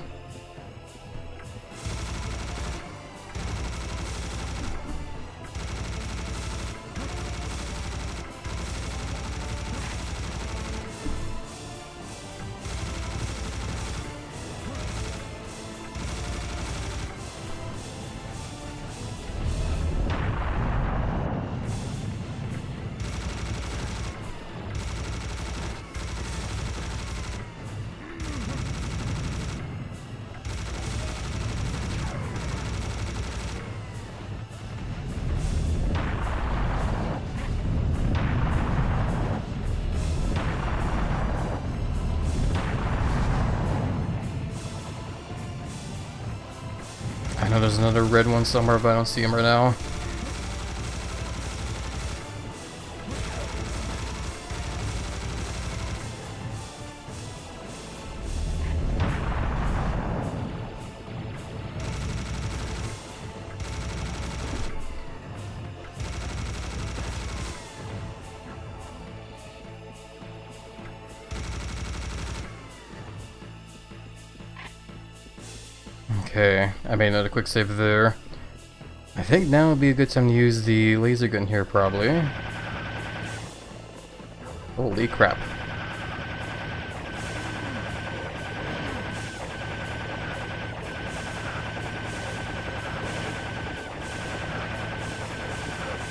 I know there's another red one somewhere, but I don't see him right now. Okay, I made another quick save there. I think now would be a good time to use the laser gun here, probably. Holy crap.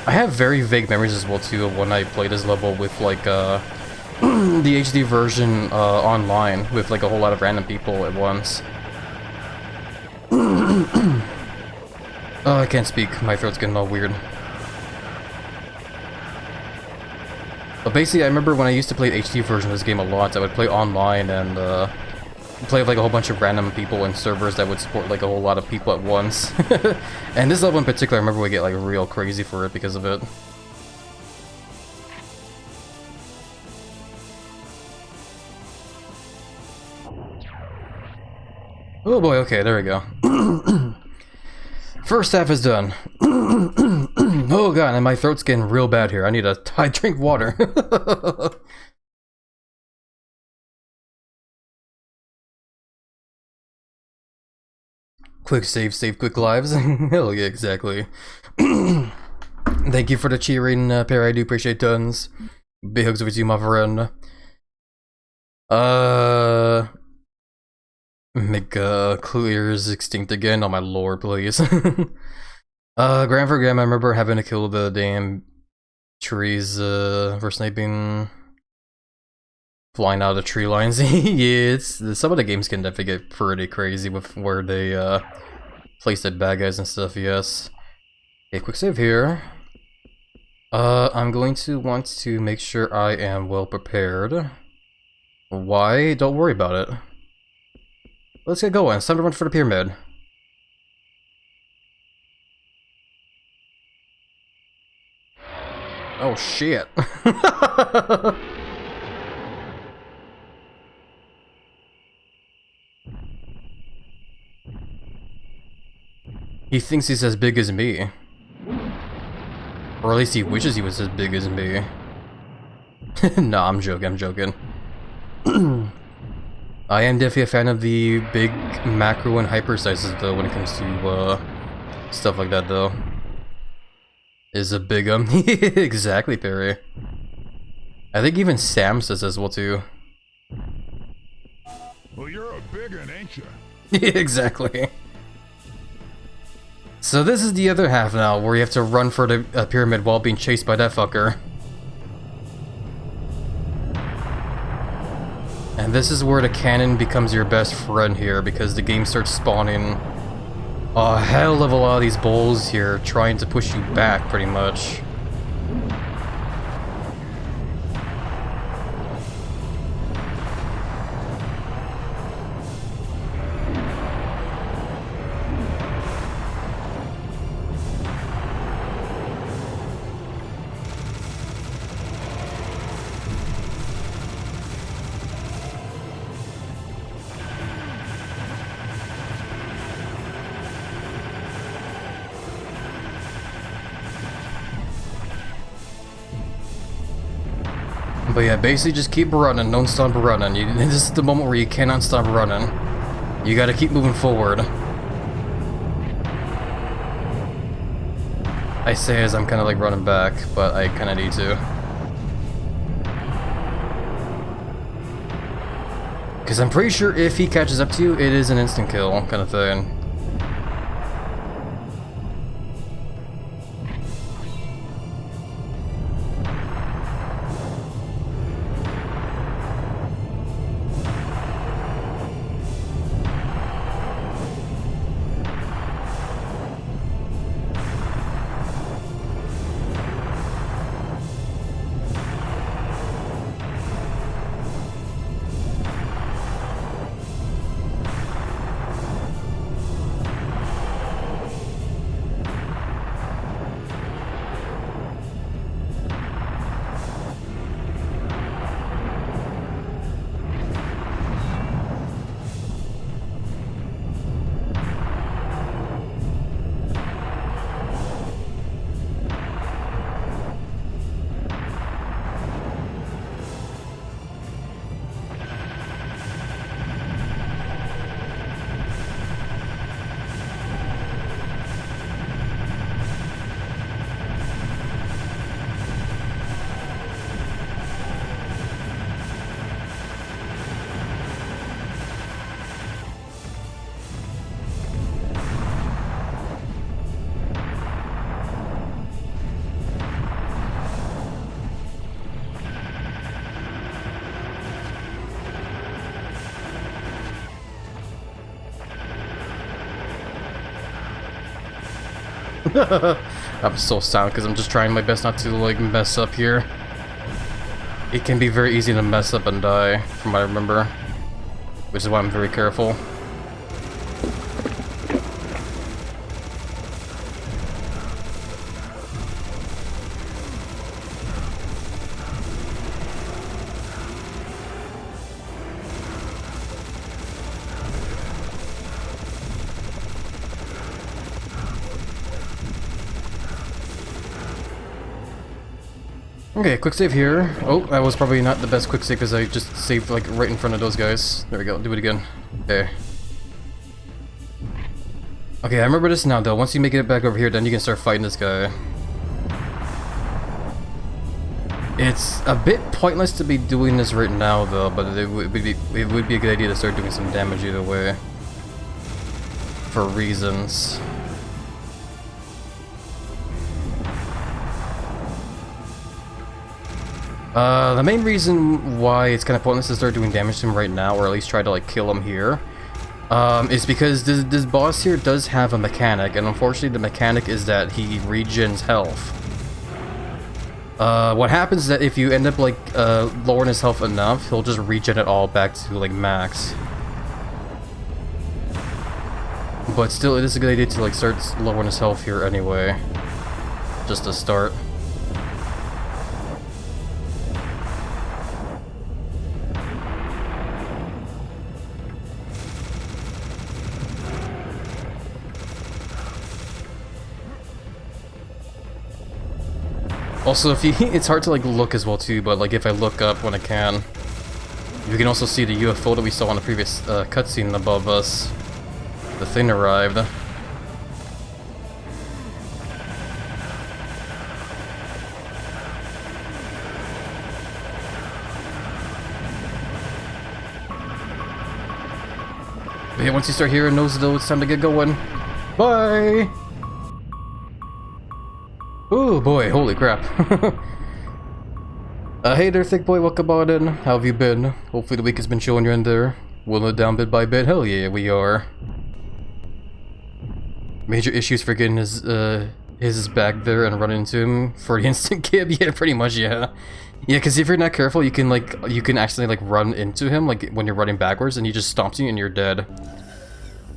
I have very vague memories as well too of when I played this level with like the HD version online with like a whole lot of random people at once. Oh, I can't speak. My throat's getting all weird. But basically, I remember when I used to play the HD version of this game a lot, I would play online and play with like a whole bunch of random people in servers that would support like a whole lot of people at once. And this level in particular, I remember we get like real crazy for it because of it. Oh boy, okay, there we go. First half is done. Oh god, and my throat's getting real bad here. I need to drink water. Quick save quick lives. Hell yeah, exactly. Thank you for the cheering, Perry. I do appreciate tons. Big hugs over to you, my friend. Make clears extinct again. Oh my lord, please. Grand for Grandma, I remember having to kill the damn trees for sniping. Flying out of tree lines. Yeah, some of the games can definitely get pretty crazy with where they place the bad guys and stuff, yes. Okay, quick save here. I'm going to want to make sure I am well prepared. Why? Don't worry about it. Let's get going. It's time to run for the pyramid. Oh shit. He thinks he's as big as me. Or at least he wishes he was as big as me. Nah, I'm joking. I am definitely a fan of the big macro and hyper sizes though when it comes to stuff like that though. Is a big exactly, Perry. I think even Sam says as well too. Well, you're a big one, ain't you? Exactly. So this is the other half now, where you have to run for the pyramid while being chased by that fucker. And this is where the cannon becomes your best friend here, because the game starts spawning a hell of a lot of these bowls here, trying to push you back, pretty much. But yeah, basically just keep running, don't stop running. This is the moment where you cannot stop running. You gotta keep moving forward. I say as I'm kinda like running back, but I kinda need to. Cause I'm pretty sure if he catches up to you, it is an instant kill kind of thing. I'm so silent because I'm just trying my best not to like mess up here. it can be very easy to mess up and die, from what I remember. Which is why I'm very careful. Okay, quick save here. Oh, that was probably not the best quick save because I just saved like right in front of those guys. There we go, do it again. Okay. Okay, I remember this now though. Once you make it back over here, then you can start fighting this guy. It's a bit pointless to be doing this right now though, but it would be a good idea to start doing some damage either way. For reasons. The main reason why it's kind of pointless to start doing damage to him right now, or at least try to like kill him here, is because this boss here does have a mechanic, and unfortunately the mechanic is that he regens health. What happens is that if you end up like lowering his health enough, he'll just regen it all back to like max. But still, it is a good idea to like start lowering his health here anyway, just to start. Also, if you, it's hard to like look as well too, but like if I look up when I can, you can also see the UFO that we saw in the previous cutscene above us. The thing arrived. But yeah, once you start hearing those though, it's time to get going. Bye! Oh boy, holy crap. Hey there, thick boy, welcome on in. How have you been? Hopefully the week has been showing you in there. Willing it down bit by bit? Hell yeah, we are. Major issues for getting his back there and running into him for the instant kib? Yeah, pretty much, yeah. Yeah, because if you're not careful, you can actually like run into him like when you're running backwards and he just stomps you and you're dead.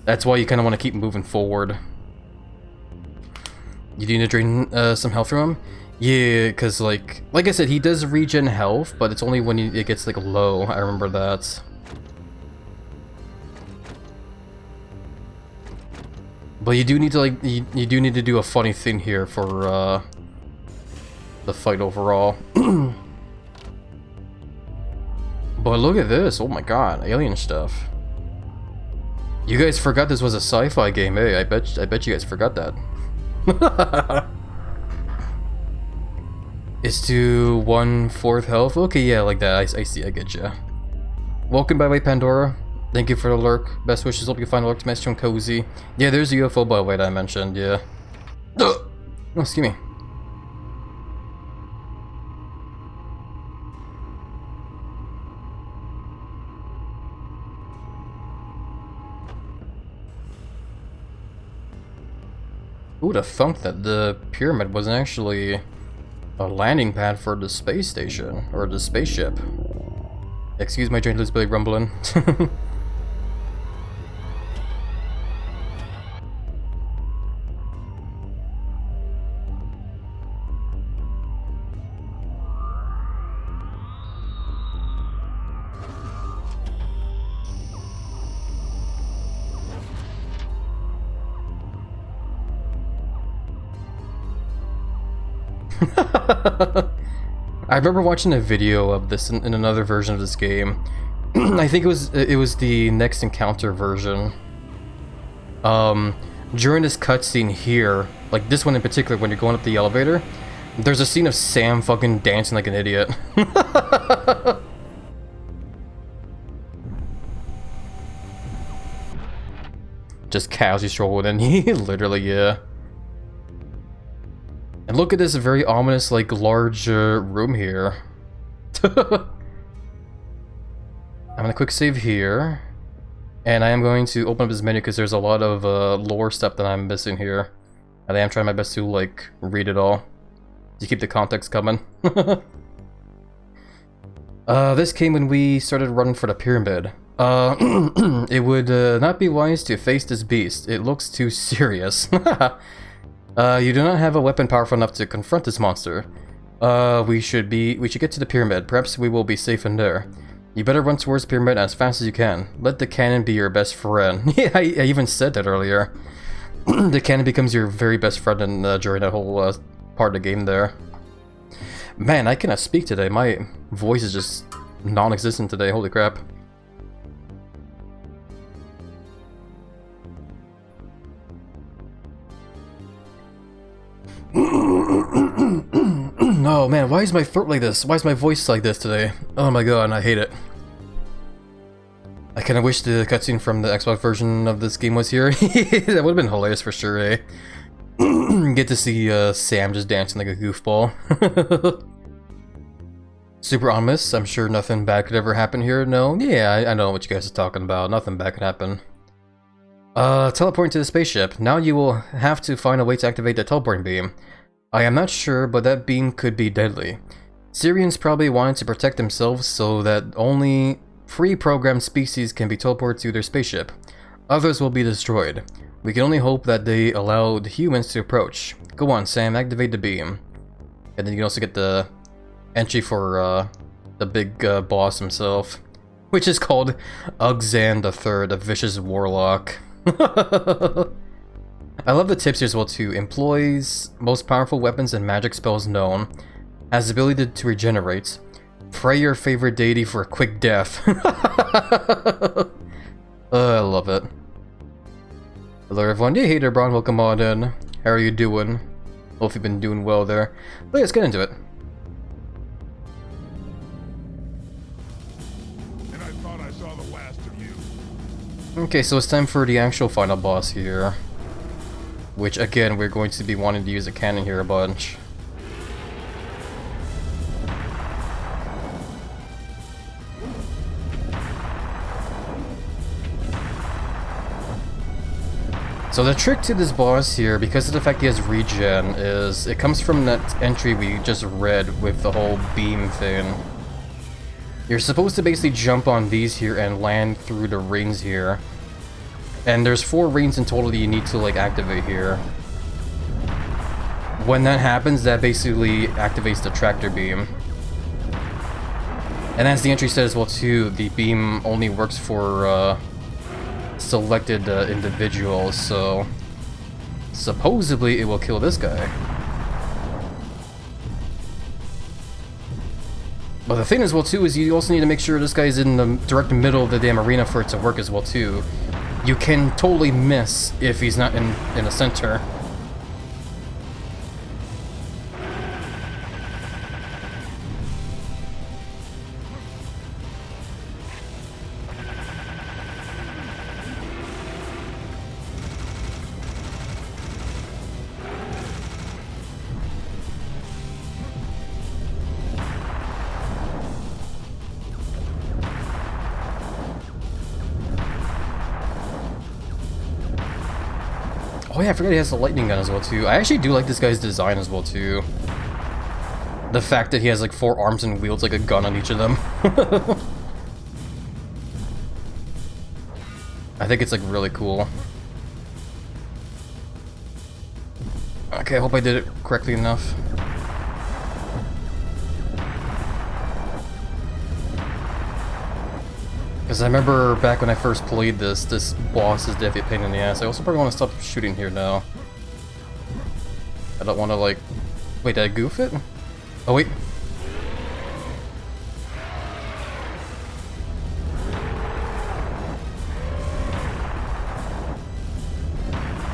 That's why you kind of want to keep moving forward. You need to drain some health from him? Yeah, because like I said, he does regen health, but it's only when it gets like low. I remember that. But you do need to like you do need to do a funny thing here for the fight overall. But look at this! Oh my god, alien stuff. You guys forgot this was a sci-fi game, eh? I bet you guys forgot that. It's to 1/4 health. Okay, yeah, like that. I see. I get ya. Welcome by the way, Pandora. Thank you for the lurk. Best wishes. Hope you find the lurk nice and cozy. Yeah, there's a UFO by the way that I mentioned. Yeah. Oh, excuse me. Who would have thunk that the pyramid was actually a landing pad for the space station, or the spaceship. Excuse my jointless belly rumbling. I remember watching a video of this in another version of this game. I think it was the Next Encounter version. During this cutscene here, like this one in particular, when you're going up the elevator, there's a scene of Sam fucking dancing like an idiot. Just casually strolling in. He literally, yeah. And look at this very ominous, like, large room here. I'm gonna quick save here. And I am going to open up this menu because there's a lot of lore stuff that I'm missing here. And I am trying my best to, like, read it all. To keep the context coming. This came when we started running for the pyramid. It would not be wise to face this beast. It looks too serious. You do not have a weapon powerful enough to confront this monster. We should get to the pyramid. Perhaps we will be safe in there. You better run towards the pyramid as fast as you can. Let the cannon be your best friend. Yeah, I even said that earlier. The cannon becomes your very best friend during that whole part of the game there. Man, I cannot speak today. My voice is just non-existent today. Holy crap. Oh man, why is my throat like this? Why is my voice like this today? Oh my god, I hate it. I kinda wish the cutscene from the Xbox version of this game was here. That would've been hilarious for sure, eh? Get to see Sam just dancing like a goofball. Super ominous. I'm sure nothing bad could ever happen here. No? Yeah, I know what you guys are talking about. Nothing bad could happen. Teleporting to the spaceship. Now you will have to find a way to activate the teleporting beam. I am not sure, but that beam could be deadly. Syrians probably wanted to protect themselves so that only pre-programmed species can be teleported to their spaceship. Others will be destroyed. We can only hope that they allowed humans to approach. Go on, Sam, activate the beam. And then you can also get the entry for the big boss himself, which is called Ugzan III, the Vicious Warlock. I love the tips here as well too. Employs most powerful weapons and magic spells known. Has the ability to regenerate. Pray your favorite deity for a quick death. I love it. Hello everyone. Yeah, hey there, Braun. Welcome on in. How are you doing? Hope you've been doing well there. But yeah, let's get into it. And I thought I saw the last of you. Okay, so it's time for the actual final boss here. Which, again, we're going to be wanting to use a cannon here a bunch. So the trick to this boss here, because of the fact he has regen, is it comes from that entry we just read with the whole beam thing. You're supposed to basically jump on these here and land through the rings here. And there's 4 rings in total that you need to like activate here. When that happens, that basically activates the tractor beam. And as the entry says as well too, the beam only works for selected individuals, so supposedly it will kill this guy. But the thing as well too is you also need to make sure this guy's in the direct middle of the damn arena for it to work as well too. You can totally miss if he's not in the center. Oh yeah, I forgot he has the lightning gun as well too. I actually do like this guy's design as well too. The fact that he has like 4 arms and wields like a gun on each of them. I think it's like really cool. Okay, I hope I did it correctly enough. Because I remember back when I first played this boss is definitely a pain in the ass. I also probably want to stop shooting here now. I don't want to like... Wait, did I goof it? Oh wait.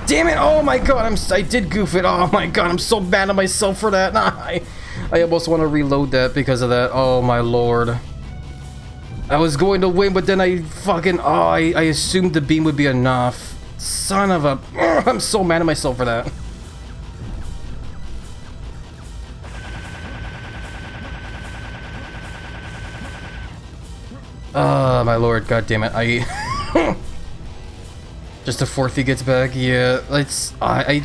Damn it! Oh my god, I did goof it! Oh my god, I'm so mad at myself for that! I almost want to reload that because of that. Oh my lord. I was going to win, but then I fucking... Oh, I assumed the beam would be enough. Son of a... I'm so mad at myself for that. Oh, my lord. God damn it. Just a 4th he gets back? Yeah, it's... I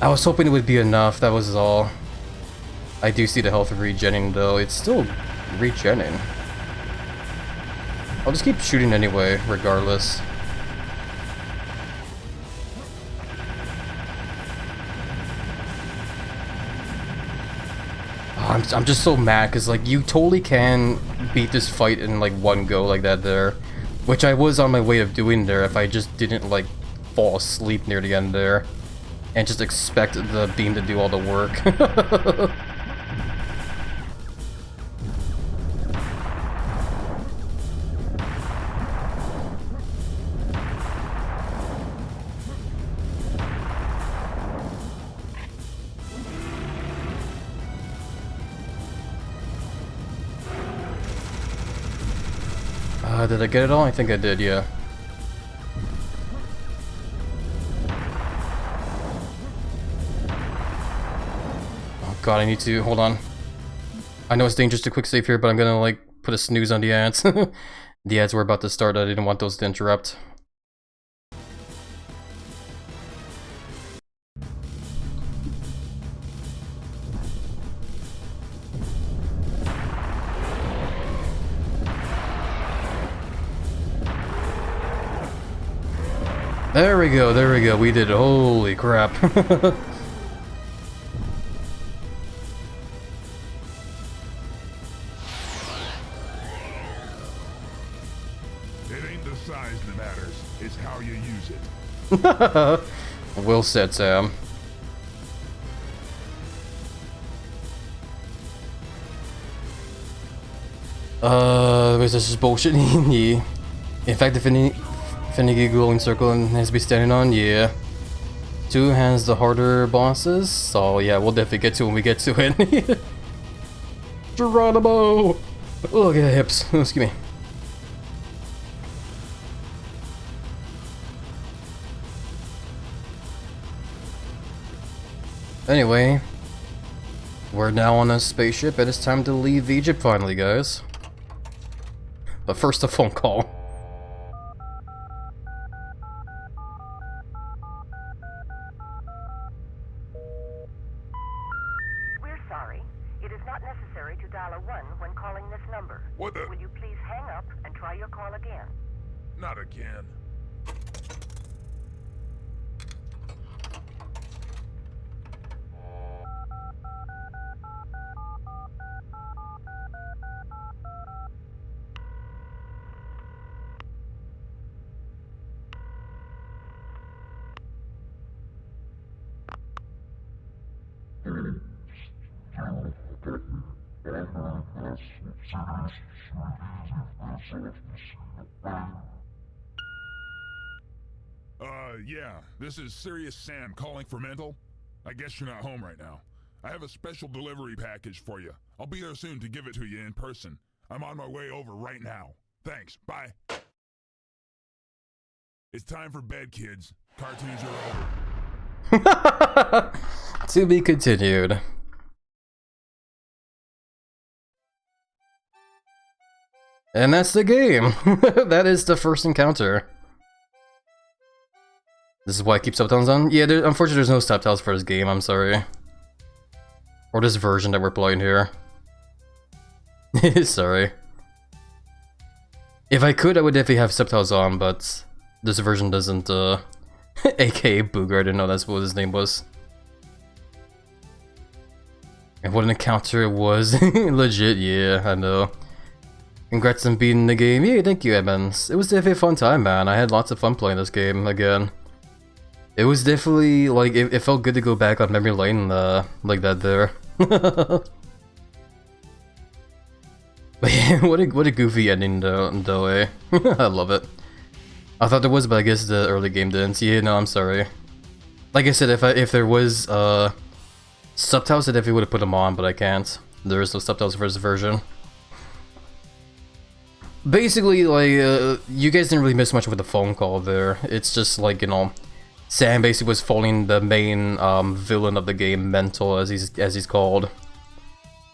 was hoping it would be enough. That was all. I do see the health regening, though. It's still Regenning. I'll just keep shooting anyway, regardless. Oh, I'm just so mad, because, like, you totally can beat this fight in, like, one go like that there. Which I was on my way of doing there if I just didn't, like, fall asleep near the end there. And just expect the beam to do all the work. Did I get it all? I think I did, yeah. Oh god, I need to... hold on. I know it's dangerous to quick save here, but I'm gonna, like, put a snooze on the ads. The ads were about to start, I didn't want those to interrupt. There we go, we did it, holy crap. It ain't the size that matters, it's how you use it. Well said, Sam. This is bullshit. In fact, the finicky glowing circle and has to be standing on, yeah. 2 has the harder bosses, so yeah, we'll definitely get to it when we get to it. Geronimo! Look at the hips, excuse me. Anyway, we're now on a spaceship and it's time to leave Egypt finally, guys. But first a phone call. We're sorry. It is not necessary to dial a 1 when calling this number. What the? Will you please hang up and try your call again? Not again. Yeah, this is Serious Sam calling for Mental. I guess you're not home right now. I have a special delivery package for you. I'll be there soon to give it to you in person. I'm on my way over right now. Thanks, bye. It's time for bed, kids. Cartoons are over. To be continued. And that's the game. That is the first encounter. This is why I keep subtitles on? Yeah, unfortunately there's no subtitles for this game, I'm sorry. Or this version that we're playing here. Sorry. If I could, I would definitely have subtitles on, but this version doesn't, aka Booger, I didn't know that's what his name was. And what an encounter it was. Legit, yeah, I know. Congrats on beating the game. Yeah, thank you, Evans. It was definitely a fun time, man. I had lots of fun playing this game again. It was definitely, like, it felt good to go back on memory lane, like that there. But yeah, what a goofy ending though, eh? I love it. I thought there was, but I guess the early game didn't. Yeah, no, I'm sorry. Like I said, if there was, subtitles, I definitely would have put them on, but I can't. There is no subtitles for this version. Basically, like, you guys didn't really miss much with the phone call there. It's just like, you know, Sam basically was following the main villain of the game, Mental, as he's called.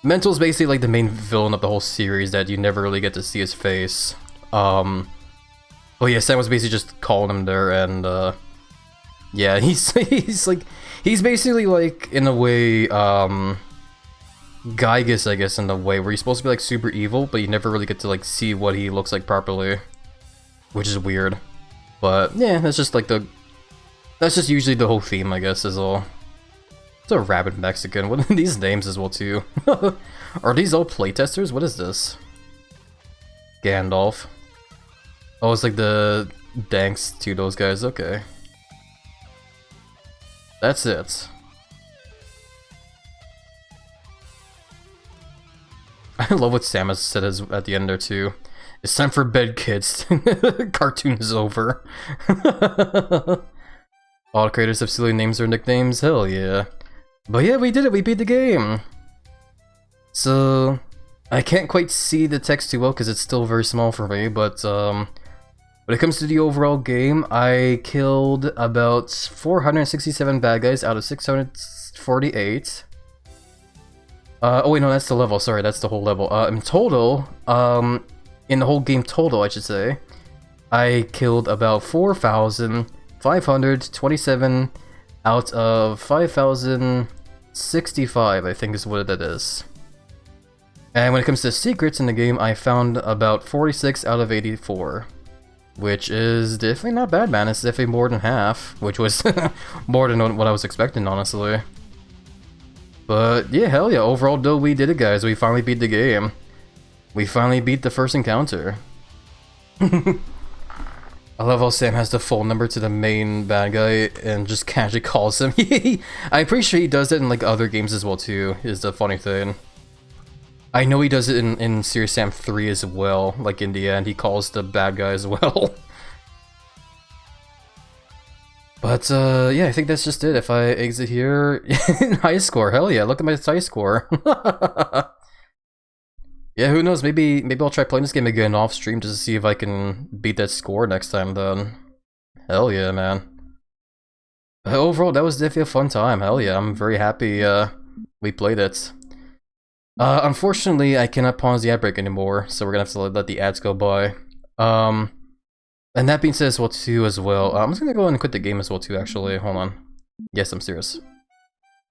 Mental's basically like the main villain of the whole series that you never really get to see his face. Well, yeah, Sam was basically just calling him there, and yeah, he's basically like, in a way, Gygus, I guess, in a way, where he's supposed to be like super evil, but you never really get to like see what he looks like properly, which is weird. But yeah, that's just like that's just usually the whole theme, I guess, is all. It's a rabid Mexican. What are these names as well too? Are these all playtesters? What is this? Gandalf. Oh, it's like the thanks to those guys. Okay. That's it. I love what Samus said at the end there too. It's time for bed, kids. Cartoon is over. All the creators have silly names or nicknames. Hell yeah. But yeah, we did it. We beat the game. So I can't quite see the text too well because it's still very small for me. But when it comes to the overall game, I killed about 467 bad guys out of 648. Oh wait, no, that's the level. Sorry, that's the whole level. In total, in the whole game total, I should say, I killed about 4,527 out of 5,065, I think is what it is. And when it comes to secrets in the game, I found about 46 out of 84. Which is definitely not bad, man. It's definitely more than half, which was more than what I was expecting, honestly. But yeah, hell yeah, overall though, we did it, guys. We finally beat the game. We finally beat the first encounter. I love how Sam has the phone number to the main bad guy and just casually calls him. I'm pretty sure he does it in like other games as well too, is the funny thing. I know he does it in Serious Sam 3 as well, like in the end, he calls the bad guy as well. But yeah, I think that's just it. If I exit here, high score, hell yeah, look at my high score. Yeah, who knows, maybe I'll try playing this game again off stream just to see if I can beat that score next time then. Hell yeah, man. But overall, that was definitely a fun time, hell yeah, I'm very happy we played it. Unfortunately, I cannot pause the ad break anymore, so we're gonna have to let the ads go by. And that being said as well too as well, I'm just gonna go ahead and quit the game as well too, actually. Hold on. Yes, I'm serious.